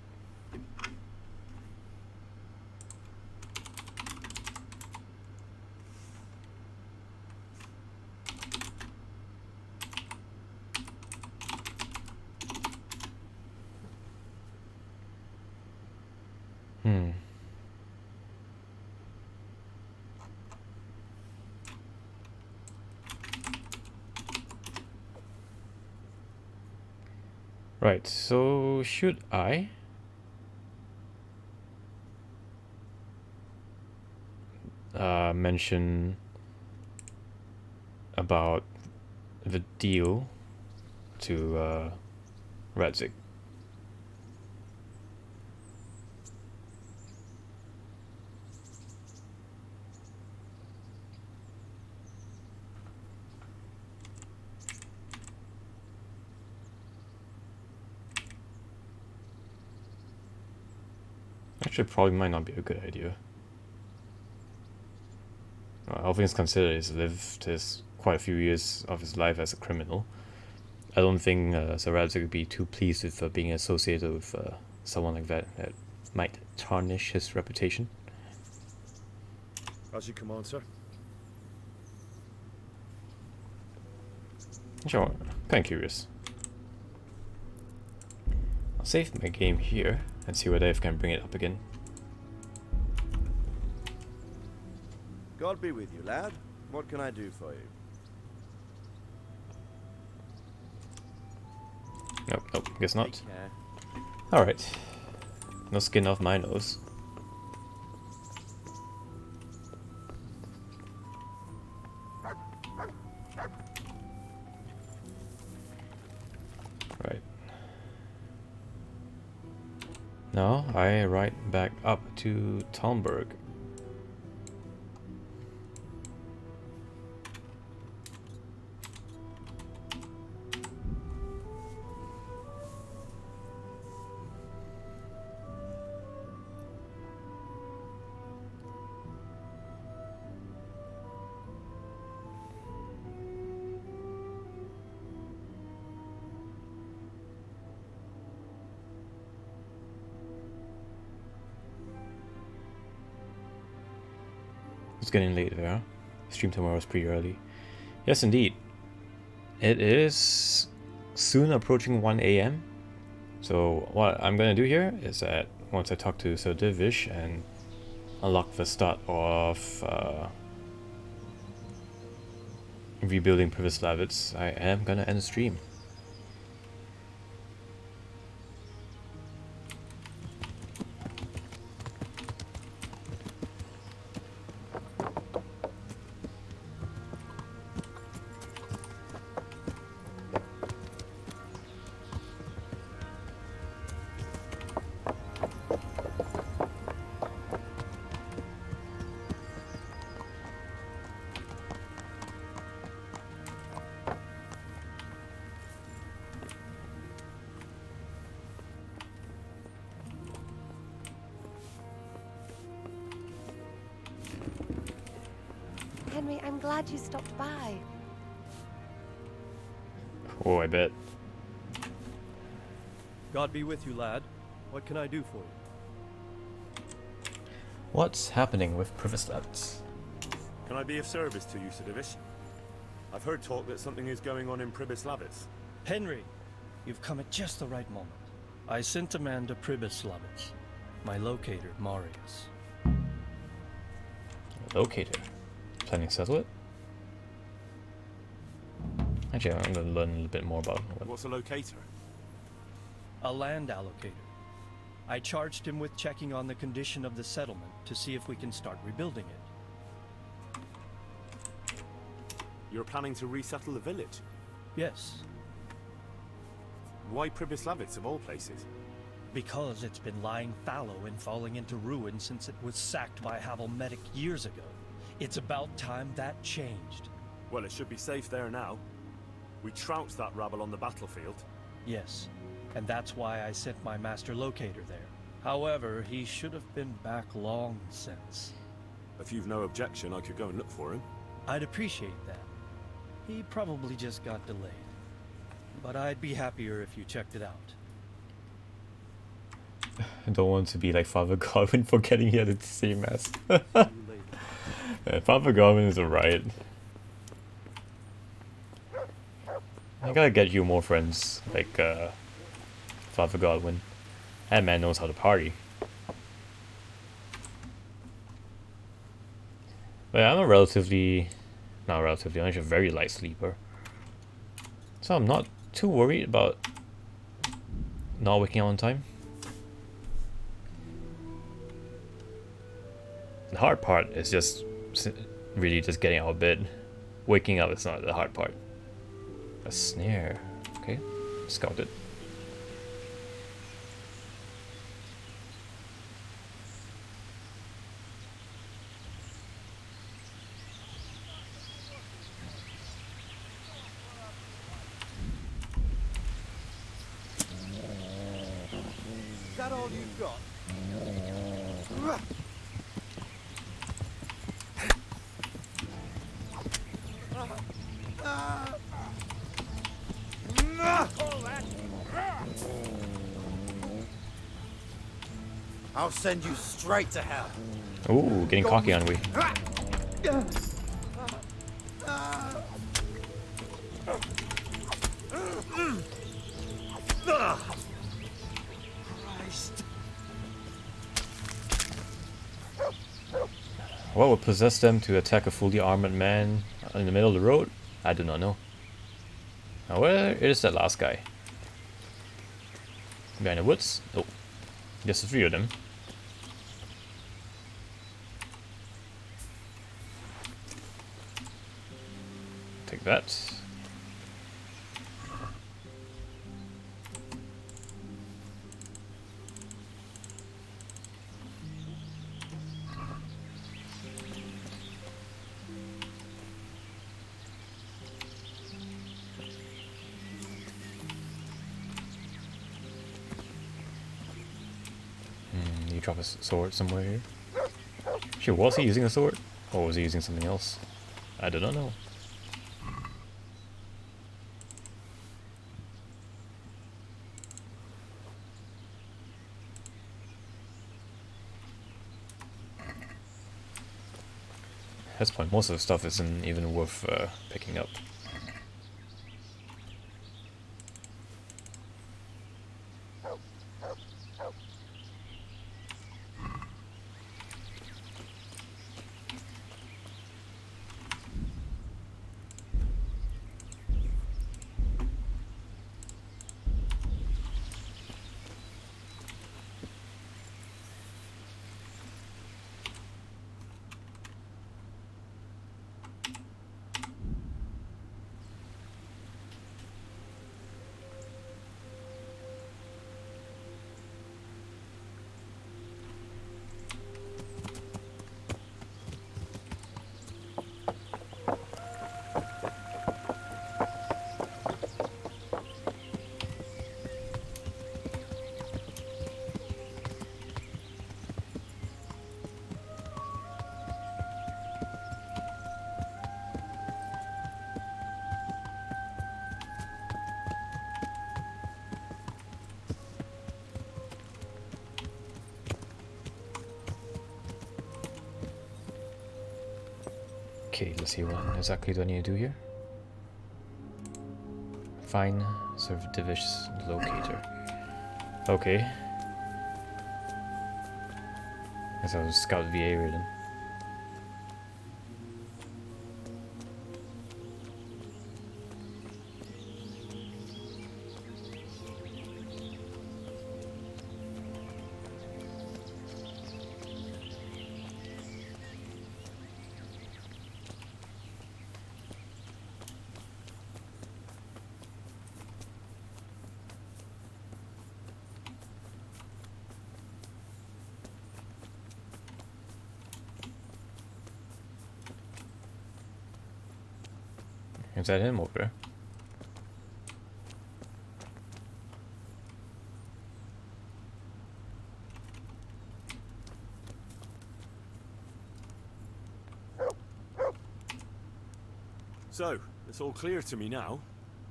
Right, so should I mention about the deal to Radzik? Actually, probably might not be a good idea. All things considered, he's lived quite a few years of his life as a criminal. I don't think Sir Radzik would be too pleased with being associated with someone like that. That might tarnish his reputation. As you command, sir. Sure, kind of curious. I'll save my game here and see whether I can bring it up again. God be with you, lad. What can I do for you? Nope, guess not. Take care. Alright. No skin off my nose. Right. Now I ride back up to Talmberg. It's getting late there, huh? Stream tomorrow is pretty early. Yes, indeed. It is soon approaching 1 a.m. So what I'm gonna do here is that once I talk to Sir Divish and unlock the start of rebuilding Privislavitz, I am gonna end the stream. Henry, I'm glad you stopped by. Oh, I bet. God be with you, lad. What can I do for you? What's happening with Privislavitz? Can I be of service to you, Sir Divish? I've heard talk that something is going on in Privislavitz. Henry, you've come at just the right moment. I sent a man to Privislavitz. My locator, Marius. Locator. Planning to settle it? Actually, I'm gonna learn a little bit more about what. What's a locator? A land allocator. I charged him with checking on the condition of the settlement to see if we can start rebuilding it. You're planning to resettle the village? Yes. Why Privislavitz of all places? Because it's been lying fallow and falling into ruin since it was sacked by Havel Medic years ago. It's about time that changed. Well, it should be safe there now. We trounced that rabble on the battlefield. Yes, and that's why I sent my master locator there. However, he should have been back long since. If you've no objection, I could go and look for him. I'd appreciate that. He probably just got delayed. But I'd be happier if you checked it out. I don't want to be like Father Godwin for getting here at the same mass. Father Godwin is alright. I gotta get you more friends like Father Godwin. That man knows how to party. But I'm a relatively, not relatively, I'm actually a very light sleeper. So I'm not too worried about not waking up on time. The hard part is just really just getting out of bed. Waking up is not the hard part. A snare. Okay, scout it. Is that all you've got? I'll send you straight to hell. Ooh, getting cocky, aren't we? Christ. What would possess them to attack a fully armored man in the middle of the road? I do not know. Now where is that last guy? Behind the woods? Oh. Just the three of them. Take that. You drop a sword somewhere here. Actually, was he using a sword? Or was he using something else? I do not know. That's point. Most of the stuff isn't even worth picking up. Okay, let's see what exactly do I need to do here. Find Divish locator. Okay. Guess I'll scout the area then. Is that him over there? So, it's all clear to me now.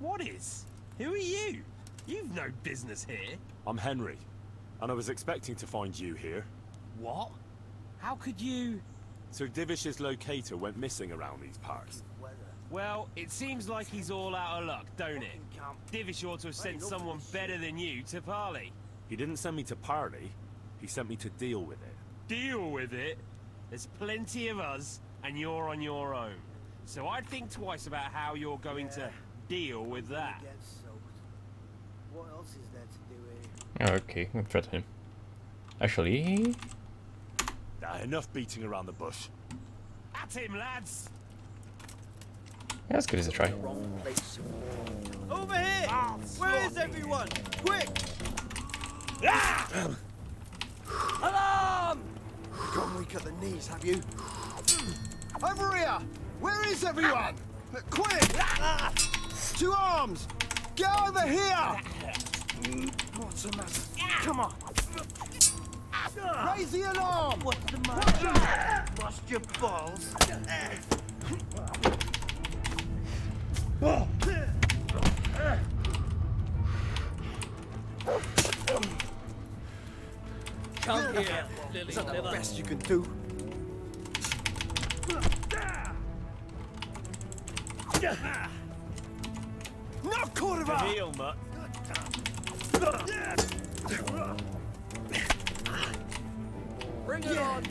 What is? Who are you? You've no business here. I'm Henry, and I was expecting to find you here. What? How could you... Sir Divish's locator went missing around these parts. Well, it seems like he's all out of luck, don't it? Divish ought to have sent someone better than you to parley. He didn't send me to parley, he sent me to deal with it. Deal with it? There's plenty of us, and you're on your own. So I'd think twice about how you're going to deal with that. What else is there to do here? Oh, okay, I'll threaten him. Actually... enough beating around the bush. At him, lads! Yeah, as good as a try. Over here! Where is everyone? Quick! Alarm! Gone weak at the knees, have you? Over here! Where is everyone? Quick! To arms! Get over here! What's the matter? Come on! Raise the alarm! What's the matter? Lost your balls? Come here, Lily. Is that the best you can do? Not quarter Heel, mutt. Bring it on!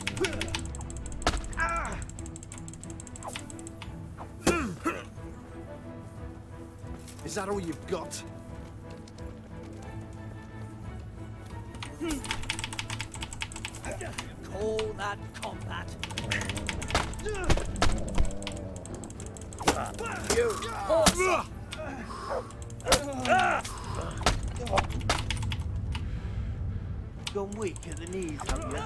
Is that all you've got? Call that combat. You horse! Gone weak at the knees, have you?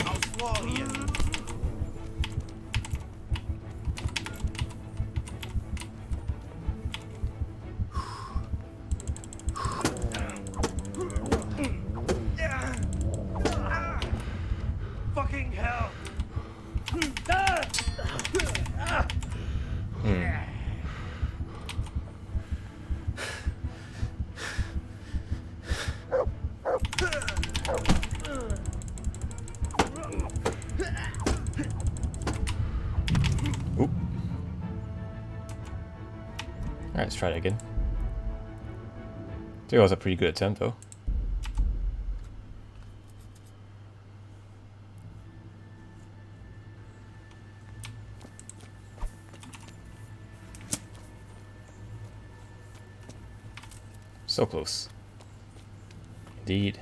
I'll swallow you. Oop. Alright, let's try that again. I think it was a pretty good attempt though. So close. Indeed.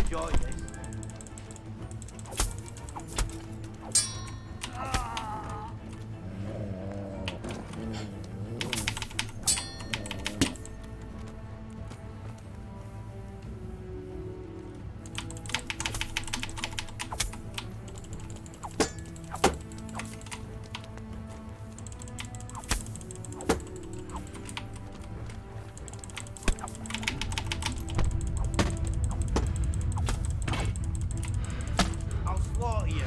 Enjoy this. I'll slaughter you.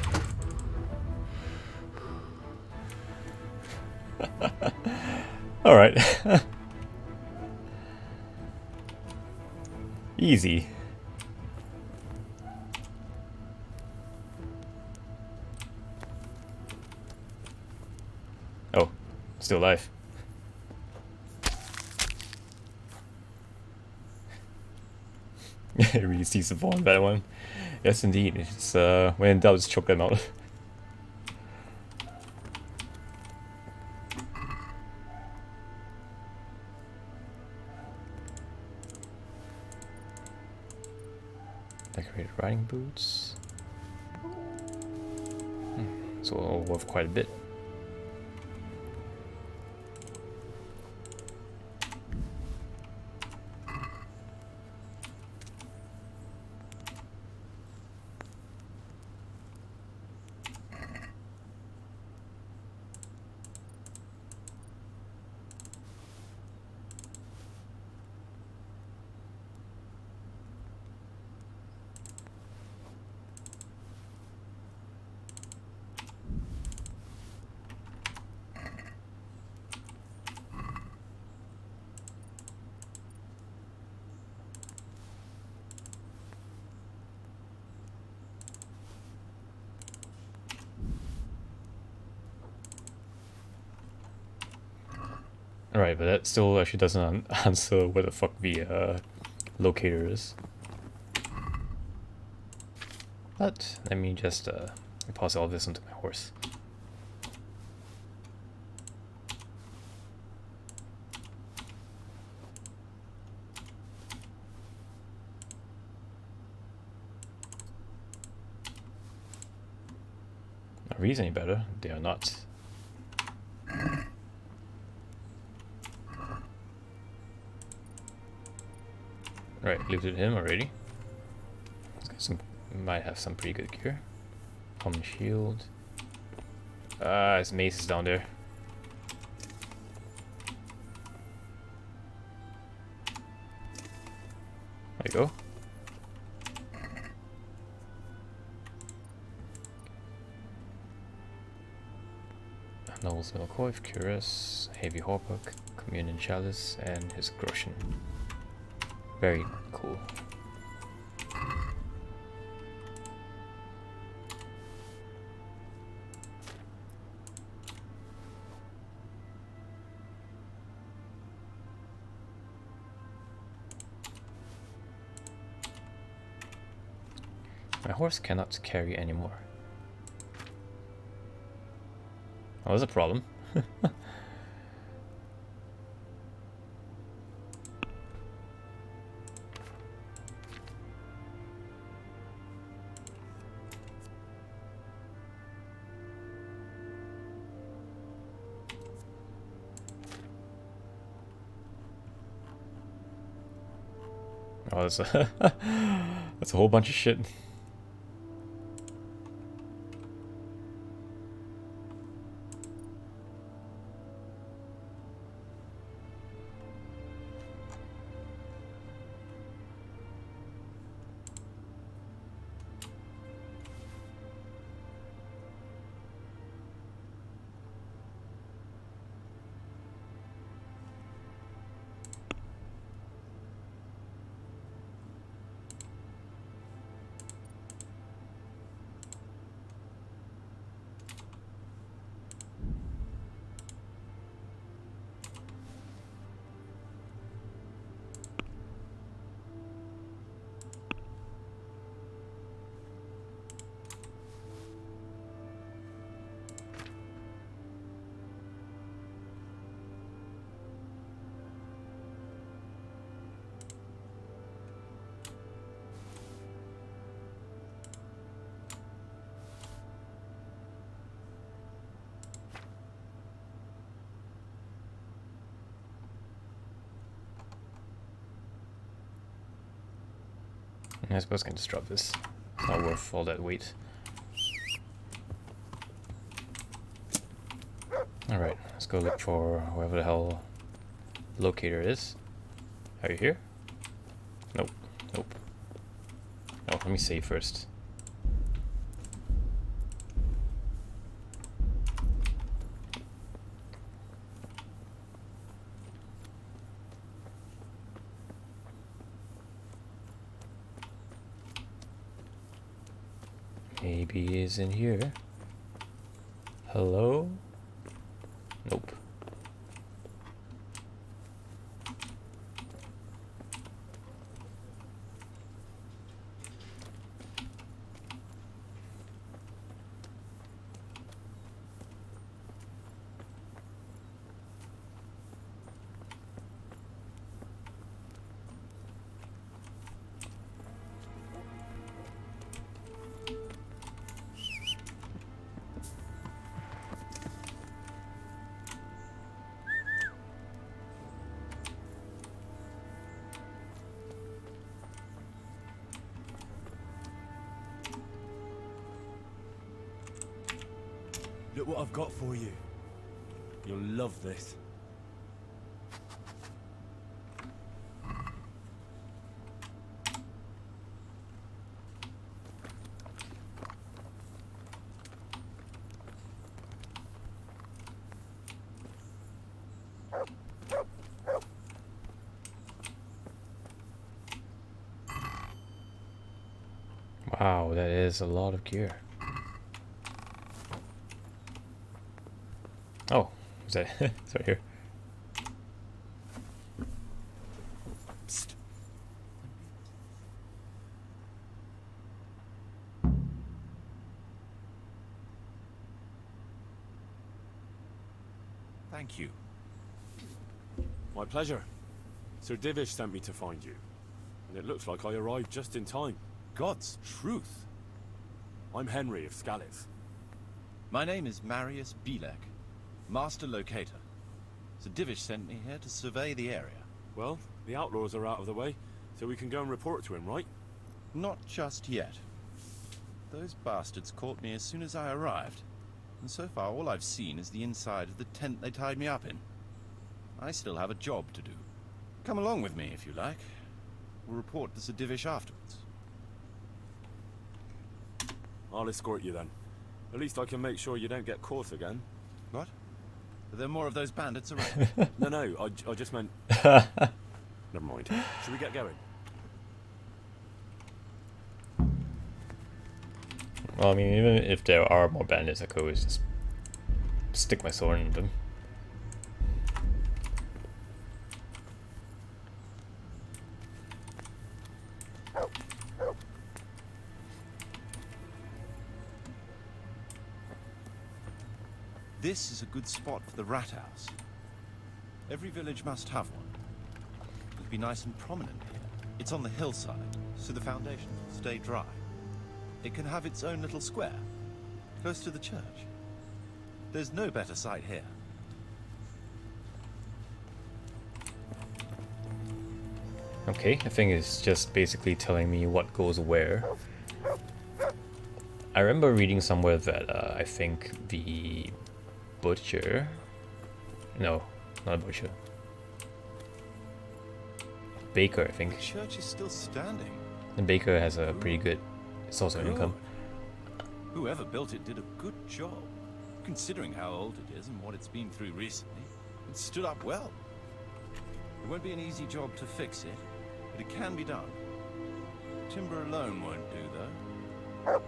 Alright. Easy. Oh, still alive. Really sees the ball in that one. Yes, indeed. It's when in doubt, just choke them out. Decorated riding boots. So all worth quite a bit. Alright, but that still actually doesn't answer where the fuck the locator is. But let me just pass all this onto my horse. Not reason any better, they are not. Right, looted him already. Let's get some, might have some pretty good gear. Common shield. Ah, his mace is down there. There you go. Nobles Milkoif, Cuirass, Heavy Hawbuck, Communion Chalice, and his Groshen. Very cool. My horse cannot carry anymore. Oh, that's a problem. Oh, that's a, that's a whole bunch of shit. I suppose I can just drop this. It's not worth all that weight. Alright, let's go look for whoever the hell locator is. Are you here? Nope. Nope. Oh, let me save first. Maybe he's in here. Hello? Nope. Look what I've got for you. You'll love this. Wow, that is a lot of gear. Oh, is that it's right here? Psst. Thank you. My pleasure. Sir Divish sent me to find you, and it looks like I arrived just in time. God's truth. I'm Henry of Skalitz. My name is Marius Bielek, Master Locator. Sir Divish sent me here to survey the area. Well, the outlaws are out of the way, so we can go and report to him, right? Not just yet. Those bastards caught me as soon as I arrived, and so far all I've seen is the inside of the tent they tied me up in. I still have a job to do. Come along with me if you like. We'll report to Sir Divish afterwards. I'll escort you then. At least I can make sure you don't get caught again. What? Are there more of those bandits around? No, I just meant... Never mind. Should we get going? Well, I mean, even if there are more bandits, I could always just stick my sword in them. This is a good spot for the rat house. Every village must have one. It'll be nice and prominent here. It's on the hillside, so the foundations will stay dry. It can have its own little square, close to the church. There's no better site here. Okay, I think it's just basically telling me what goes where. I remember reading somewhere that I think the butcher... No, not a butcher. Baker, I think. The church is still standing. The baker has a pretty good source of income. Whoever built it did a good job. Considering how old it is and what it's been through recently, it stood up well. It won't be an easy job to fix it, but it can be done. Timber alone won't do, though.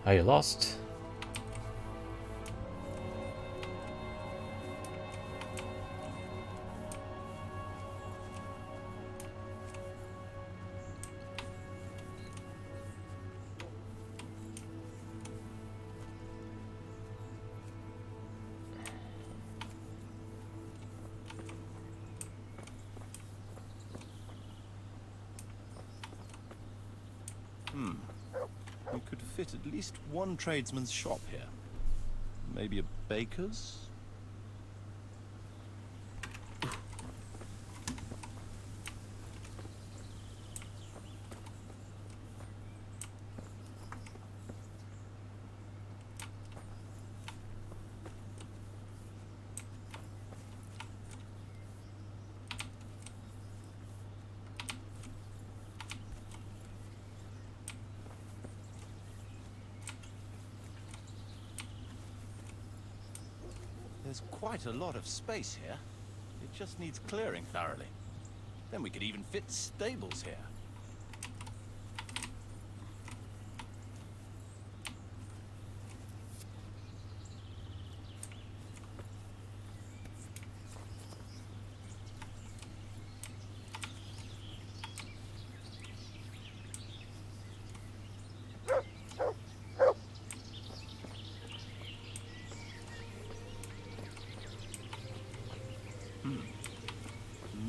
Are you lost? We could fit at least one tradesman's shop here. Maybe a baker's? There's quite a lot of space here. It just needs clearing thoroughly. Then we could even fit stables here.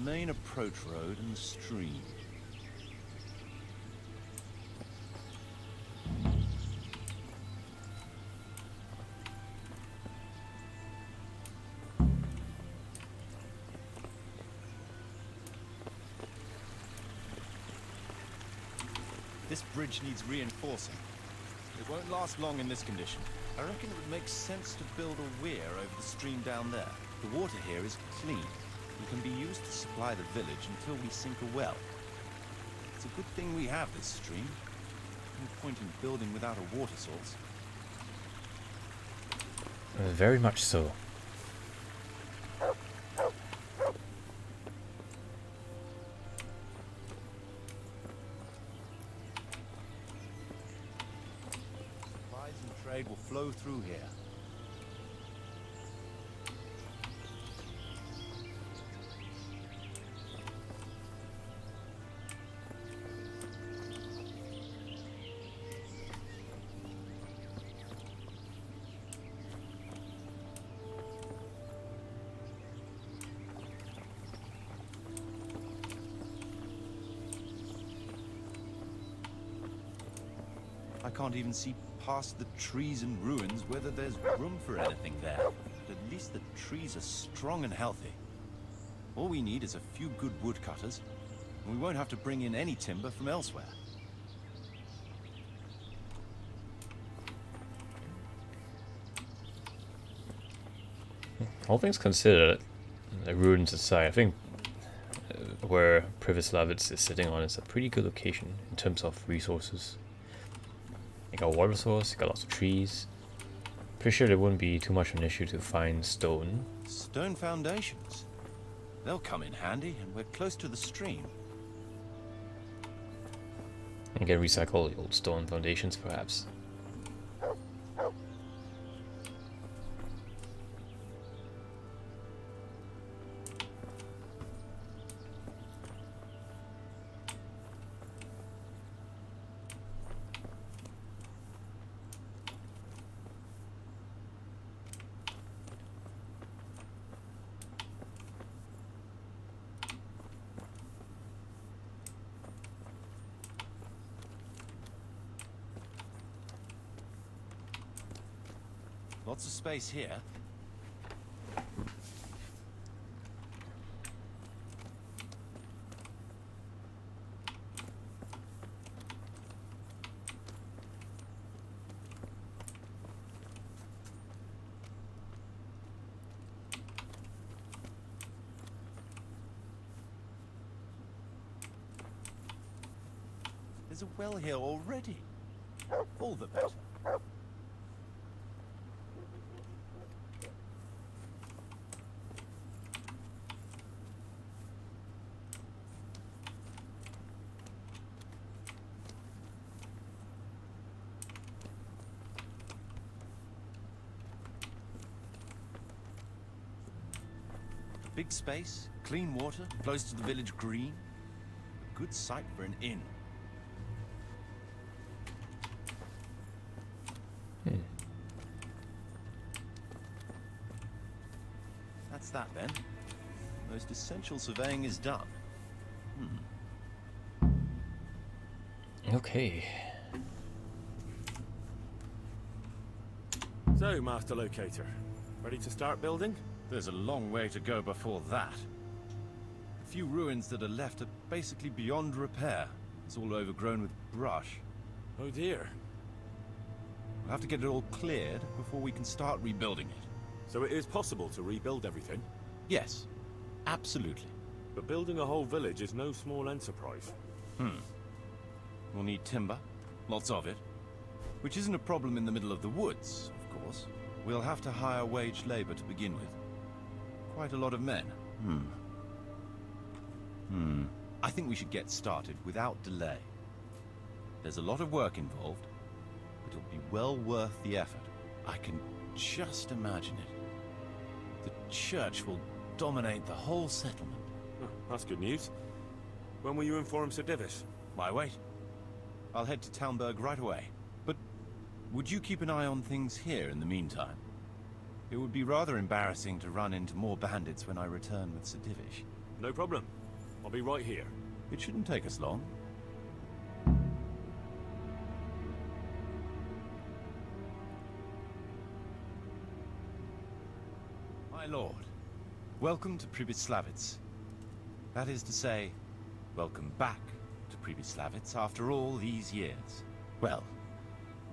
Main approach road and the stream. This bridge needs reinforcing. It won't last long in this condition. I reckon it would make sense to build a weir over the stream down there. The water here is clean. It can be used to supply the village until we sink a well. It's a good thing we have this stream. No point in building without a water source. Very much so. Supplies and trade will flow through here. I can't even see past the trees and ruins whether there's room for anything there. But at least the trees are strong and healthy. All we need is a few good woodcutters, and we won't have to bring in any timber from elsewhere. All things considered, the ruins aside, I think where Privislavitz is sitting on is a pretty good location in terms of resources. You got a water source, you got lots of trees. Pretty sure there wouldn't be too much of an issue to find stone. Stone foundations. They'll come in handy, and we're close to the stream. You can recycle the old stone foundations, perhaps. Lots of space here. There's a well here already. All the better. Big space, clean water, close to the village green. A good site for an inn. That's that then. Most essential surveying is done. Okay. So, Master Locator, ready to start building? There's a long way to go before that. The few ruins that are left are basically beyond repair. It's all overgrown with brush. Oh dear. We'll have to get it all cleared before we can start rebuilding it. So it is possible to rebuild everything? Yes, absolutely. But building a whole village is no small enterprise. We'll need timber, lots of it, which isn't a problem in the middle of the woods, of course. We'll have to hire wage labor to begin with. Quite a lot of men. I think we should get started without delay. There's a lot of work involved, but it'll be well worth the effort. I can just imagine it. The church will dominate the whole settlement. Oh, that's good news. When will you inform Sir Divish? Why wait? I'll head to Talmberg right away. But would you keep an eye on things here in the meantime? It would be rather embarrassing to run into more bandits when I return with Sir Divish. No problem. I'll be right here. It shouldn't take us long. My lord, welcome to Pribyslavitz. That is to say, welcome back to Pribyslavitz after all these years. Well,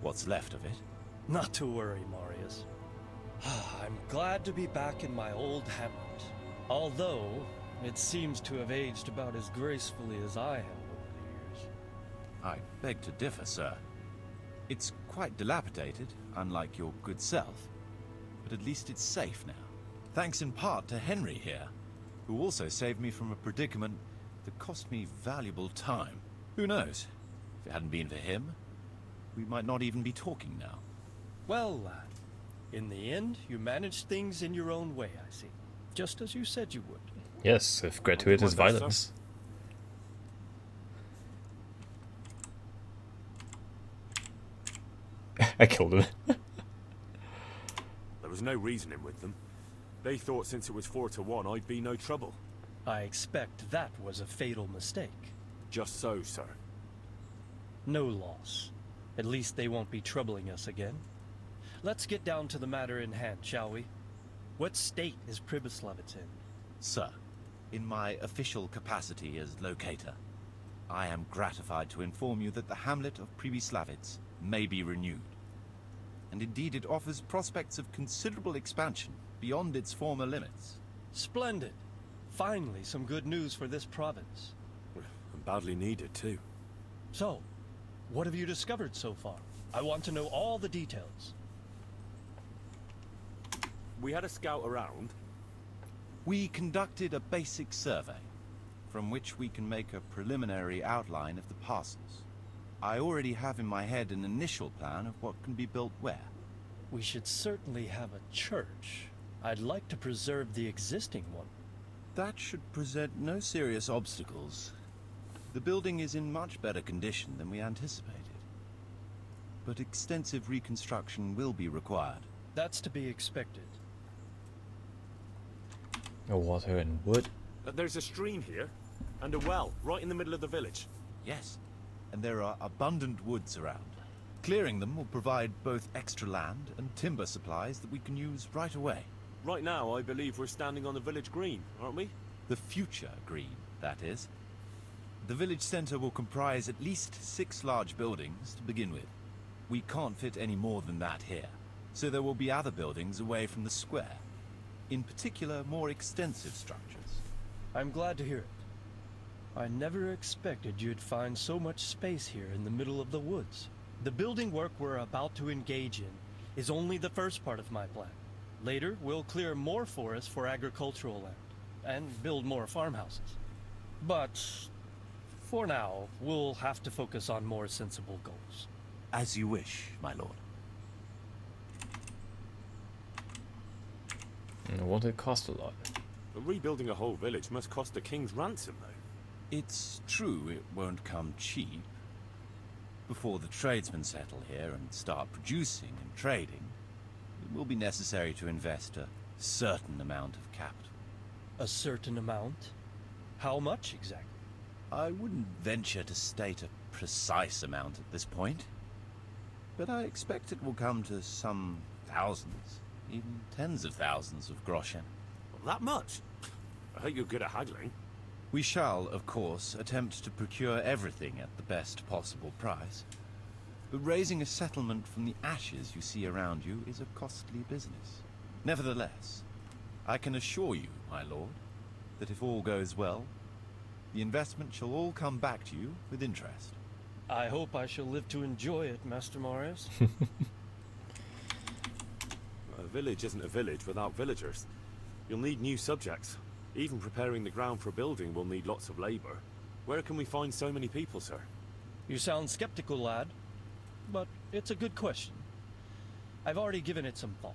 what's left of it. Not to worry, Marius. I'm glad to be back in my old hamlet. Although, it seems to have aged about as gracefully as I have over the years. I beg to differ, sir. It's quite dilapidated, unlike your good self. But at least it's safe now. Thanks in part to Henry here, who also saved me from a predicament that cost me valuable time. Who knows? If it hadn't been for him, we might not even be talking now. Well, lad, in the end, you managed things in your own way, I see. Just as you said you would. Yes, with gratuitous violence. I killed him. There was no reasoning with them. They thought since it was 4-1, I'd be no trouble. I expect that was a fatal mistake. Just so, sir. No loss. At least they won't be troubling us again. Let's get down to the matter in hand, shall we? What state is Pribyslavitz in? Sir, in my official capacity as locator, I am gratified to inform you that the hamlet of Pribyslavitz may be renewed. And indeed it offers prospects of considerable expansion beyond its former limits. Splendid. Finally, some good news for this province. And badly needed, too. So, what have you discovered so far? I want to know all the details. We had a scout around. We conducted a basic survey, from which we can make a preliminary outline of the parcels. I already have in my head an initial plan of what can be built where. We should certainly have a church. I'd like to preserve the existing one. That should present no serious obstacles. The building is in much better condition than we anticipated. But extensive reconstruction will be required. That's to be expected. Water and wood. There's a stream here, and a well, right in the middle of the village. Yes, and there are abundant woods around. Clearing them will provide both extra land and timber supplies that we can use right away. Right now, I believe we're standing on the village green, aren't we? The future green, that is. The village centre will comprise at least 6 large buildings to begin with. We can't fit any more than that here, so there will be other buildings away from the square. In particular, more extensive structures. I'm glad to hear it. I never expected you'd find so much space here in the middle of the woods. The building work we're about to engage in is only the first part of my plan. Later, we'll clear more forest for agricultural land and build more farmhouses. But for now, we'll have to focus on more sensible goals. As you wish, my lord. Won't it cost a lot? Rebuilding a whole village must cost a king's ransom, though. It's true it won't come cheap. Before the tradesmen settle here and start producing and trading, it will be necessary to invest a certain amount of capital. A certain amount? How much exactly? I wouldn't venture to state a precise amount at this point, but I expect it will come to some thousands, even tens of thousands of groschen. That much? I hope you're good at haggling. We shall, of course, attempt to procure everything at the best possible price. But raising a settlement from the ashes you see around you is a costly business. Nevertheless, I can assure you, my lord, that if all goes well, the investment shall all come back to you with interest. I hope I shall live to enjoy it, Master Marius. A village isn't a village without villagers. You'll need new subjects. Even preparing the ground for building will need lots of labor. Where can we find so many people, sir? You sound skeptical, lad, but it's a good question. I've already given it some thought.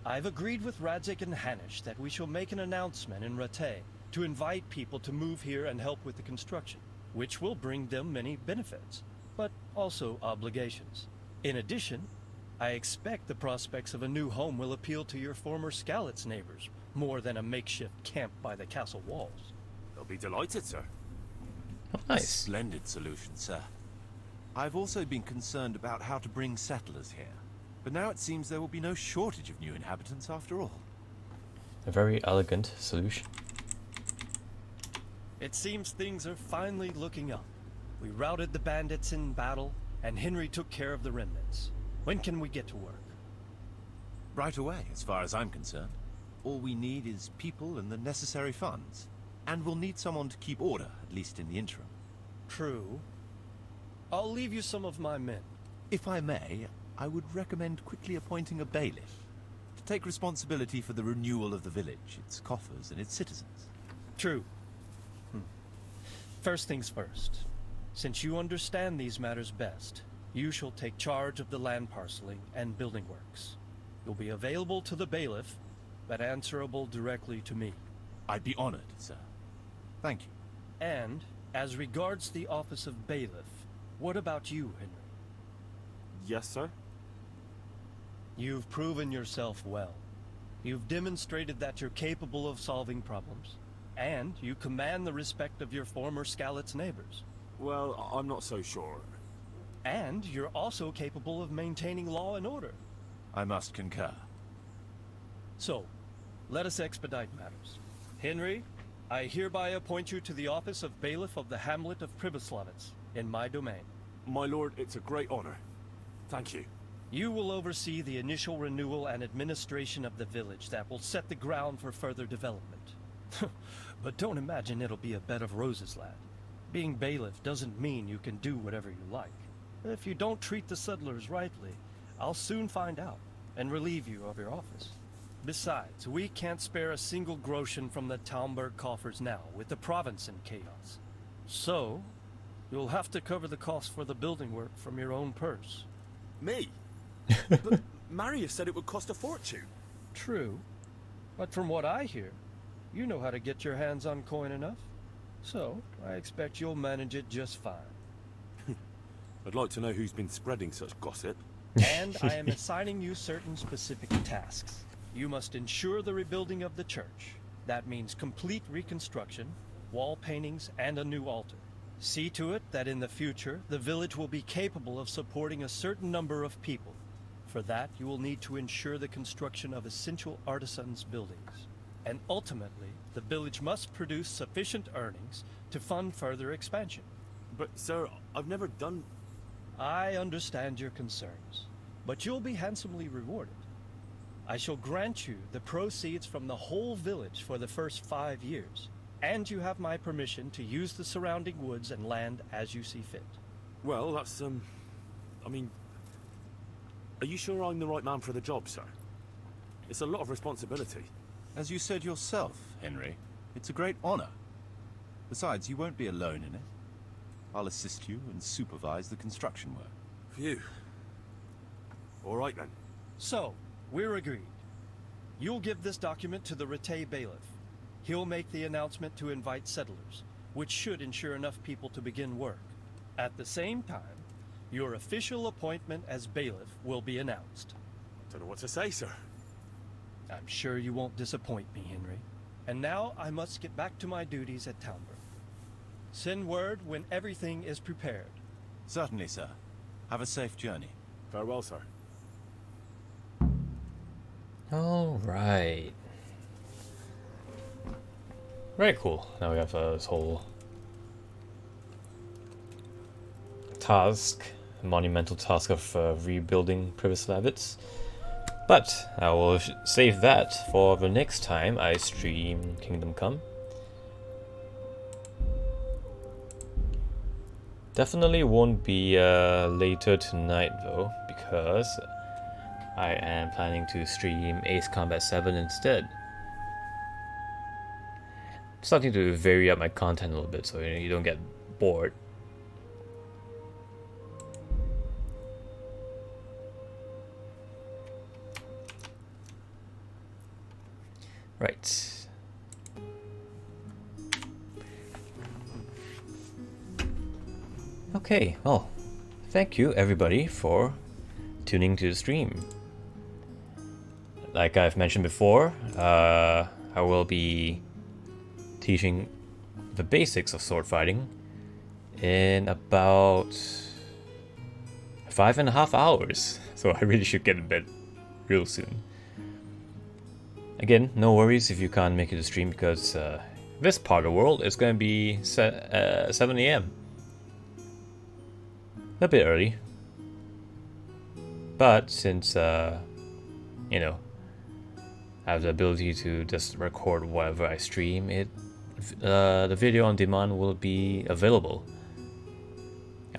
I've agreed with Radzig and Hanish that we shall make an announcement in Rattay to invite people to move here and help with the construction, which will bring them many benefits, but also obligations. In addition, I expect the prospects of a new home will appeal to your former Skalitz neighbors, more than a makeshift camp by the castle walls. They'll be delighted, sir. Oh, nice. Splendid solution, sir. I've also been concerned about how to bring settlers here, but now it seems there will be no shortage of new inhabitants after all. A very elegant solution. It seems things are finally looking up. We routed the bandits in battle, and Henry took care of the remnants. When can we get to work? Right away, as far as I'm concerned. All we need is people and the necessary funds. And we'll need someone to keep order, at least in the interim. True. I'll leave you some of my men. If I may, I would recommend quickly appointing a bailiff to take responsibility for the renewal of the village, its coffers and its citizens. True. First things first. Since you understand these matters best, you shall take charge of the land parceling and building works. You'll be available to the bailiff, but answerable directly to me. I'd be honored, sir. Thank you. And, as regards the office of bailiff, what about you, Henry? Yes, sir? You've proven yourself well. You've demonstrated that you're capable of solving problems, and you command the respect of your former Skalitz neighbors. Well, I'm not so sure. And you're also capable of maintaining law and order. I must concur. So, let us expedite matters. Henry, I hereby appoint you to the office of bailiff of the hamlet of Pribyslavitz, in my domain. My lord, it's a great honor. Thank you. You will oversee the initial renewal and administration of the village that will set the ground for further development. But don't imagine it'll be a bed of roses, lad. Being bailiff doesn't mean you can do whatever you like. If you don't treat the settlers rightly, I'll soon find out and relieve you of your office. Besides, we can't spare a single groschen from the Talmberg coffers now, with the province in chaos. So, you'll have to cover the cost for the building work from your own purse. Me? But Marius said it would cost a fortune. True. But from what I hear, you know how to get your hands on coin enough. So, I expect you'll manage it just fine. I'd like to know who's been spreading such gossip. And I am assigning you certain specific tasks. You must ensure the rebuilding of the church. That means complete reconstruction, wall paintings, and a new altar. See to it that in the future, the village will be capable of supporting a certain number of people. For that, you will need to ensure the construction of essential artisans' buildings. And ultimately, the village must produce sufficient earnings to fund further expansion. But, sir, I've never done... I understand your concerns, but you'll be handsomely rewarded. I shall grant you the proceeds from the whole village for the first 5 years, and you have my permission to use the surrounding woods and land as you see fit. Well, that's, I mean... Are you sure I'm the right man for the job, sir? It's a lot of responsibility. As you said yourself, Henry, it's a great honor. Besides, you won't be alone in it. I'll assist you and supervise the construction work. Phew. All right, then. So, we're agreed. You'll give this document to the Rattay bailiff. He'll make the announcement to invite settlers, which should ensure enough people to begin work. At the same time, your official appointment as bailiff will be announced. Don't know what to say, sir. I'm sure you won't disappoint me, Henry. And now I must get back to my duties at Townburn. Send word when everything is prepared. Certainly, sir. Have a safe journey. Farewell, sir. Alright. Very cool. Now we have this whole task, monumental task of rebuilding Privis Habits. But I will save that for the next time I stream Kingdom Come. Definitely won't be later tonight though, because I am planning to stream Ace Combat 7 instead. Starting to vary up my content a little bit so you don't get bored. Right. Okay, well, thank you everybody for tuning to the stream. Like I've mentioned before, I will be teaching the basics of sword fighting in about 5.5 hours, so I really should get to bed real soon. Again, no worries if you can't make it to stream, because this part of the world is going to be 7 AM. A bit early. But since, you know, I have the ability to just record whatever I stream, the video on demand will be available.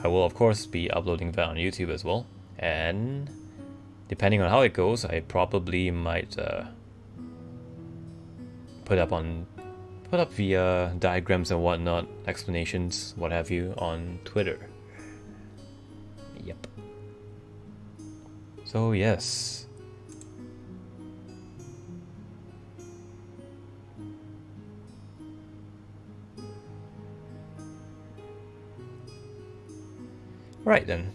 I will of course be uploading that on YouTube as well, and depending on how it goes, I probably might put up the diagrams and whatnot, explanations, what have you, on Twitter. Yep. So yes. Right then.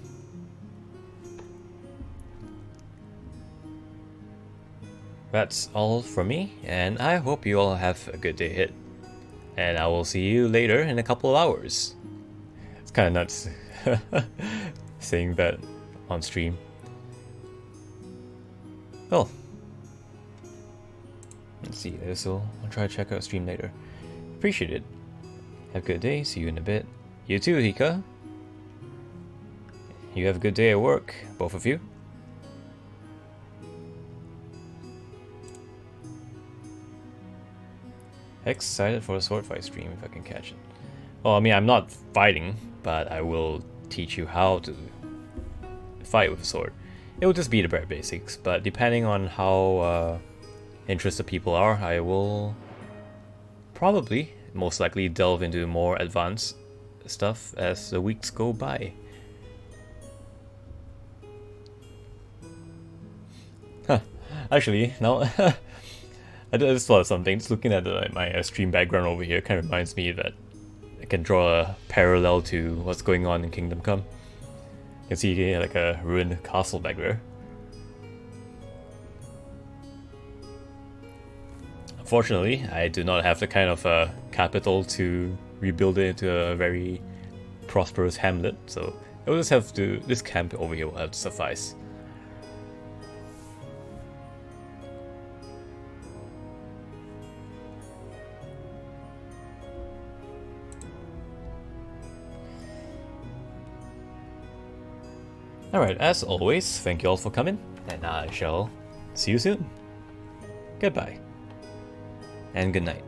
That's all from me, and I hope you all have a good day ahead. And I will see you later in a couple of hours. It's kind of nuts saying that on stream. Well, let's see, so I'll try to check out stream later. Appreciate it. Have a good day, see you in a bit. You too, Hika. You have a good day at work, both of you. Excited for a sword fight stream if I can catch it. Well, I mean, I'm not fighting, but I will teach you how to fight with a sword. It will just be the bare basics, but depending on how interested people are, I will probably, most likely, delve into more advanced stuff as the weeks go by. Huh. Actually, now I just thought of something. Just looking at my stream background over here kind of reminds me that I can draw a parallel to what's going on in Kingdom Come. You can see like a ruined castle back there. Unfortunately, I do not have the kind of capital to rebuild it into a very prosperous hamlet, so it will just have to, this camp over here will have to suffice. Alright, as always, thank you all for coming, and I shall see you soon. Goodbye, and good night.